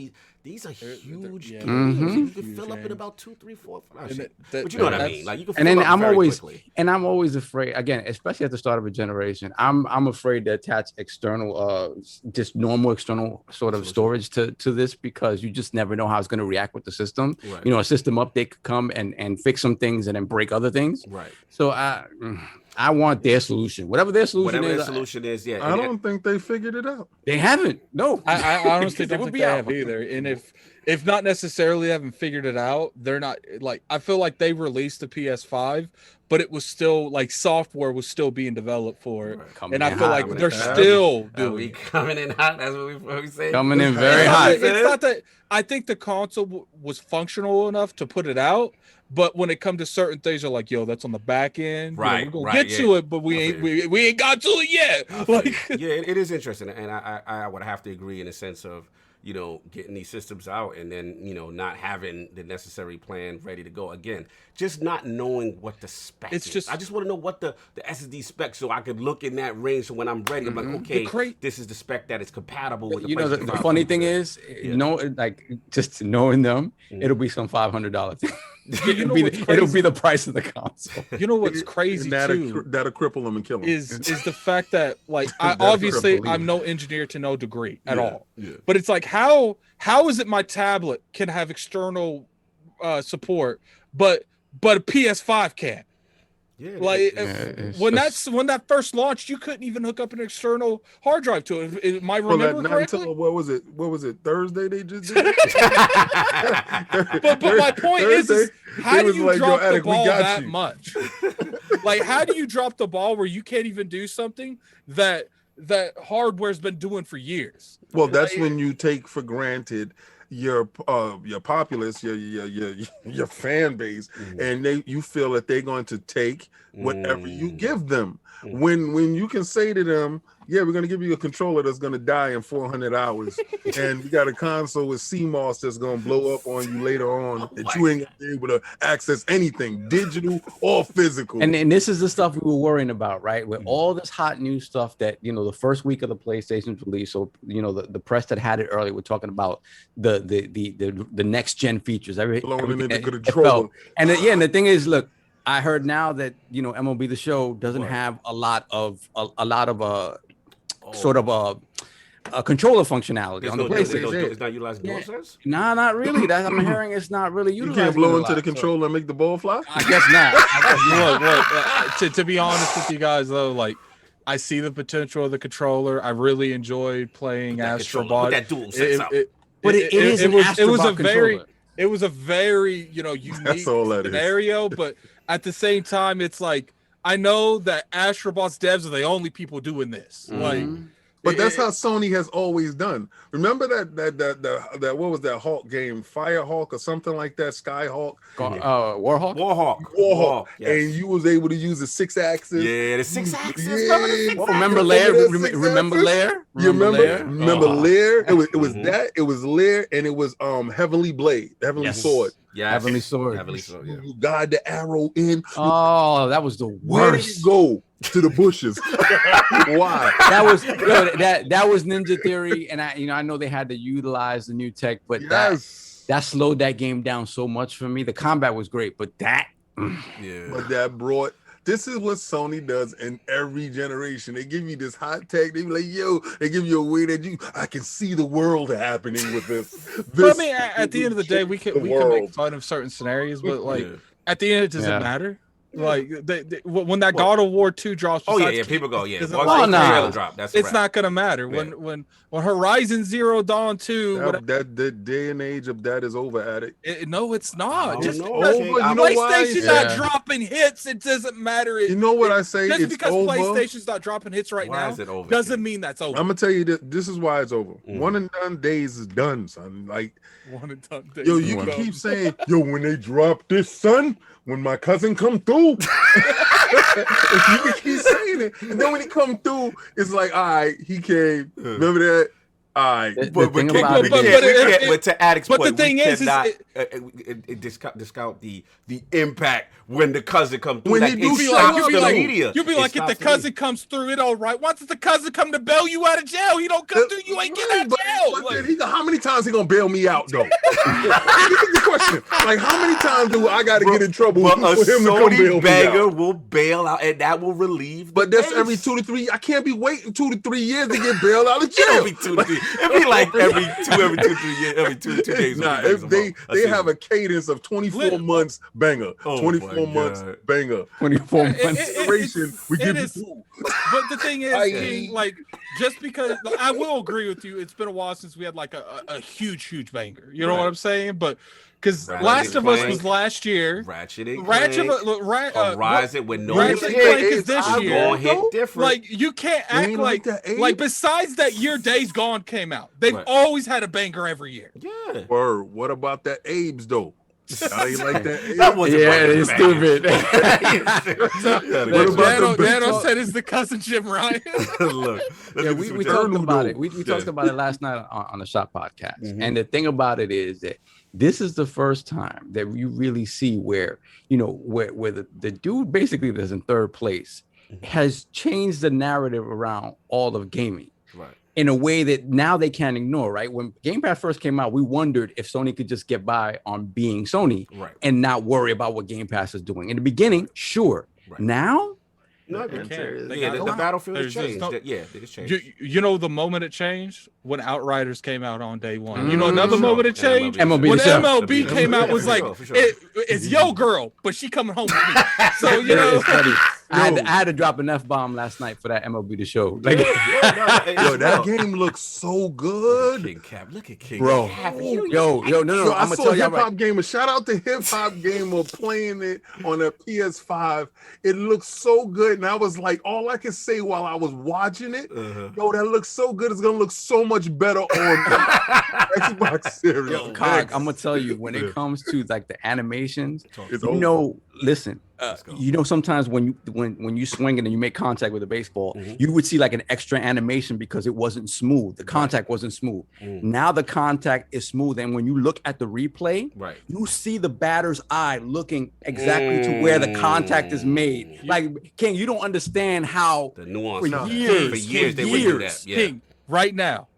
huge games. You can fill up in about 2, 3, 4, 5. But you know what I mean? Like you can fill and then up very quickly. I'm always afraid. Again, especially at the start of a generation, I'm afraid to attach external, just normal external sort of storage to this, because you just never know how it's going to react with the system. Right. A system update could come and fix some things and then break other things. Right. So I want their solution, whatever their solution is. Yeah. I don't think they figured it out. They haven't. No, I honestly don't think they have either. And if not necessarily haven't figured it out, they're not like, I feel like they released the PS5, but it was still like software was still being developed for it. And I feel like they're still doing coming in hot. That's what we say. Coming in very hot. It's not that I think the console was functional enough to put it out, but when it comes to certain things, you're like, yo, that's on the back end. Right. We're gonna get to it, but we ain't got to it yet. Like, it is interesting, and I would have to agree in the sense of getting these systems out and then not having the necessary plan ready to go. Again, just not knowing what the spec is. I just want to know what the SSD spec, so I could look in that range. So when I'm ready, I'm like, okay, this is the spec that is compatible with the. The funny thing is, just knowing them, it'll be some $500 thing. It'll be the price of the console. You know what's crazy too? That'll cripple them and kill them. Is the fact that like I'm no engineer to no degree at all. Yeah. But it's like how is it my tablet can have external support, but a PS5 can't? Yeah, like when that first launched, you couldn't even hook up an external hard drive to it. Am I remember correctly? Until, what was it? Thursday they just did it. but my point is how do you drop the ball that much? Like, how do you drop the ball where you can't even do something that hardware's been doing for years? Well, that's when you take for granted your populace, your fan base, and you feel that they're going to take whatever you give them. When you can say to them, yeah, we're going to give you a controller that's going to die in 400 hours, and we got a console with CMOS that's going to blow up on you later on, that you ain't going to be able to access anything, digital or physical. And this is the stuff we were worrying about, right? With all this hot new stuff that, the first week of the PlayStation's release, so, the press that had it early, we're talking about the next gen features. Blowing into the controller. And the thing is, look, I heard now that, MLB The Show doesn't have a lot of sort of a controller functionality on the PlayStation. It's not utilizing DualSense? Nah, not really. I'm hearing it's not really utilized. You can't blow into the controller and make the ball fly? I guess not. Look, to be honest with you guys, though, like, I see the potential of the controller. I really enjoyed playing Astrobot. That DualSense out. It was a very unique scenario, but at the same time, it's like, I know that Astrobot's devs are the only people doing this. Like, but that's how Sony has always done. Remember that what was that Hawk game, Firehawk or something like that, Skyhawk, Warhawk. Yes. And you was able to use the 6-axis. Yeah, the 6-axis. Yeah. Remember Lair? Remember Lair? You remember Lair? It was that. It was Lair, and it was Heavenly Blade, Heavenly Sword. Yeah, Heavenly Sword. Yeah. You guide the arrow in. Oh, that was the worst. Where did it go? To the bushes. Why? That was that was Ninja Theory, and I know they had to utilize the new tech, but that slowed that game down so much for me. The combat was great, but but that brought. This is what Sony does in every generation. They give you this hot tech. They be like, yo, they give you a way that I can see the world happening with this. But I mean, at the end of the day, we can make fun of certain scenarios, but like at the end, does it matter? Like when that God of War 2 drops. Oh yeah, people go it's not gonna matter when Horizon Zero Dawn 2. That day and age of that is over, Addict. No, it's not. Just because PlayStation's not dropping hits, it doesn't matter. You know what I say? Just it's because over. PlayStation's not dropping hits right now doesn't mean that's over. I'm gonna tell you this is why it's over. One and done days is done, son. Like one and done days. Yo, you can keep saying, yo, when they drop this, son. When my cousin come through, you can keep saying it, and then when he come through, it's like, all right, he came. Remember that? All right, but to Addict's point, the thing is, discount the impact when the cousin comes through. When like, you'll be like, if the cousin comes through, it all right. Once the cousin come to bail you out of jail, he don't come through, you ain't getting out of jail. How many times he gonna bail me out though? The question, like, how many times do I gotta get in trouble for him to come Sony banger will bail out, and that will relieve. But that's every 2 to 3. I can't be waiting 2 to 3 years to get bailed out of jail. It'd be like every 2 to 3 years, every 2 days. Nah, if they have a cadence of 24 months banger, 24 months banger, 24 months duration. We give you. But the thing is, King, like, just because I will agree with you, it's been a while since we had like a huge banger. You know what I'm saying? But because Last of Us was last year, Horizon with no Ratchet & Clank is this year. Hit different. Like you can't act like besides that year, Days Gone came out. They've always had a banger every year. Yeah. Word. What about that Abe's though? I ain't like that. That wasn't it's stupid. Dano said it's the cousin Jim Ryan. Look, we talked about it. We talked about it last night on the Shop podcast. And the thing about it is that this is the first time that you really see where the dude basically that's in third place has changed the narrative around all of gaming. Right. In a way that now they can't ignore, right? When Game Pass first came out, we wondered if Sony could just get by on being Sony and not worry about what Game Pass is doing. In the beginning, sure. Right. Now, no, they can't. The battlefield has changed. It has changed. You know the moment it changed? When Outriders came out on day one. You know another moment it changed? MLB when MLB came out was like, it's yo girl, but she coming home with me. So, you know. I had to drop an F-bomb last night for that MLB The Show. Like, that game looks so good. King Cap, look at King Bro. Cap. No. I saw Hip Hop Gamer. Shout out to Hip Hop Gamer playing it on a PS5. It looks so good. And I was like, all I could say while I was watching it, yo, that looks so good. It's gonna look so much better on Xbox Series. Yo, Cog, I'm gonna tell you, when it comes to like the animations, listen. Sometimes when you swing it and you make contact with a baseball, you would see like an extra animation because it wasn't smooth. The contact wasn't smooth. Now the contact is smooth, and when you look at the replay, you see the batter's eye looking exactly to where the contact is made. Like, King, you don't understand how the nuance for years they would do that. Yeah. King, right now.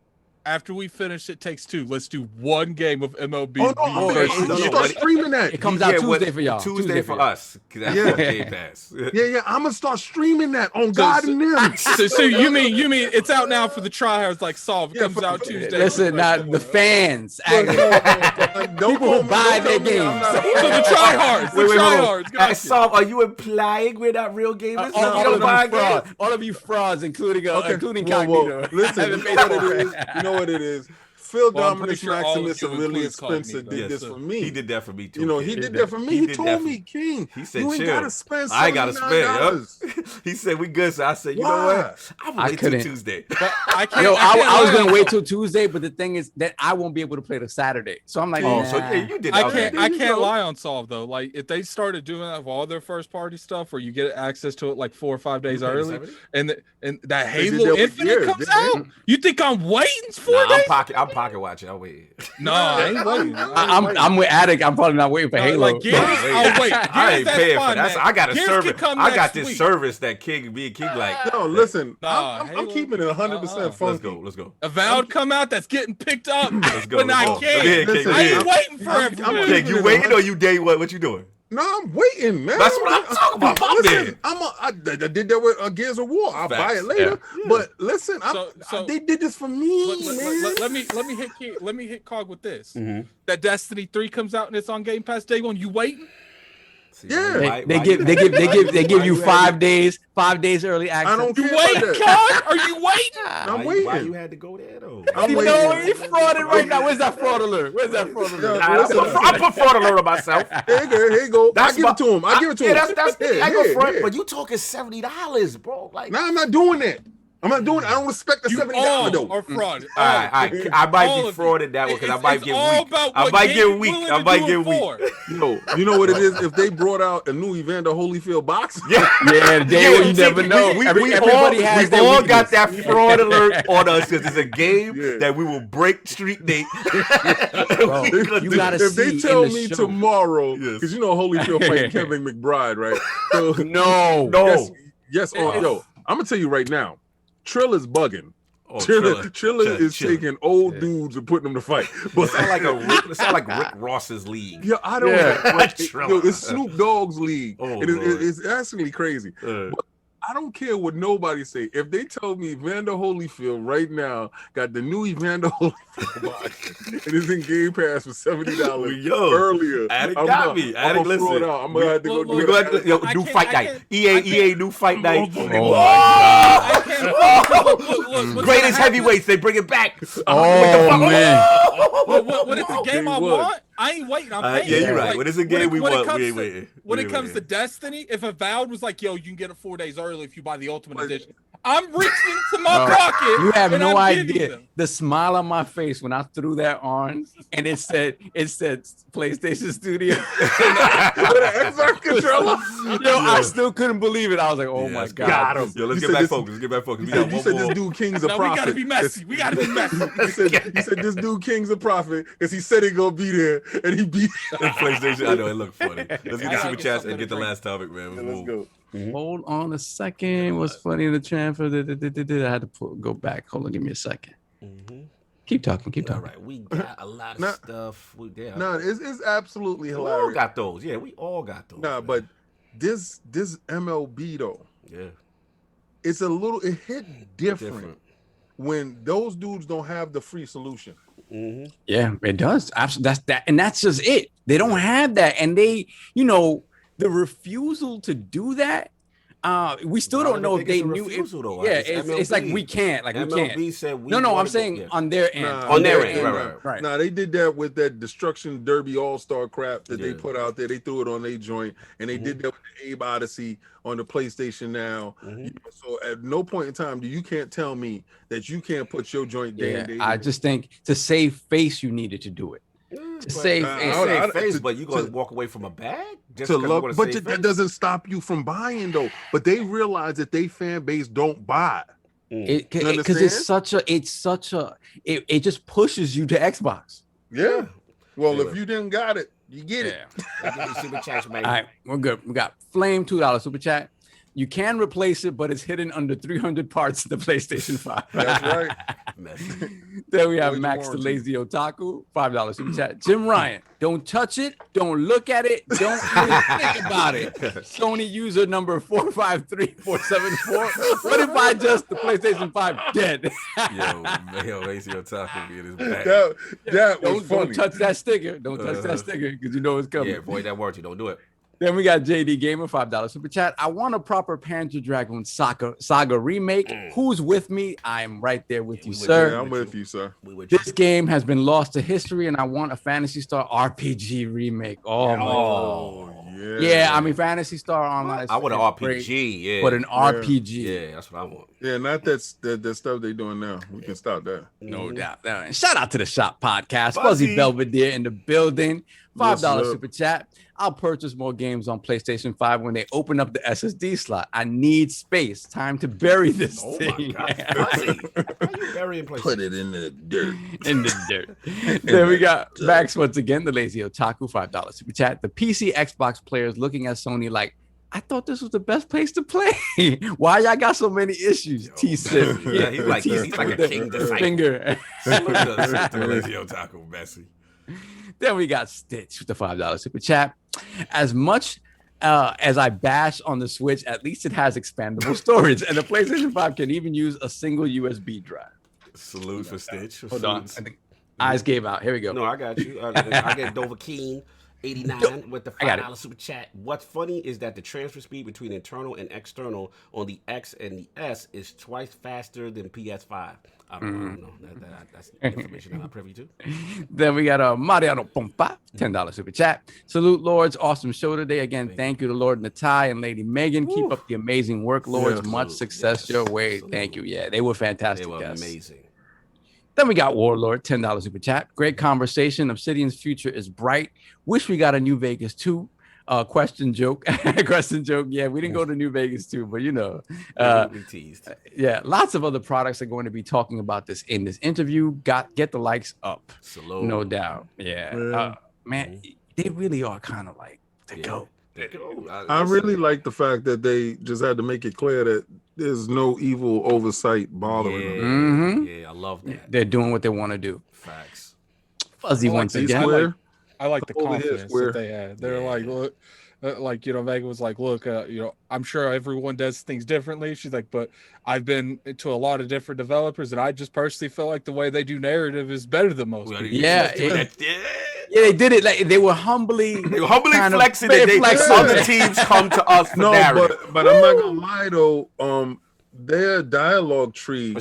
After we finish It Takes Two, let's do one game of MLB. Start streaming that. It comes out Tuesday for y'all. Tuesday for us. That's Game Pass. Yeah. I'm gonna start streaming that on God and them. So you mean it's out now for the tryhards like Solve? It comes out Tuesday. Listen, now the fans, people who buy their games. So the tryhards. Solve, are you implying we're not real gamers? All of you frauds, including Cognito. Listen, you know what it is. Phil Dominus Maximus and Lillian Spencer did this for me. He did that for me too. You know, he did that for me. He told me, King, he said, you ain't gotta spend $79. I ain't gotta spend. He said, we good. So I said, you know what? I'm gonna wait till Tuesday. I was gonna wait till Tuesday, but the thing is that I won't be able to play the Saturday. So I'm like, so you did. I can't lie on Solve though. Like, if they started doing that with all their first party stuff, where you get access to it like 4 or 5 days early, and that Halo Infinite comes out, you think I'm waiting 4 days? I'm pocket watching. I'll wait. No, I ain't waiting. I'm with Addict. I'm probably not waiting for Halo. Like, I'll wait. I ain't paying for that. I got a service. I got this week. Service that King like. No, listen. I'm keeping it 100% funky. Let's go. Avowed come out that's getting picked up. Let's go. But I can't. I ain't waiting for everyone. King, you waiting or you day what? What you doing? No, I'm waiting, man. That's what I'm talking about. Listen, I did that with Gears of War. I'll buy it later. Yeah. But listen, they did this for me, man. Let me hit Cog with this. That Destiny 3 comes out and it's on Game Pass day one. You waiting? Yeah, They give you 5 days early access. I don't care. Wait, Con? Are you waiting? I'm waiting. Why you had to go there though? I'm You waiting. know he frauded right now. Where's that fraud alert? Where's that fraud alert? I put fraud alert on myself. Here you go. I give it to him. I give it to him. Yeah, that's I go front, yeah. but you talking $70, bro. Like, No, I'm not doing that. I'm not doing it. I don't respect the You $70 all though. are fraud. all right, I might be frauded that one because I might get weak. I might get weak. I might get weak. No, you know what it is? If they brought out a new Evander Holyfield box, Yeah, you never know. We Everybody has all their got weakness. that fraud alert on us because it's a game Yeah. that we will break street date. Bro, you gotta if they see tell in the me show. tomorrow, Yes. because you know Holyfield fighting Kevin McBride, right? So, No. yes. Oh, yo, I'm gonna tell you right now, Trilla's bugging. Oh, Trilla is taking old dudes and putting them to fight. But It sound like Rick Ross's league. yeah, I don't. Trilla. Yo, it's Snoop Dogg's league. Oh, It is- Lord. it's actually crazy. But I don't care what nobody say. If they tell me Evander Holyfield right now got the new Evander Holyfield box and it's in Game Pass for $70 Yo, earlier, Addict I'm got not- me. I'm Addict, gonna throw it listen. out. I'm gonna have to go We do go it. ahead, new fight night. EA new fight night. Oh my Look, Greatest heavyweights, they bring it back. Oh man. When it's a game I want, I ain't waiting. I'm paying. Yeah, you're right. Like, When it's a game we when it want, comes we ain't to- waiting. When We it ain't comes to waiting. Destiny, if Avowed was like, yo, you can get it 4 days early if you buy the Ultimate Edition, I'm reaching to my pocket. You have and no I'm giving idea them. the smile on my face when I threw that on and it said PlayStation Studio. With an Xbox controller. Yo, I still couldn't believe it. I was like, oh Yeah, my let's god. Got him. Yo, let's You get said back this- focused. Let's get back focused. We You got one said this more. dude King's a No, prophet. we gotta be messy. We gotta be messy. You said this dude King's a prophet because he said he gonna be there and he beat. It's PlayStation. I know it looked funny. Let's get I the gotta super get chats something and get to the drink. last topic, man. Let's Move. go. Hold on a second. What's funny in the transfer? I had to go back. Hold on, give me a second. Keep talking. Keep All talking. right, we got a lot of Nah. stuff. No, it's absolutely we all hilarious. got those. Yeah, we all got those. Nah, man. but this MLB though, yeah, it's it hit different when those dudes don't have the free solution. Yeah, it does. Absolutely. That's just it. They don't have that, and they, the refusal to do that. We still don't know if they knew it. Yeah, it's like we can't. Like MLB we can't. said we No, I'm wanna go- saying yeah. on their end. On their end, right. Nah, they did that with that Destruction Derby All-Star crap that they Yeah. put out there. They threw it on their joint, and they did that with the Abe Odyssey on the PlayStation now. So at no point in time you can't tell me that you can't put your joint day Yeah, and date. I just think to save face, you needed to do it. To save face. Save face, but you gonna walk away from a bag just to 'cause you love, wanna but save that face? doesn't stop you from buying though. But they realize that they fan base don't buy. Because it's such a it just pushes you to Xbox. Yeah. Well, if you didn't got it, you get it. All right, we're good. We got Flame $2 super chat. You can replace it, but it's hidden under 300 parts of the PlayStation 5. That's right. Then we have Avoid the Max the warranty. Lazy Otaku, $5 super chat. Jim Ryan, don't touch it, don't look at it, don't even think about it. Sony user number 453474. What if I just the PlayStation 5 dead? Yo, Lazy Otaku be in his bag. That was funny. Don't touch that sticker. Don't touch that sticker because you know it's coming. Yeah, avoid that warranty. Don't do it. Then we got JD Gamer, $5 super chat. I want a proper Panzer Dragoon Saga remake. Who's with me? I'm right there with you, sir. Yeah, I'm with you, sir. This game has been lost to history, and I want a Phantasy Star RPG remake. Oh, my God. Yeah, I mean, Phantasy Star Online. I want an RPG, yeah. But an RPG. Yeah, that's what I want. Yeah, not that stuff they doing now. We can stop that. No doubt. And shout out to the Shop Podcast. Fuzzy. Fuzzy Belvedere in the building. $5 Yes, sir. super chat. I'll purchase more games on PlayStation 5 when they open up the SSD slot. I need space. Time to bury this thing. Put it in the dirt. In the dirt. Then we got Max once again, the Lazy Otaku, $5 super chat. The PC Xbox players looking at Sony like, I thought this was the best place to play. Why y'all got so many issues? T-Sip. Yeah, he's like a king disciple. Finger. The Lazy Otaku, messy. Then we got Stitch with the $5 super chat. As much as I bash on the Switch, at least it has expandable storage, and the PlayStation 5 can even use a single USB drive. Salute for Stitch. Hold on. I think eyes gave out. Here we go. No, I got you. I get Dovahkiin 89 with the I got it. $5 super chat. What's funny is that the transfer speed between internal and external on the X and the S is twice faster than PS5. I don't know. That's information I'm not privy to. Then we got Mariano Pompa, $10 super chat. Salute, Lords. Awesome show today. Again, thank you to Lord Nitai and Lady Megan. Keep up the amazing work, Lords. Much success your way. Thank you. Yeah, they were fantastic. They were guests. amazing. Then we got Warlord, $10 super chat. Great conversation. Obsidian's future is bright. Wish we got a New Vegas 2. Question joke. Question joke. Yeah, we didn't go to New Vegas 2, but you know. We teased. Yeah, lots of other products are going to be talking about this in this interview. Get the likes up. Salute. No doubt. Yeah. Man, they really are kind of like the GOAT. I really like the fact that they just had to make it clear that there's no evil oversight bothering them. Yeah, I love that. They're doing what they want to do. Facts. Fuzzy once again. I like the Over here, confidence that they had. They're like, look, like, you know, Megan was like, look, you know, I'm sure everyone does things differently. She's like, but I've been to a lot of different developers, and I just personally feel like the way they do narrative is better than most. Yeah, they did it. Like they were humbly flexing it. Other teams come to us for narrative. but I'm not gonna lie though. Their dialogue tree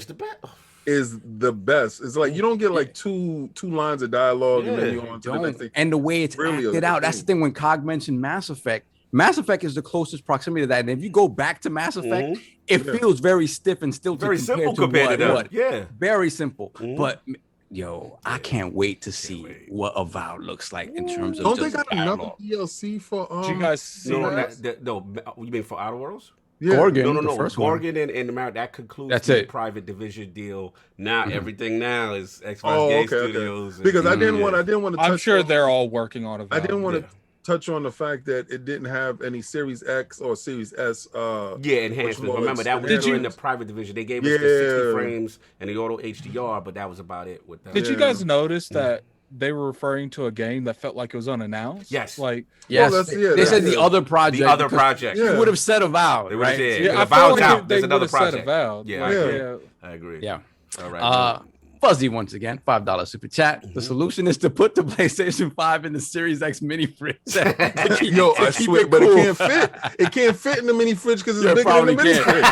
is the best. It's like you don't get like two lines of dialogue and then you on to the next thing. And the way it's acted out, that's the thing. When Cog mentioned Mass Effect is the closest proximity to that. And if you go back to Mass Effect, it feels very stiff and still very simple compared to that. Yeah, very simple. But yo, I can't wait to see what Avowed looks like in terms of. Don't they got another DLC for? Did you guys see no, you mean for OuterWorlds? Yeah. Gorgon, no. First Gorgon and America, that concludes That's the it. private division deal. Now everything now is Xbox Game Studios. Okay. Because I didn't want to. I'm sure they're all working on it. I didn't want to touch on the fact that it didn't have any Series X or Series S. Enhancements. Remember that was in the private division. They gave us the 60 frames and the auto HDR, but that was about it. With that. Did you guys notice that they were referring to a game that felt like it was unannounced? Yes. Like, yes. They said the other project. The other project. You would have said Avowed, right? Yeah, I felt like out. they There's another would have said project. Avowed. Yeah, I agree. Yeah. All right. Fuzzy once again, $5 super chat. The solution is to put the PlayStation 5 in the Series X mini fridge. Yo, I swear, but it can't fit. It can't fit in the mini fridge because it's bigger than the mini fridge.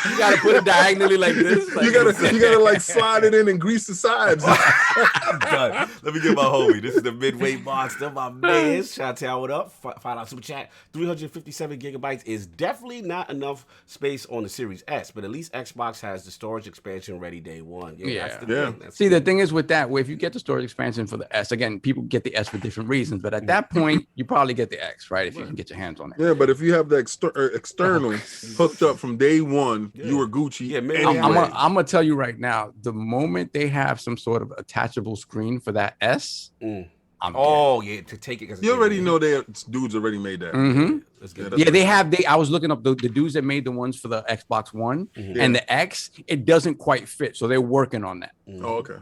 You gotta put it diagonally like this. You gotta like slide it in and grease the sides. I'm done. Let me get my homie. This is the midway monster, my man. Shout out, what up? $5 super chat. 357 gigabytes is definitely not enough space on the Series S, but at least Xbox has the storage expansion ready day one. See, the thing is with that, where if you get the storage expansion for the S, again, people get the S for different reasons, but at that point, you probably get the X, right? If you can get your hands on it. Yeah, but if you have the external hooked up from day one, you were Gucci. Yeah, I'm gonna tell you right now, the moment they have some sort of attachable screen for that S, to take it. You already know dudes already made that. I was looking up the dudes that made the ones for the Xbox One and the X. It doesn't quite fit, so they're working on that. Oh, okay.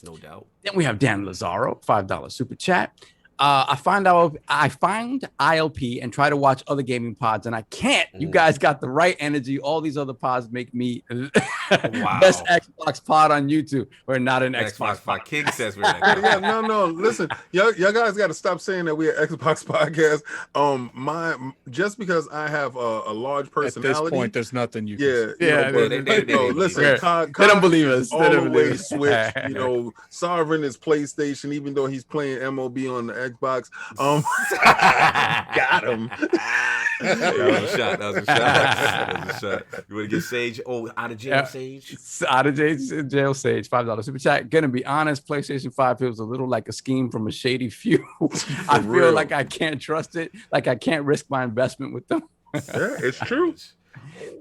No doubt. Then we have Dan Lazaro, $5 super chat. I find ILP and try to watch other gaming pods, and I can't. You guys got the right energy. All these other pods make me best Xbox pod on YouTube. We're not an Xbox pod. King says we're Xbox. No. Listen, y'all guys got to stop saying that we're an Xbox podcast. Just because I have a large personality. At this point, there's nothing you can say. Listen, they don't believe us. All the way Switch. Sovereign is PlayStation, even though he's playing MOB on the Xbox. Got him. That was a shot. You want to get Sage? Out of jail, Sage? Out of jail, Sage. $5 super chat. Gonna be honest, PlayStation 5 feels a little like a scheme from a shady few. I feel like I can't trust it. Like I can't risk my investment with them. Yeah, it's true.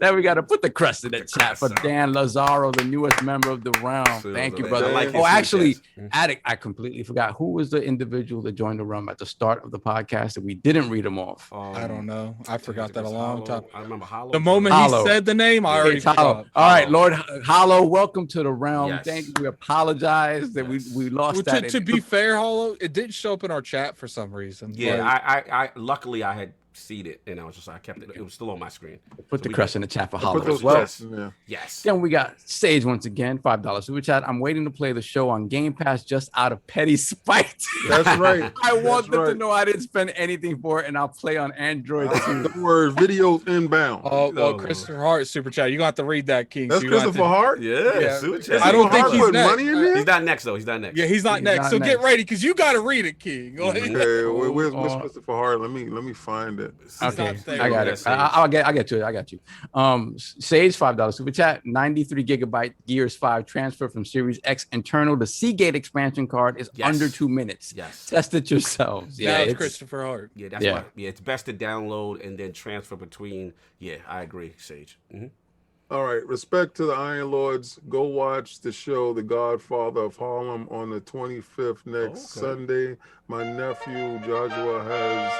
Then we got to put the crest in the chat for Dan Lazaro, the newest member of the realm. Thank you, brother. Actually, Attic, I completely forgot. Who was the individual that joined the realm at the start of the podcast that we didn't read him off? I don't know. I forgot that a long time. I remember Hollow. The moment he said the name, I already forgot. All right, Lord Hollow, welcome to the realm. Yes. Thank you. We apologize that we lost that. To be fair, Hollow, it didn't show up in our chat for some reason. Yeah, I luckily I had seen it, and I was just I kept it. It was still on my screen. Put the crest in the chat for Put Hollow those as well. crests in there. Yes. Then we got Sage once again, $5 super chat. I'm waiting to play the show on Game Pass just out of petty spite. That's right. I want them to right. know I didn't spend anything for it, and I'll play on Android too. The word videos inbound. Well, Christopher Hart super chat. You gonna have to read that, King. That's so you gonna have Christopher Hart. Yeah. Super chat. I don't think Hart he's put next. money in there. He's not next though. He's not next. Yeah, he's not next. not So get next. ready because you got to read it, King. Like, Okay, where's Christopher Hart? Let me find it. Okay, there. I got it. I'll get to it. I got you. Sage $5 super chat. 93 gigabyte Gears 5 transfer from Series X internal to Seagate expansion card is under 2 minutes. Yes. Test it yourselves. Yeah, it's Christopher Hart. Yeah, that's why. Yeah, it's best to download and then transfer between. Yeah, I agree, Sage. All right, respect to the Iron Lords. Go watch the show The Godfather of Harlem on the 25th next Sunday. My nephew Joshua has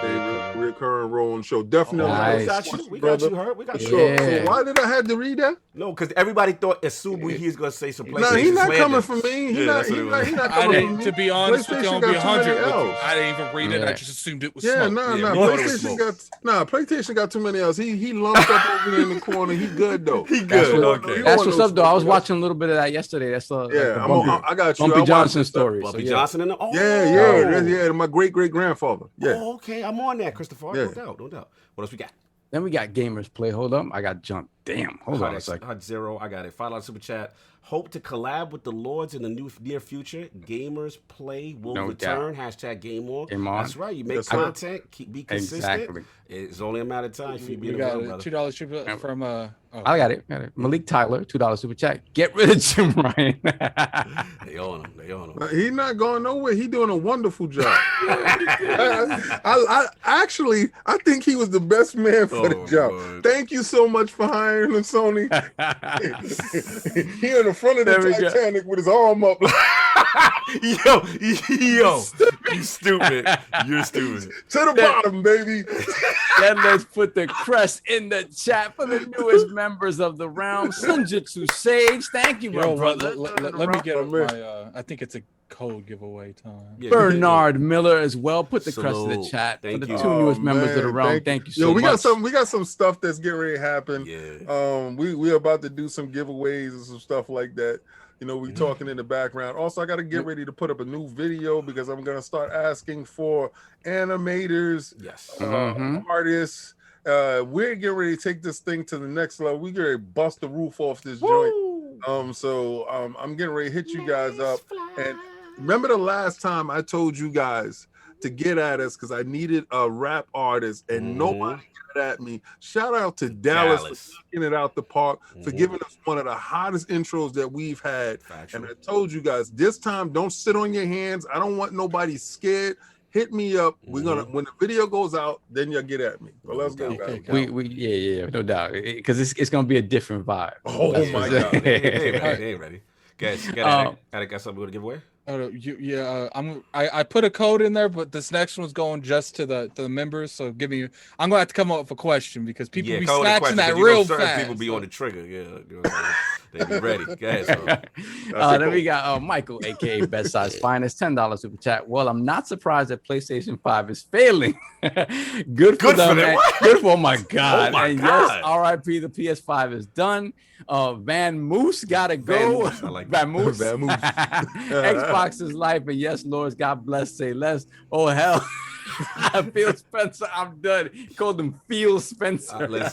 a recurring role in the show. Definitely. We got you. We got you, Hurt. We got you. Sure. So why did I have to read that? No, because everybody thought as soon as he's gonna say some PlayStation. No, he's not slander. coming for me. He's not coming for me. To be honest with you, PlayStation I'll be got 100 too with many you. L's. I didn't even read it. I just assumed it was Yeah, smoke. PlayStation got too many L's. He lumped up over there in the corner. He good though. He good. That's what's up, though. I was watching a little bit of that yesterday. That's I got you. Bumpy Johnson story. Bumpy Johnson in the Yeah. My great grandfather. Yeah. Oh, okay. I'm on that, Christopher. Yeah. No doubt. What else we got? Then we got Gamers Play. Hold up. I got jumped. Damn. Hold on a second. Hot Zero. I got it. $5 super chat. Hope to collab with the Lords in the near future. Gamers Play will return. Hashtag Game On. That's right. You make content. Be consistent. Exactly. It's only a matter of time for you being got a a $2 super from I got it. Malik Tyler, $2 super chat. Get rid of Jim Ryan. They on him. He's not going nowhere. He's doing a wonderful job. I think he was the best man for the job. Lord. Thank you so much for hiring him, Sony. He in the front of the Titanic with his arm up. Yo, you stupid. You're stupid. To the bottom, baby. Then let's put the crest in the chat for the newest members of the round. Sunjitsu Sage, thank you, my brother. Let me get my. I think it's a code giveaway time. Bernard Miller as well. Put the crest in the chat for the two newest members of the round. Thank you so much. We got some stuff that's getting ready to happen. Yeah. We're about to do some giveaways and some stuff like that. You know, we're talking in the background. Also, I got to get ready to put up a new video because I'm going to start asking for animators, artists. We're getting ready to take this thing to the next level. We're going to bust the roof off this joint. I'm getting ready to hit you guys up. And remember the last time I told you guys to get at us because I needed a rap artist and nobody got at me. Shout out to Dallas for knocking it out the park, for giving us one of the hottest intros that we've had. And I told you guys, this time, don't sit on your hands. I don't want nobody scared. Hit me up. We're gonna when the video goes out, then you'll get at me. But let's go, guys. We no doubt, because it's gonna be a different vibe. Oh my God! Hey, ready? Guys, got something we want to give away? I put a code in there, but this next one's going just to the members. So I'm gonna have to come up with a question because people be snatching that real fast. People be on the trigger. They be ready. Guys, then we got Michael, aka Best Size Finest, $10 super chat. Well, I'm not surprised that PlayStation 5 is failing. Good for them. Good for my God. Yes, R.I.P. The PS5 is done. Van Moose gotta go. Van Moose. Xbox is life, and yes, Lords, God bless. Say less. Oh hell. Phil Spencer, I'm done. He called him Phil Spencer. Phil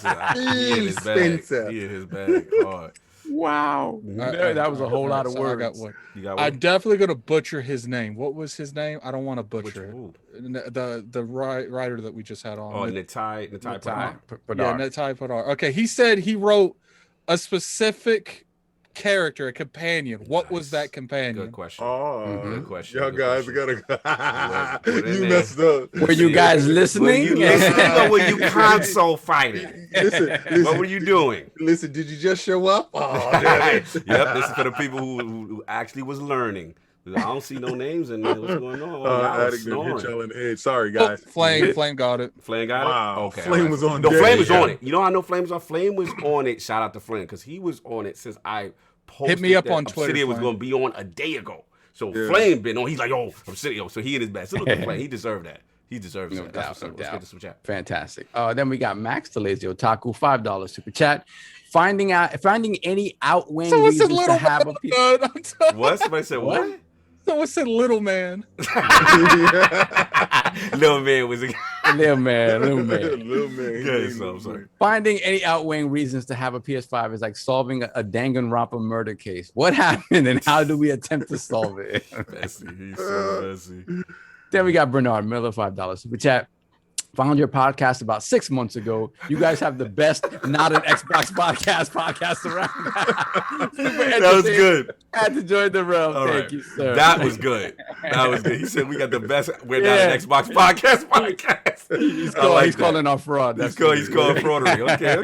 Spencer. He in his bag hard. Wow. That was a whole lot of words. I got one. I'm definitely gonna butcher his name. What was his name? I don't want to butcher it. The writer that we just had on. Oh, Nitai Poddar. Yeah, Nitai Poddar. Okay, he said he wrote a specific character, a companion. What was that companion? Good question. Good question. Y'all guys gotta. You messed up. Were you guys listening? Were you listening or were you console fighting? Listen, what were you doing? Listen, did you just show up? Yep, this is for the people who actually was learning. I don't see no names in there. What's going on? I had to hit y'all in the head. Sorry, guys. Flame got it. Flame got it? Wow. Okay. Flame was on No, deck. Flame was on it. You know how I know Flame was on? Flame was on it. Shout out to Flame because he was on it since I posted. Hit me up that on Twitter. Obsidian was going to be on a day ago. So Flame been on. He's like, Obsidian. So he in his bag. So look at Flame. He deserved that. He deserves No that. doubt, That's no what's up. Let's doubt. get to some chat. Fantastic. Then we got Max the Lazy Otaku, $5 super chat. Finding any outweighing Someone said reasons to little have a What? Somebody said what? Someone said little man. Little man was a Little man. Little man. Good, so I'm sorry. Finding any outweighing reasons to have a PS5 is like solving a Danganronpa murder case. What happened and how do we attempt to solve it? Messy. He's so messy. Then we got Bernard Miller, $5 super chat. Found your podcast about 6 months ago. You guys have the best not an Xbox podcast around. That was good. Had to join the realm. All Thank right. you, sir. That was good. That was good. He said we got the best. We're not an Xbox podcast. He's calling our fraud. He's calling fraudery.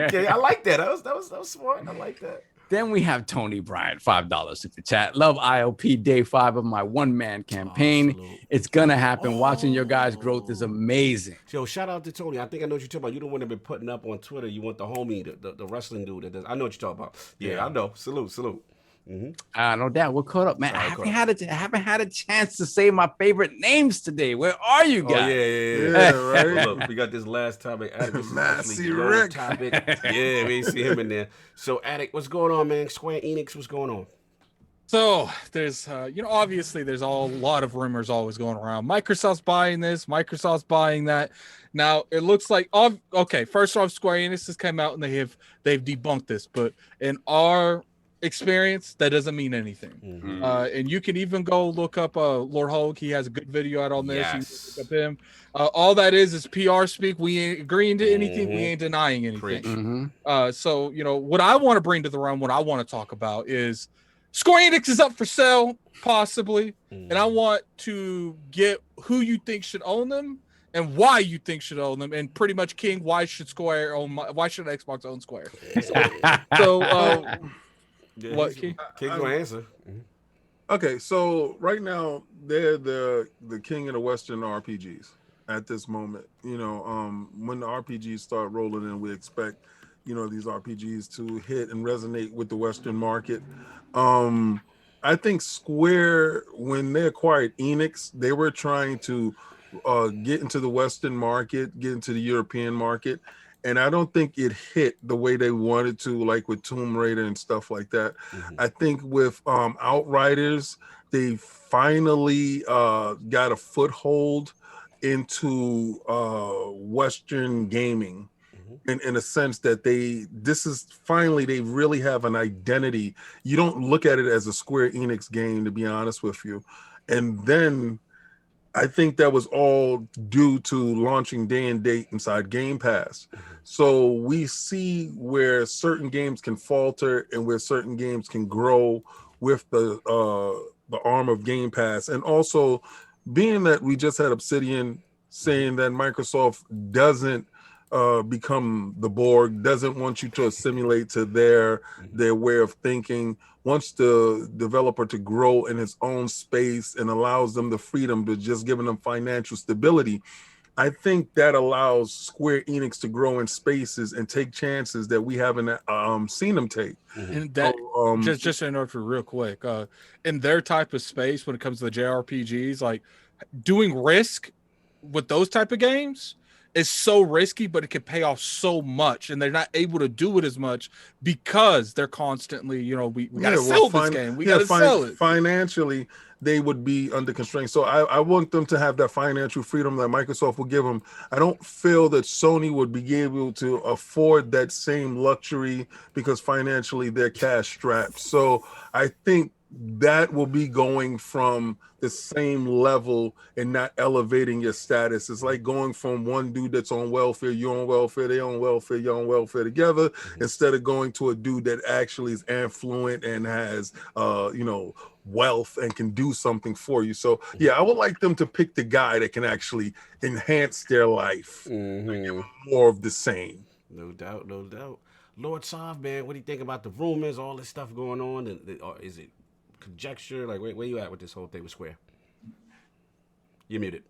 Okay. I like that. That was smart. I like that. Then we have Tony Bryant, $5 super chat. Love ILP day 5 of my one-man campaign. It's gonna happen. Watching your guys' growth is amazing. Yo, shout out to Tony. I think I know what you're talking about. You the one that been putting up on Twitter. You want the homie, the wrestling dude. That does. I know what you're talking about. Yeah. I know. Salute. No doubt. We're caught up, man. I haven't had a chance to say my favorite names today. Where are you guys? Yeah, right. Well, look, we got this last topic. Attic, Massey Rick. topic. Yeah, we ain't see him in there. So, Attic, what's going on, man? SquareEnix, what's going on? So there's, obviously there's a lot of rumors always going around. Microsoft's buying this, Microsoft's buying that. Now it looks like, first off, Square Enix has come out and they've debunked this, but in our experience, that doesn't mean anything. And you can even go look up Lord Hulk. He has a good video out on this. Yes. You can look up him. All that is PR speak. We ain't agreeing to anything. We ain't denying anything. So what I want to bring to the realm, what I want to talk about is Square Enix is up for sale, possibly, and I want to get who you think should own them and why you think should own them, and pretty much King, why should Xbox own Square? What, King? King's gonna answer. Okay, so right now they're the king of the Western RPGs at this moment. When the RPGs start rolling in, we expect these RPGs to hit and resonate with the Western market. I think Square, when they acquired Enix, they were trying to get into the Western market, get into the European market. And I don't think it hit the way they wanted to, like with Tomb Raider and stuff like that. I think with Outriders, they finally got a foothold into Western gaming. In a sense that they really have an identity. You don't look at it as a Square Enix game, to be honest with you. And then I think that was all due to launching day and date inside Game Pass. So we see where certain games can falter and where certain games can grow with the arm of Game Pass. And also, being that we just had Obsidian saying that Microsoft doesn't become the Borg, doesn't want you to assimilate to their way of thinking, wants the developer to grow in his own space and allows them the freedom to just giving them financial stability. I think that allows Square Enix to grow in spaces and take chances that we haven't seen them take. And that just to interrupt you real quick, in their type of space, when it comes to the JRPGs, like doing Risk with those type of games is so risky, but it can pay off so much, and they're not able to do it as much because they're constantly, we gotta sell this game. We gotta sell it. Financially, they would be under constraint. So I want them to have that financial freedom that Microsoft will give them. I don't feel that Sony would be able to afford that same luxury because financially they're cash strapped. So I think that will be going from the same level and not elevating your status. It's like going from one dude that's on welfare, you're on welfare, they on welfare, you're on welfare together, instead of going to a dude that actually is affluent and has wealth and can do something for you. So yeah, I would like them to pick the guy that can actually enhance their life and give them more of the same. No doubt. Lord Sav, man, what do you think about the rumors, all this stuff going on? And is it conjecture? Like, where you at with this whole thing with Square? You're muted.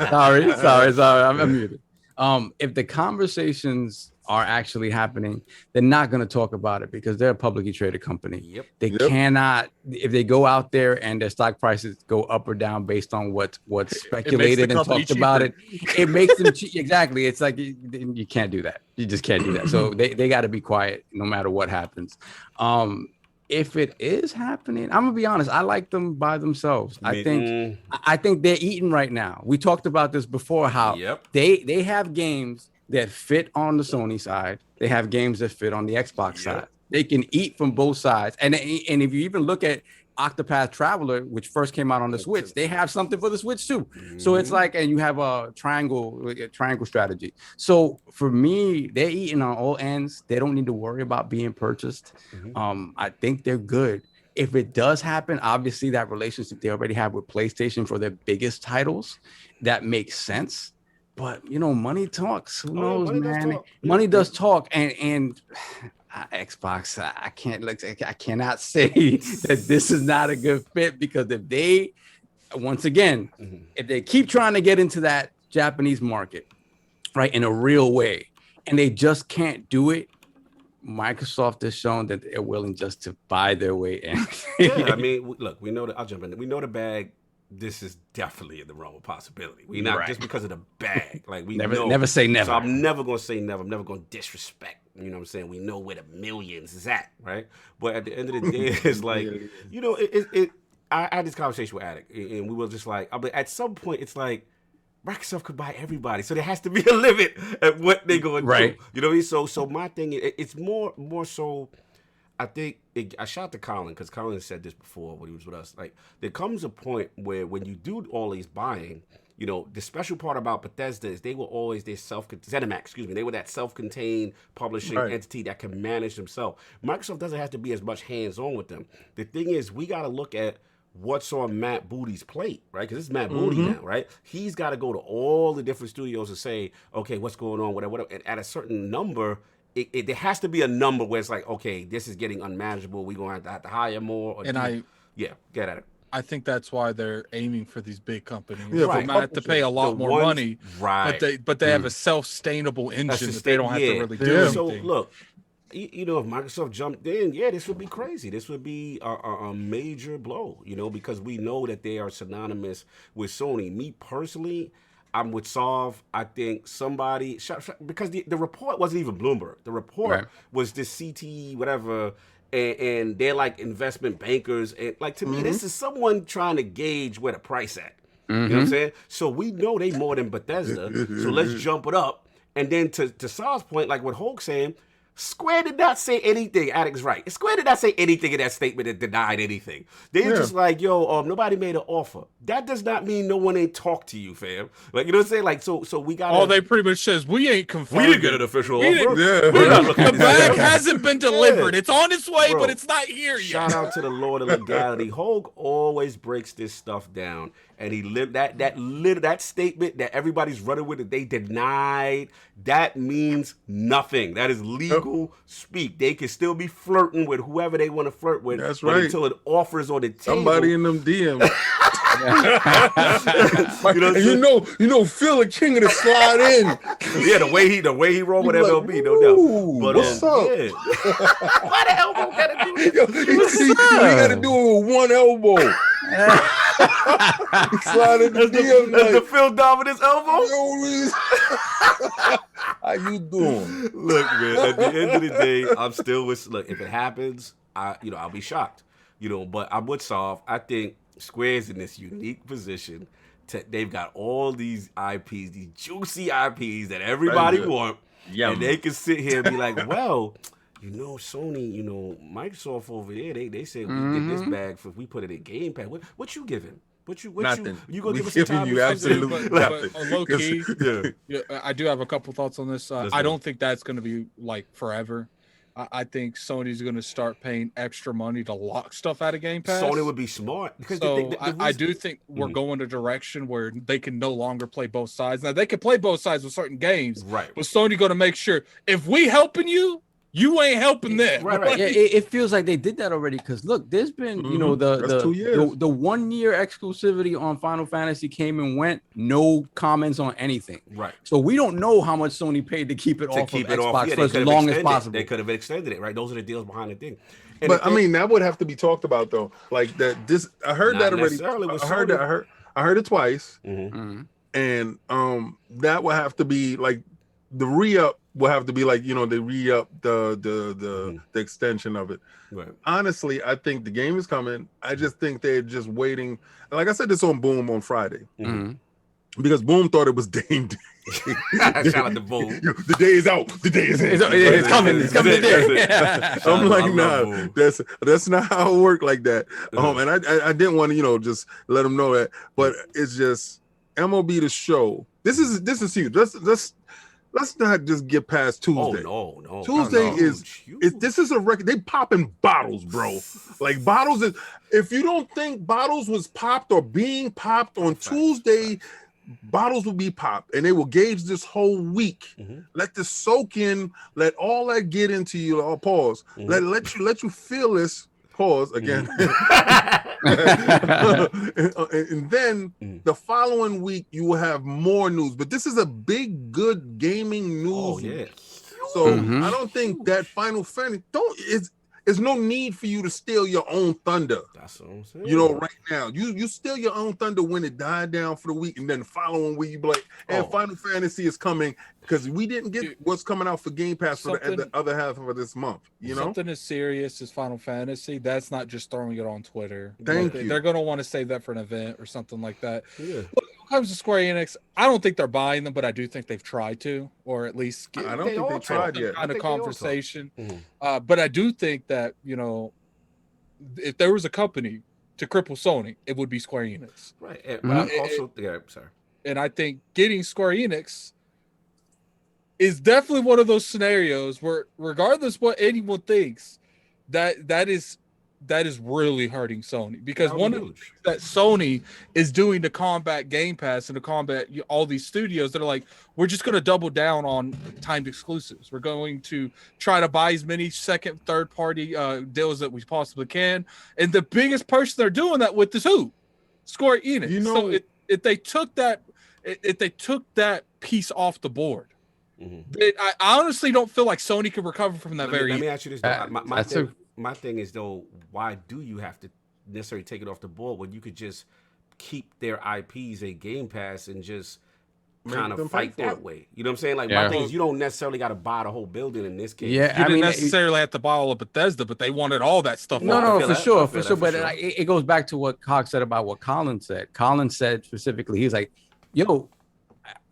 sorry, I'm muted. If the conversations are actually happening, they're not going to talk about it because they're a publicly traded company. Yep. They cannot, if they go out there and their stock prices go up or down based on what's speculated and talked about it makes them exactly. It's like you can't do that. You just can't do that. So they got to be quiet no matter what happens. If it is happening, I'm gonna be honest. I like them by themselves. I think they're eating right now. We talked about this before. How they have games that fit on the Sony side. They have games that fit on the Xbox side. They can eat from both sides. And if you even look at Octopath Traveler, which first came out on the Switch, they have something for the Switch too. So it's like, and you have a triangle strategy. So for me, they're eating on all ends. They don't need to worry about being purchased. I think they're good. If it does happen, obviously that relationship they already have with PlayStation for their biggest titles, that makes sense. But money talks. Who knows, man? Money does talk, and Xbox, I cannot say that this is not a good fit, because if they, once again, if they keep trying to get into that Japanese market, right, in a real way, and they just can't do it, Microsoft has shown that they're willing just to buy their way in. I mean, look, we know that. I'll jump in. We know the bag. This is definitely in the realm of possibility. We not just because of the bag. Like we never say never. So I'm never gonna say never. I'm never gonna disrespect. You know what I'm saying? We know where the millions is at, right? But at the end of the day, it's like, I had this conversation with Attic, and we were just like, at some point, it's like Microsoft could buy everybody, so there has to be a limit at what they're going to do. You know what I mean? So my thing, it's more so. I think I shout to Colin, because Colin said this before when he was with us. Like, there comes a point where when you do all these buying, the special part about Bethesda is they were always ZeniMax, they were that self-contained publishing entity that can manage themselves. Microsoft doesn't have to be as much hands-on with them. The thing is, we got to look at what's on Matt Booty's plate, right? Because it's Matt Booty now, right? He's got to go to all the different studios and say, okay, what's going on, whatever. And at a certain number, there has to be a number where it's like, okay, this is getting unmanageable. We're going to have to hire more. Get at it. I think that's why they're aiming for these big companies. Yeah, they might have to pay a lot more money, but they have a self-sustainable engine that they don't have to really do anything. So look, if Microsoft jumped in, this would be crazy. This would be a major blow, because we know that they are synonymous with Sony. Me personally, I'm with Solve. I think somebody, because the report wasn't even Bloomberg. The report was this CT whatever, and they're like investment bankers. And like, to me, this is someone trying to gauge where the price at. You know what I'm saying? So we know they more than Bethesda. So let's jump it up. And then to Solve's point, like what Hulk's saying, Square did not say anything. Addict's right. Square did not say anything in that statement that denied anything. They were just like, nobody made an offer. That does not mean no one ain't talked to you, fam. Like, you know what I'm saying? Like, so we got. All they pretty much says, we ain't confirmed. We didn't get an official offer. The bag hasn't been delivered. It's on its way, but it's not here yet. Shout out to the Lord of Legality. Hulk always breaks this stuff down. And he lived that statement that everybody's running with, that they denied, that means nothing. That is legal speak. They can still be flirting with whoever they want to flirt with. That's right. Until it offers on the table. Somebody in them DMs. Phil the king of the slide in. Yeah, the way he rolled with MLB, no doubt. But what's up? Yeah. Why the elbow gotta do this? You gotta do it with one elbow. Slide in the DM. That's the Phil Dominus elbow. How you doing? Look, man. At the end of the day, I'm still with. Look, if it happens, I'll be shocked. But I'm with Solve. I think Square's in this unique position. They've got all these IPs, these juicy IPs that everybody want, and they can sit here and be like, well. Sony, Microsoft over there, they said we get this bag if we put it in Game Pass. What you giving? Nothing. You gonna give us some time? You absolutely nothing. But low key, I do have a couple thoughts on this. I don't think that's going to be like forever. I think Sony's going to start paying extra money to lock stuff out of Game Pass. Sony would be smart. Because I do think we're going a direction where they can no longer play both sides. Now, they can play both sides with certain games. Right. But Sony going to make sure, if we helping you, You ain't helping them. Right. Yeah, it feels like they did that already. Because look, there's been you know That's 2 years. the 1 year exclusivity on Final Fantasy came and went. No comments on anything. Right. So we don't know how much Sony paid to keep it off of Xbox Yeah, for as long as possible. They could have extended it, right? Those are the deals behind the thing. But I mean, that would have to be talked about though. Like that. This I heard that already. I heard that. I heard it twice. And that would have to be like the re-up will have to be like, you know, they re-up the extension of it. Right. Honestly, I think the game is coming. I just think they're just waiting. Like I said this on Boom on Friday. Because Boom thought it was Dame Day. Shout out to Boom. The day is out. The day is in. It's coming. It's coming today. I'm like, nah, that's not how it worked like that. And I didn't want to, you know, just let them know that. But it's just MLB the show. This is huge. Let's not just get past Tuesday. Oh, no. Tuesday is this is a record. They popping bottles, bro. Like bottles is, if you don't think bottles was popped or being popped on Tuesday, bottles will be popped, and they will gauge this whole week. Let this soak in. Let all that get into you. I'll pause. Let you feel this. Pause again. And then the following week you will have more news. But this is a big, good gaming news. So I don't think that Final Fantasy there's no need for you to steal your own thunder. That's what I'm saying. You know, right now. You steal your own thunder when it died down for the week, and then the following week you be like, and Final Fantasy is coming, because we didn't get what's coming out for Game Pass for the other half of this month. You know, something as serious as Final Fantasy, that's not just throwing it on Twitter. Thank you. They're going to want to save that for an event or something like that. When it comes to Square Enix, I don't think they're buying them, but I do think they've tried to, or at least get I don't think they tried yet. kind of conversation. But I do think that, you know, if there was a company to cripple Sony, it would be Square Enix. Right. But sorry. And I think getting Square Enix is definitely one of those scenarios where, regardless what anyone thinks, that is really hurting Sony, because one of the things that Sony is doing to combat Game Pass and to combat all these studios that are like, we're just going to double down on timed exclusives. We're going to try to buy as many second, third party deals that we possibly can. And the biggest person they're doing that with is who? Square Enix. You know, so if they took that piece off the board, I honestly don't feel like Sony could recover from that. Let me ask you this. My thing is, though, why do you have to necessarily take it off the board when you could just keep their IPs a Game Pass and just kind of fight that way? You know what I'm saying? Like, my thing is, you don't necessarily got to buy the whole building in this case. Yeah, you didn't necessarily have to buy all of Bethesda, but they wanted all that stuff. No, for sure. But it goes back to what Cox said about what Colin said. Colin said specifically, he's like, yo,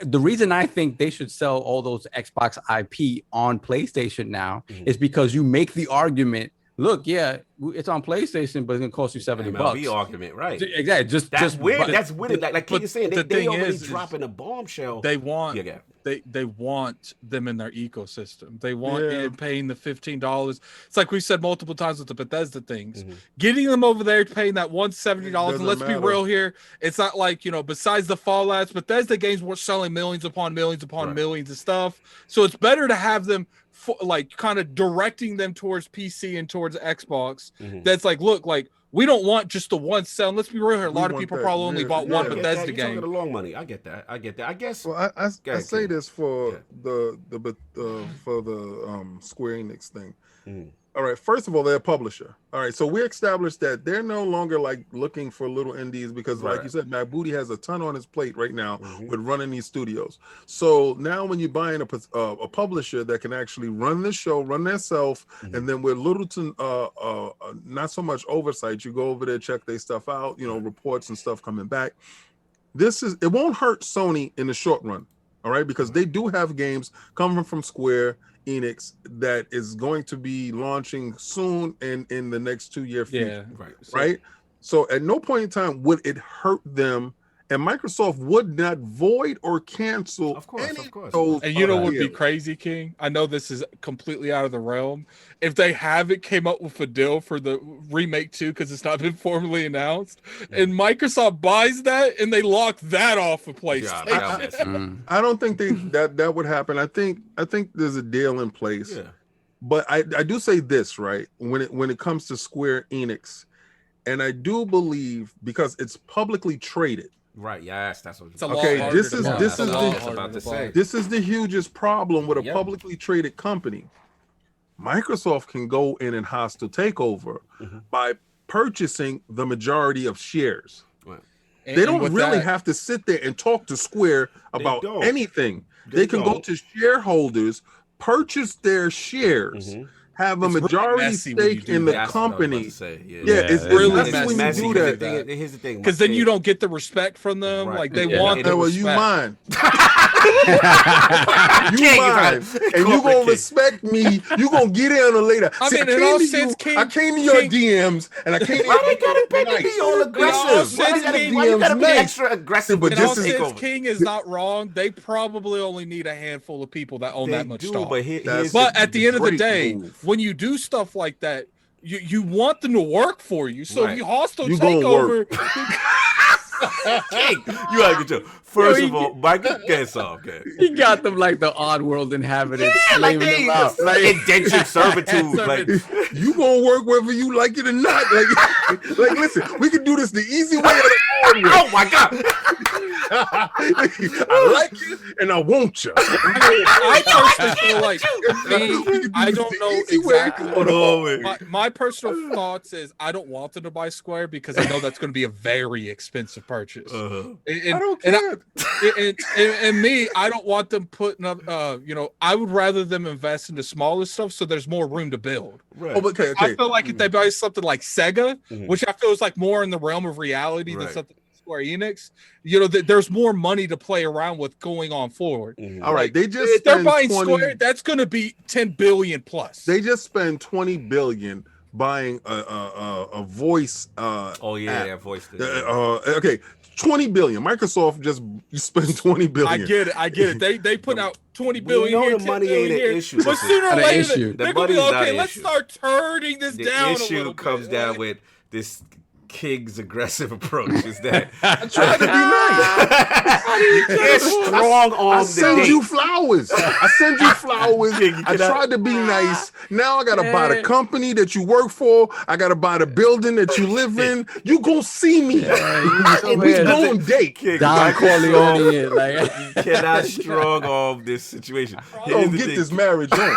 the reason I think they should sell all those Xbox IP on PlayStation now is because you make the argument, look, it's on PlayStation, but it's gonna cost you $70. MLB argument, right? Exactly. Just weird. That's weird. Like you're saying, they already dropping a bombshell. They want they want them in their ecosystem. They want it paying the $15. It's like we said multiple times with the Bethesda things. Getting them over there paying that $170. And let's be real here, it's not like, you know, besides the Fallouts, Bethesda games were selling millions upon millions upon millions of stuff. So it's better to have them like kind of directing them towards PC and towards Xbox. That's like, look, like, we don't want just the one sell. Let's be real here. A lot of people probably only bought one Bethesda game. The long money. I get that. I guess. Well, I say this for the Square Enix thing. All right. First of all, they're a publisher. All right. So we established that they're no longer like looking for little indies because, like you said, Matt Booty has a ton on his plate right now with running these studios. So now, when you're buying a publisher that can actually run the show, run themselves, and then with little to not so much oversight, you go over there, check their stuff out, you know, reports and stuff coming back. It won't hurt Sony in the short run. All right, because they do have games coming from Square Enix that is going to be launching soon and in the next 2 year future. Right. So at no point in time would it hurt them, and Microsoft would not void or cancel of course. And you know what would be crazy, King? I know this is completely out of the realm. If they haven't came up with a deal for the remake 2 because it's not been formally announced, and Microsoft buys that and they lock that off of PlayStation. I don't think that would happen. I think there's a deal in place But I do say this, right? When it comes to Square Enix, and I do believe because it's publicly traded. Right. Yes, that's what. Okay, this is this is the hugest problem with a publicly traded company. Microsoft can go in and hostile takeover by purchasing the majority of shares. Right. They don't really have to sit there and talk to Square about anything. They can go to shareholders, purchase their shares, have a majority stake in the company. It's really messy when you do that. Here's the thing, because then you don't get the respect from them. Like they want the respect. You mine. You mine, and you gonna respect me. You gonna get in on later. I mean, in all sense, King, I came to your DMs, and I came. Why they gotta be all aggressive? Why you gotta be extra aggressive? But just since King is not wrong, they probably only need a handful of people that own that much stock. But at the end of the day, when you do stuff like that, you want them to work for you. So if you hostile takeover. King, you gotta get your first of all, Mike, get off. He got them like the odd world inhabitants, like them out. Like indentured servitude. Like you gonna work whether you like it or not. Like listen, we can do this the easy way or the hard way. Oh my god. I like you and I want you. I personally feel like I don't know exactly. My personal thoughts is I don't want them to buy Square because I know that's going to be a very expensive purchase. I don't care. And me, I don't want them putting up. I would rather them invest into smaller stuff so there's more room to build. Right. Oh, okay. I feel like if they buy something like Sega, which I feel is like more in the realm of reality than something. Square Enix, there's more money to play around with going on forward. All right, they just if they're buying Square, that's going to be 10 billion plus. They just spend 20 billion buying a voice. Voice. Okay, 20 billion. Microsoft just spent 20 billion. I get it. They put out 20 billion here. The money ain't an issue. But sooner or later, they're going to be okay. Let's start turning this down. The issue comes down with this. King's aggressive approach is that I try to be nice. You're strong on I send you flowers. I send you flowers. I tried to be nice. Now I gotta buy the company that you work for. I gotta buy the building that you live in. You gonna see me. We going date. Don Corleone. You cannot strong arm this situation. Don't get this marriage on.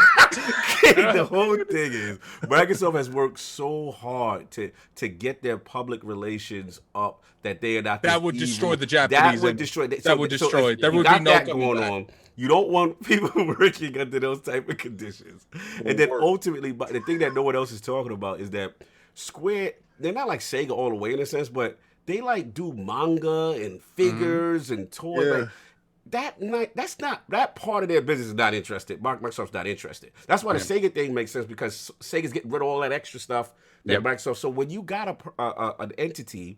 The whole thing is Microsoft has worked so hard to get their public relations up that they are not. That would destroy the Japanese. That would destroy. That would destroy. There would be no that going on. You don't want people working under those type of conditions. And then ultimately, but the thing that no one else is talking about is that Square, they're not like Sega all the way in a sense, but they like do manga and figures and toys. Like, that's not that part of their business is not interested. Microsoft's not interested. That's why the Sega thing makes sense because Sega's getting rid of all that extra stuff that Microsoft. So when you got an entity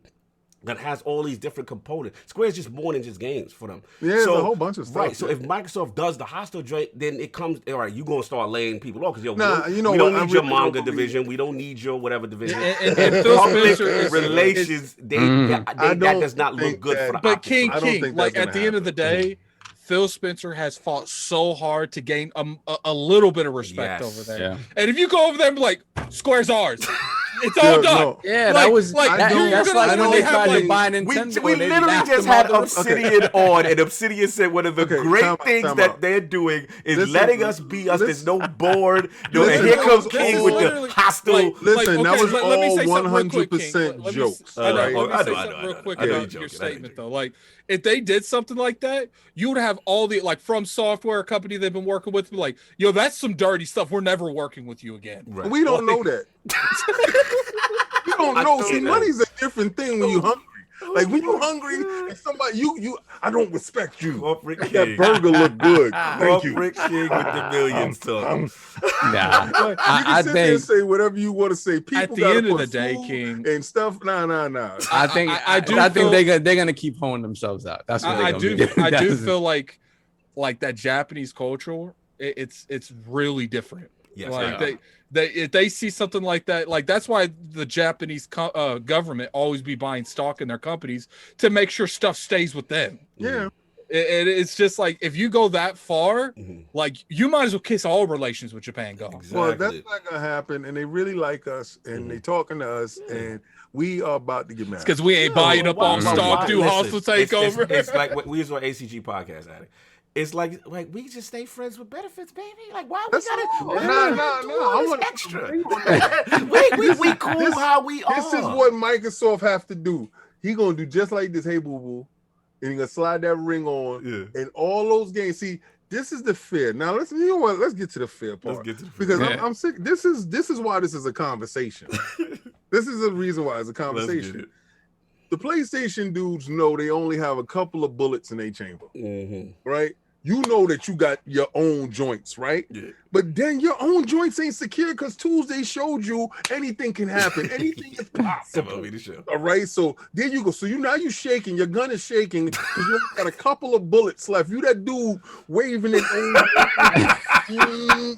that has all these different components, Square's just more than just games for them. Yeah, there's a whole bunch of stuff. Right. So if Microsoft does the hostile joint, then it comes. All right, you're gonna start laying people off because we don't need your manga division. We don't need your whatever division. And Phil Spencer relations. That does not look good for the. But King, like at the end of the day, Phil Spencer has fought so hard to gain a little bit of respect over there. Yeah. And if you go over there and be like, Square's ours. It's all done. No. Yeah, that was that's like when they tried to buy Nintendo. We literally just had Obsidian on, and Obsidian said one of the great things that they're doing is letting us be us. There's no board. And here comes King with the hostile. Listen, that was all 100% jokes. Let me say something real quick about your statement, though. Like, if they did something like that, you would have all the, like, From Software, a company they've been working with, be like, yo, that's some dirty stuff. We're never working with you again. Right. We don't know that. You don't know. See, money's a different thing when you're hungry. Like when you're hungry and somebody I don't respect you. That burger look good. Thank you. Rick King with the millions talk. I think say whatever you want to say. People at the end of the day, King and stuff. Nah. I think they're gonna keep honing themselves out. That's what I do feel like that Japanese culture. It's really different. Yes, like if they see something like that, like that's why the Japanese government always be buying stock in their companies to make sure stuff stays with them. Yeah. It's just like if you go that far, like you might as well kiss all relations with Japan. Go. Exactly. Well, that's not gonna happen, and they really like us, and they talking to us, and we are about to get mad because we ain't buying up on stock, do hostile takeover. It's like what we use our ACG podcast at it. It's like we just stay friends with benefits, baby. Like why we gotta no. I want extra. we cool how we are. This is what Microsoft have to do. He gonna do just like this. Hey, boo boo. And you're gonna slide that ring on, and all those games. See, this is the fear. Now let's get to the fear part. Because I'm sick. This is why this is a conversation. This is the reason why it's a conversation. The PlayStation dudes know they only have a couple of bullets in their chamber, right? You know that you got your own joints, right? Yeah. But then your own joints ain't secure because Tuesday showed you anything can happen. Anything is possible. All right. So there you go. So now you shaking. Your gun is shaking because you got a couple of bullets left. You that dude waving it.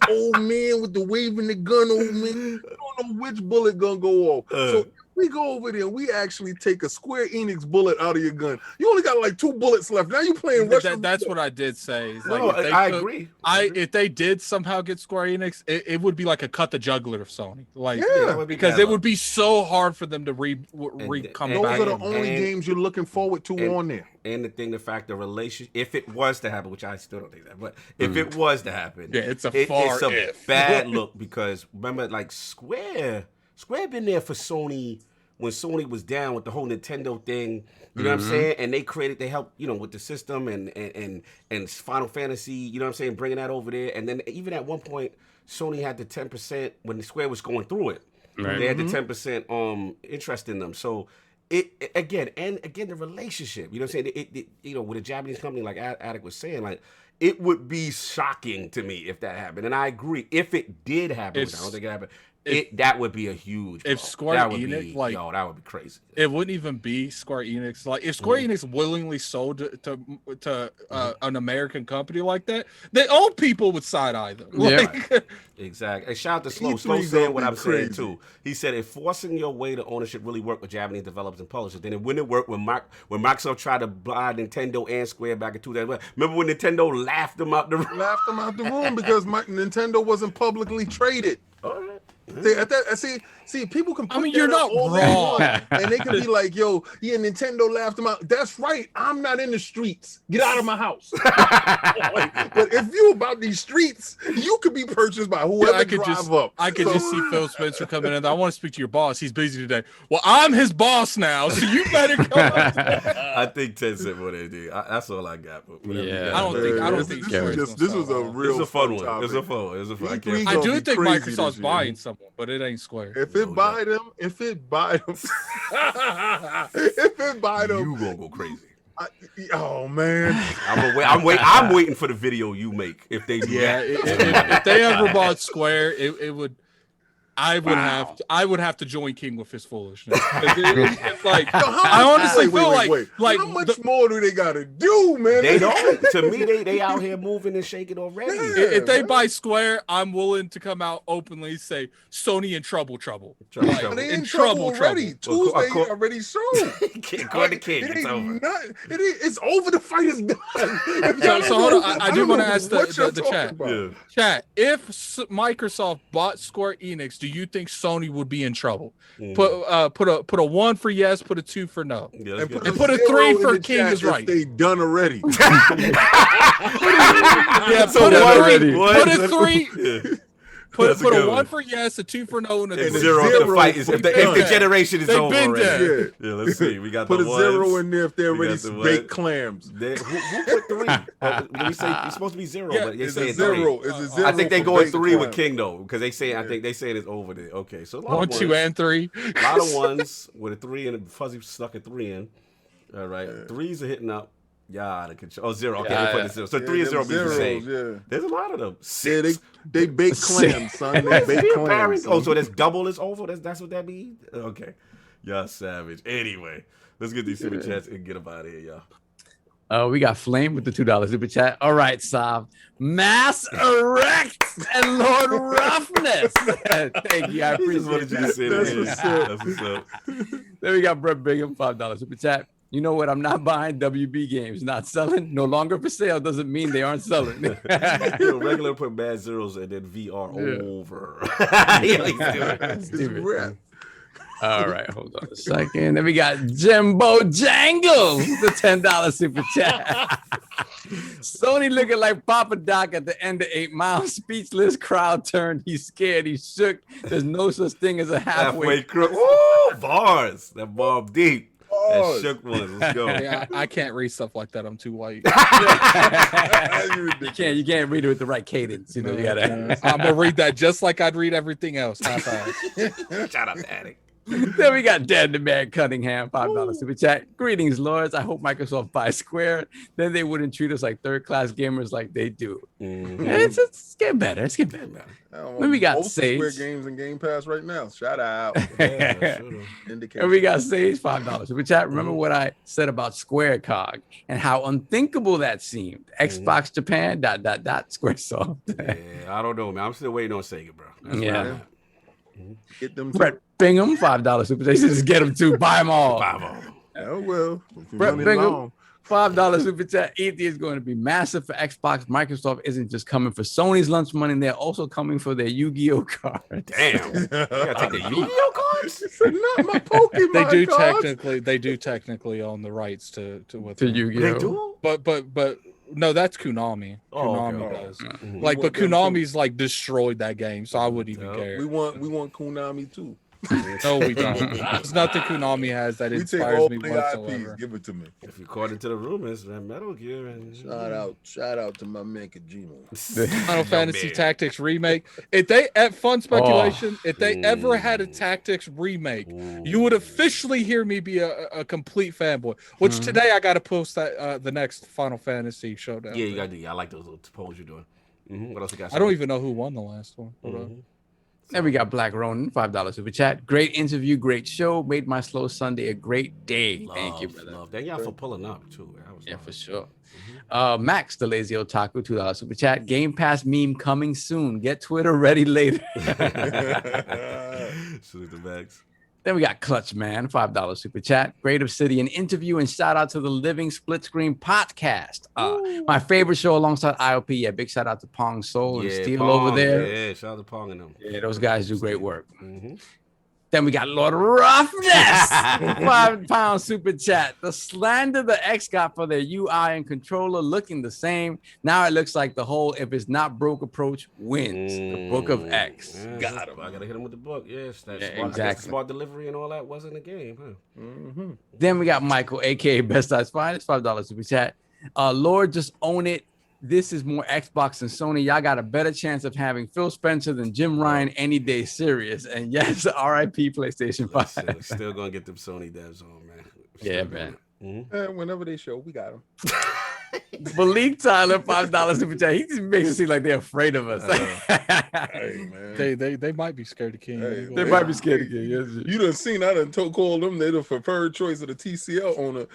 Old man with the waving the gun, old man. You don't know which bullet gonna go off. So we go over there and we actually take a SquareEnix bullet out of your gun. You only got like 2 bullets left. Now you playing Russian. That's what I did say. No, I agree. If they did somehow get SquareEnix, it would be like a cut the juggler of Sony. Like, because it would be so hard for them to come back. Those are the only games you're looking forward to on there. And the fact the relationship, if it was to happen, which I still don't think that, but if it was to happen, it's a bad look because remember, like Square been there for Sony when Sony was down with the whole Nintendo thing, you know what I'm saying? And they helped, with the system and Final Fantasy, you know what I'm saying, bringing that over there. And then even at one point, Sony had the 10% when the Square was going through it. Right. They had the 10% interest in them. So it again the relationship, you know what I'm saying? It with a Japanese company like Attic was saying, like it would be shocking to me if that happened. And I agree, if it did happen, which I don't think it happened. That would be a huge blow. If SquareEnix that would be crazy. It wouldn't even be SquareEnix. Like if SquareEnix willingly sold to an American company like that, then all people would side eye them. Like, exactly. And shout out to Slow. Slow saying what I'm saying too. He said if forcing your way to ownership really worked with Japanese developers and publishers, then it wouldn't work when Microsoft tried to buy Nintendo and Square back in 2000. Remember when Nintendo laughed them out the room because Nintendo wasn't publicly traded. All right. See, people can. You're not wrong, and they can be like, "Yo, yeah, Nintendo laughed them out." That's right. I'm not in the streets. Get out of my house. But if you about these streets, you could be purchased by whoever drive up. I could just see Phil Spencer coming in. I want to speak to your boss. He's busy today. Well, I'm his boss now, so you better come up. I think Tencent what they do. That's all I got. I don't think. This was a real. It's a fun one. It's a fun. I do think Microsoft's buying someone, but it ain't Square. If it buy them, you gonna go crazy. Oh man, I'm waiting for the video you make if they do that. If they ever bought Square, it would. I would have to join King with his foolishness. It's like I honestly feel like how much more do they gotta do, man? They don't. To me, they out here moving and shaking already. If they buy Square, I'm willing to come out openly and say Sony in trouble. They in trouble already. Tuesday already showed. According to King, it's over. It's over. The fight is done. So hold on. I do want to ask the chat. Yeah. Chat. If Microsoft bought SquareEnix, do you think Sony would be in trouble? Put a 1 for yes, put a 2 for no, and put a 3 for King is right. They done already. Put a 3. Put a 1 for yes, a 2 for no, and a 0 if the fight is if the generation is over already. Yeah, let's see. We got put the a 0 in there if they're already baked clams. Who put 3? We say it's supposed to be 0, but they say 0. It's a 0. I think they go 3 with King though, because they say I think they say it's over there. Okay, so 1, 2, and 3. A lot of 1s with a 3 and a fuzzy stuck a 3 in. All right, 3s are hitting up. Out of control. Oh, 0. Okay, they put the 0. So 3 and 0 be the same. Yeah. There's a lot of them. 6. They bake clams, son. They bake clams. Oh, so that's double is over? That's what that means? Okay. Y'all savage. Anyway, let's get these super chats and get them out of here, y'all. We got Flame with the $2 super chat. All right, Sav. Mass Erect and Lord Roughness. Thank you. I appreciate that. That's what's up. Then we got Brett Bingham, $5 super chat. You know what? I'm not buying WB games. Not selling. No longer for sale doesn't mean they aren't selling. Regular put bad zeros and then VR over. Stupid. All right, hold on a second. Then we got Jimbo Jangles, the $10 super chat. Sony looking like Papa Doc at the end of 8 Mile. Speechless, crowd turned. He's scared. He's shook. There's no such thing as a halfway crook. Woo! Bars. That bomb deep. That shook one. Let's go. Yeah, I can't read stuff like that. I'm too white. You can't read it with the right cadence. You know, you gotta. I'm gonna read that just like I'd read everything else. High five. Shout out to Attic. Then we got Dan the Man Cunningham, $5 super chat. Greetings, lords. I hope Microsoft buys Square. Then they wouldn't treat us like third-class gamers like they do. It's getting better. It's getting better. Then we got Sage. Square Games and Game Pass right now. Shout out. And we got Sage, $5 super chat. Remember what I said about Square Cog and how unthinkable that seemed. Xbox Japan, .. Squaresoft. Yeah, I don't know, man. I'm still waiting on Sega, bro. That's Get them. Brett Bingham, $5 super chat. Just get them too. Buy them all. Oh well. Brett Bingham, $5 super chat. E3 is going to be massive for Xbox. Microsoft isn't just coming for Sony's lunch money; they're also coming for their Yu-Gi-Oh cards. Damn, you gotta take the Yu-Gi-Oh cards. Not my Pokemon They do technically own the rights to Yu-Gi-Oh. They do? But no, that's Konami. Konami does. Like, but Konami's like destroyed that game, so I wouldn't even care. We want Konami too. No, we don't. There's nothing Konami has that inspires me whatsoever. IPs, give it to me. If you according to the rumors, that Metal Gear and shout out to my man Kojima. Final Fantasy Tactics remake. If they at fun speculation, if they ever had a Tactics remake, you would officially hear me be a complete fanboy. Which today I got to post that the next Final Fantasy showdown. Yeah, you got to. I like those little polls you're doing. What else you got? I don't even know who won the last one. Then we got Black Ronin, $5 super chat. Great interview, great show. Made my slow Sunday a great day. Thank you, brother. Thank y'all for pulling up too. For sure. Max, the lazy otaku, $2 super chat. Game Pass meme coming soon. Get Twitter ready later. Salute the Max. Then we got Clutch Man, $5 super chat. Great Obsidian interview and shout out to the Living Split Screen podcast. My favorite show alongside ILP. Yeah, big shout out to Pong Soul and Steve over there. Yeah, shout out to Pong and them. Yeah, those guys do great work. Then we got Lord Roughness, £5 super chat. The slander the X got for their UI and controller looking the same. Now it looks like the whole if it's not broke approach wins. The Book of X. Got him. I gotta hit him with the book. Yes, that's exactly. Smart delivery and all that was in the game, huh? Then we got Michael, aka Best Eyes Finest, $5 super chat. Lord, just own it. This is more Xbox than Sony. Y'all got a better chance of having Phil Spencer than Jim Ryan any day serious. And yes, RIP PlayStation 5. Still gonna get them Sony devs on, man. Yeah, man. And whenever they show, we got them. Malik Tyler, $5 super chat. He just makes it seem like they're afraid of us. Hey, man. They might be scared of King. They might be scared of King. Yes. You done seen? I done called them. They're the preferred choice of the TCL owner.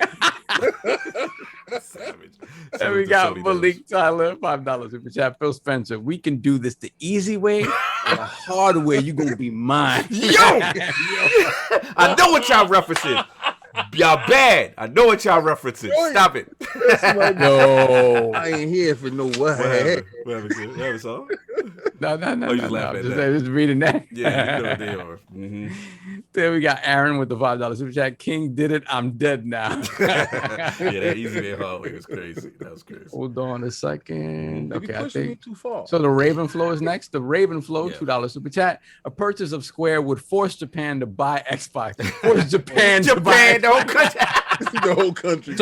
Savage. And we got Malik Tyler, $5 super chat. Phil Spencer, we can do this the easy way or the hard way. You gonna be mine. Yo! I know what y'all referencing. Y'all bad. I know what y'all referencing. Stop it. No, I ain't here for no what. What happened, song? No. You just laugh at that. Just reading that. Yeah, you know what they are. Then we got Aaron with the $5 super chat. King did it. I'm dead now. Yeah, that easy way hard way was crazy. That was crazy. Hold on a second. Okay, I think. Me too far. So the Ravenflow is next. The Ravenflow, $2 super chat. A purchase of Square would force Japan to buy Xbox. Force Japan to buy the whole country. The whole country.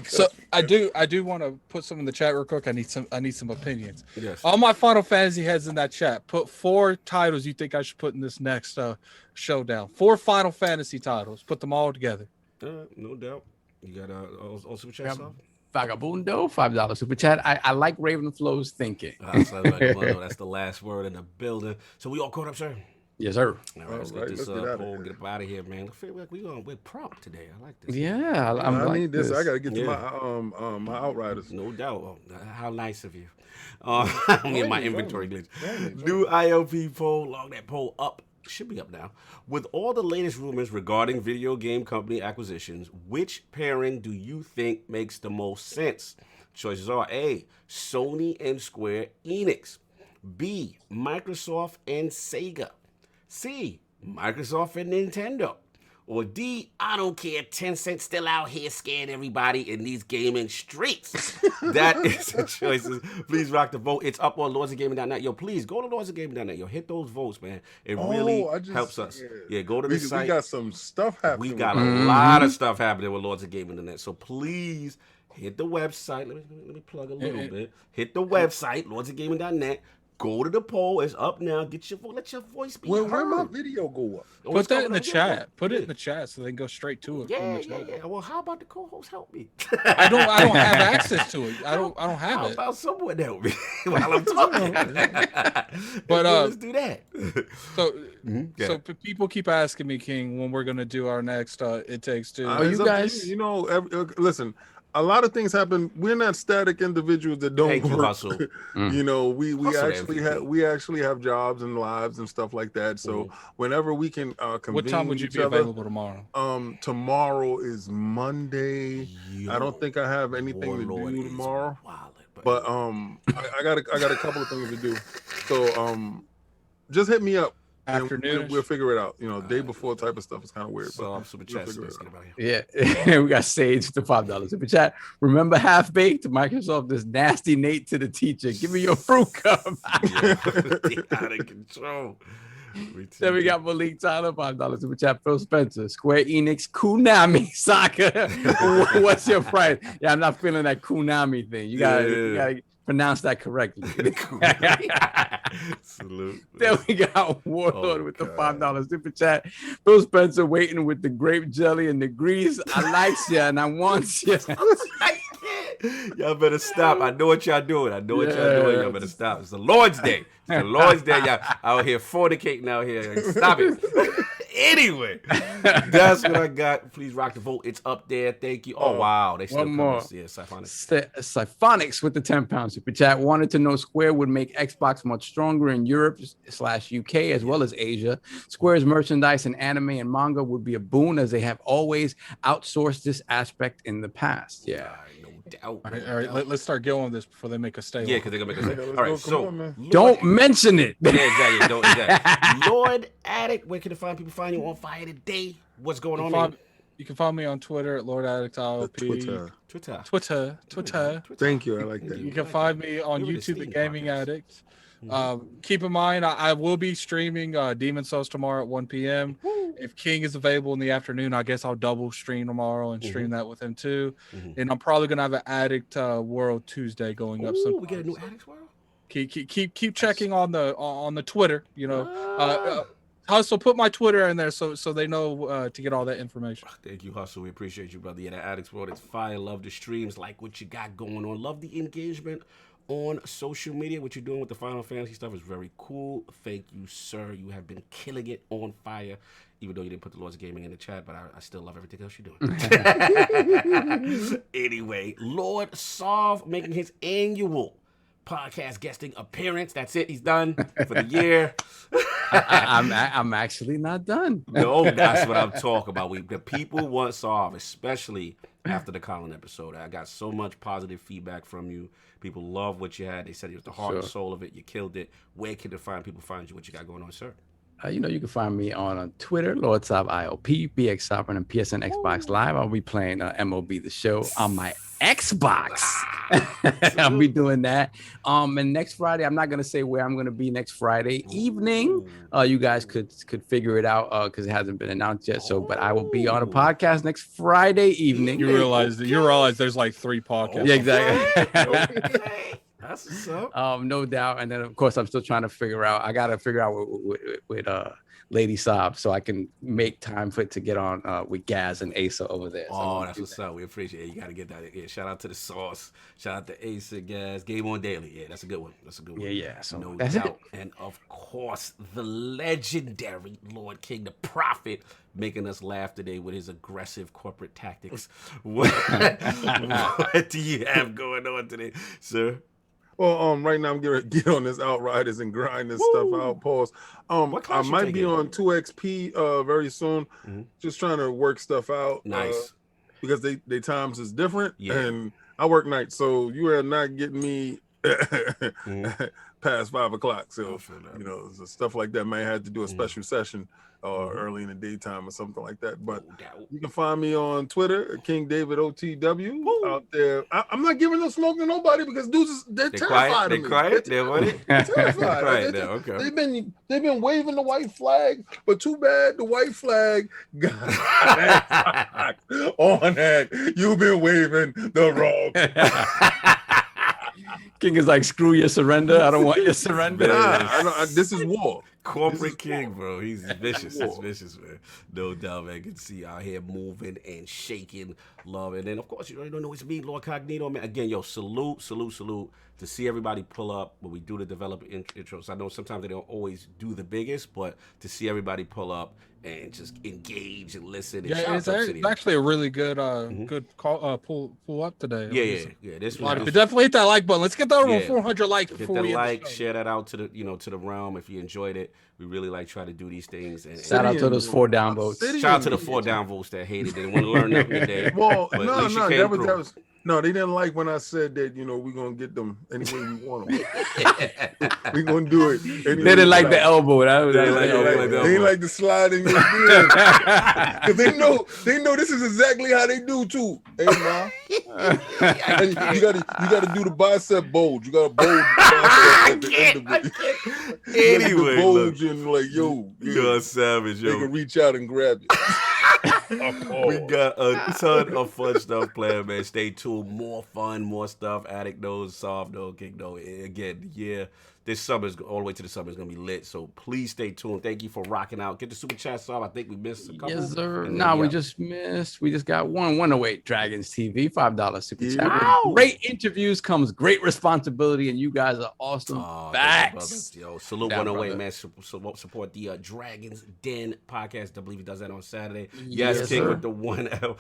So I do want to put some in the chat real quick. I need some opinions. Yes. All my Final Fantasy heads in that chat. Put 4 titles you think I should put in this next showdown. 4 Final Fantasy titles. Put them all together. No doubt. You got all super chat stuff? Vagabundo, $5 super chat. I like Ravenflow's thinking. That's the last word in the building. So we all caught up, sir? Yes, sir. All right, let's get this poll, get up out of here, man. I feel like we're prompt today. I like this. Yeah, I need this. I gotta get to my my Outriders. No doubt. Oh, how nice of you. I'm in my inventory glitch. New ILP poll, log that poll up Should be up now. With all the latest rumors regarding video game company acquisitions, which pairing do you think makes the most sense? Choices are A, Sony and Square Enix, B, Microsoft and Sega, C, Microsoft and Nintendo, or D, I don't care, Tencent still out here scaring everybody in these gaming streets. That is the choices. Please rock the vote. It's up on lordsofgaming.net. Yo, please go to lordsofgaming.net. Yo, hit those votes, man. It really helps us. Yeah, go to the site. We got some stuff happening. We got a lot of stuff happening with Lords of Gaming.net. So please hit the website. Let me plug a little bit. Hit the website, lordsofgaming.net. Go to the poll. It's up now. Get your vote. Let your voice be heard. Where my video go up? Put that in the chat. Put it in the chat so they can go straight to it. Yeah. Well, how about the co-host help me? I don't have access to it. I don't have how it. How about someone help me while I'm talking? But let's do that. So people keep asking me, King, when we're gonna do our next It Takes Two. You guys, listen. A lot of things happen. We're not static individuals that don't work. You know, we actually have jobs and lives and stuff like that. So whenever we can convene. What time would you be available tomorrow? Tomorrow is Monday. I don't think I have anything to do tomorrow. But I got a couple of things to do. So just hit me up. Afternoon, we'll figure it out. You know, day before type of stuff is kind of weird. So I'm super chat. Yeah, we got Sage to $5 super chat. Remember Half Baked? Microsoft this nasty Nate to the teacher. Give me your fruit cup. Out of control. Then we got Malik Tyler, $5 super chat. Phil Spencer, Square Enix, Konami Soccer. What's your price? Yeah, I'm not feeling that Konami thing. You gotta pronounce that correctly. Salute. Then we got Warlord with the $5 super chat. Phil Spencer waiting with the grape jelly and the grease. I likes you and I want you. Y'all better stop. I know what y'all doing. Y'all better stop. It's the Lord's Day. It's the Lord's Day. Y'all out here fornicating out here. Stop it. Anyway, that's what I got. Please rock the vote. It's up there. Thank you. Oh, wow. They still one more. Yeah, Siphonics. Siphonics with the £10 super chat. Wanted to know Square would make Xbox much stronger in Europe/UK as well as Asia. Square's merchandise and anime and manga would be a boon as they have always outsourced this aspect in the past. Yeah. All right, let's start going with this before they make us stay. Yeah, because they're gonna make us stay. All right, so don't mention it. Yeah, exactly. Don't exactly. Lord Addict, where can the find you on fire today? What's going on? Man? You can find me on Twitter at Lord Addict ILP. Twitter. Thank you. I like that. You can find me on YouTube at Gaming Addict. Keep in mind, I will be streaming Demon Souls tomorrow at 1 p.m. If King is available in the afternoon, I guess I'll double stream tomorrow and stream that with him too. And I'm probably gonna have an Addict World Tuesday going up. So we get a new Addict World. Keep checking on the Twitter. You know, Hustle, put my Twitter in there so they know to get all that information. Thank you, Hustle. We appreciate you, brother. Yeah, that Addicts World is fire. Love the streams. Like what you got going on. Love the engagement on social media. What you're doing with the Final Fantasy stuff is very cool. Thank you, sir. You have been killing it on fire. Even though you didn't put the Lords of Gaming in the chat, but I still love everything else you're doing. Anyway, Lord Sov making his annual podcast guesting appearance. That's it. He's done for the year. I'm actually not done. No, that's what I'm talking about. The people want Sov, especially after the Colin episode. I got so much positive feedback from you. People love what you had. They said it was the heart and soul of it. You killed it. Where can people find you? What you got going on, sir? You can find me on Twitter, LordSob ILP, BX Sovereign, and PSN Xbox Live. I'll be playing MLB The Show on my Xbox. I'll be doing that. And next Friday, I'm not gonna say where I'm gonna be next Friday evening. You guys could figure it out because it hasn't been announced yet. But I will be on a podcast next Friday evening. You realize there's like 3 podcasts. Yeah, exactly. That's what's up. No doubt. And then of course I'm still trying to figure out. I gotta figure out with Lady Sob so I can make time for it to get on with Gaz and Asa over there. So that's what's up. We appreciate it. You gotta get that. Yeah, shout out to the Sauce. Shout out to Asa, Gaz. Game On Daily. Yeah, that's a good one. Yeah. So no that's doubt. it. And of course, the legendary Lord King, the Prophet, making us laugh today with his aggressive corporate tactics. What do you have going on today, sir? Well, right now I'm gonna get on this Outriders and grind this stuff out. Pause. I might be on 2XP very soon. Just trying to work stuff out. Nice. Because they times is different, Yeah. and I work nights, so you are not getting me past 5 o'clock. So so stuff like that. May have to do a special session early in the daytime or something like that. But you can find me on Twitter, King David OTW out there. I'm not giving no smoke to nobody because dudes they're terrified of me. They're terrified. Okay. They've been waving the white flag, but too bad the white flag got on that. You've been waving the wrong. King is like, screw your surrender. I don't want your surrender. This is war. Corporate King, bro. He's vicious. He's vicious, man. No doubt, man. Can see out here moving and shaking, love. And then, of course, you already know it's me, Lord Cognito, man. Again, yo, salute to see everybody pull up when we do the developer intros. I know sometimes they don't always do the biggest, but to see everybody pull up and just engage and listen. And it's actually a really good good call pull up today. Yeah. This was definitely hit that like button. Let's get that over 400 likes before we like, share that out to the to the realm if you enjoyed it. We really like try to do these things. And shout out to those 4 downvotes. Shout out to the 4 downvotes that hated. They didn't want to learn nothing today. Well, that was no, they didn't like when I said that, we're going to get them any way we want them. We're going to do it. They didn't like the elbow. They didn't like the slide in your beard. Because they know this is exactly how they do too. Hey, ma. And you gotta do the bicep bulge. You got to bulge the bicep at the end of it. Anyway, bulge and like, you're a savage, yo. They can reach out and grab you. We got a ton of fun stuff planned, man. Stay tuned. More fun, more stuff. Addict knows, Soft knows, King knows. Again, this summer's all the way to the summer is gonna be lit. So please stay tuned. Thank you for rocking out. Get the super chats off. I think we missed a couple. Yes, sir. No, we just missed. We just got 108 Dragons TV, $5 super chat. Wow. Great interviews comes great responsibility, and you guys are awesome. Facts. Yo, salute 108, man. Support the Dragons Den podcast. I believe he does that on Saturday. Yes, King with the one elbow.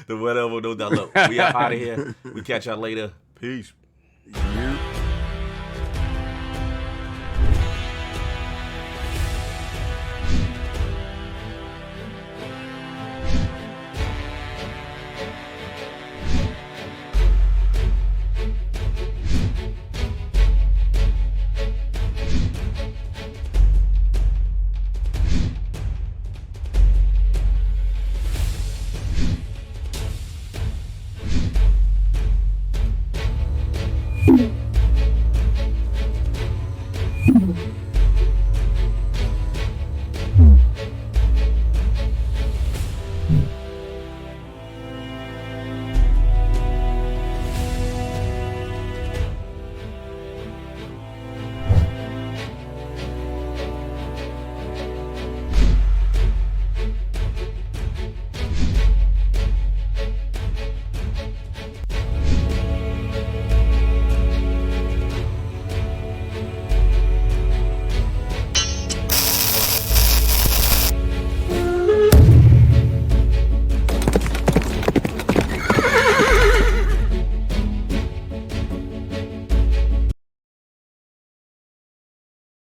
The one elbow, no doubt. Look, we are out of here. We catch y'all later. Peace. Yeah.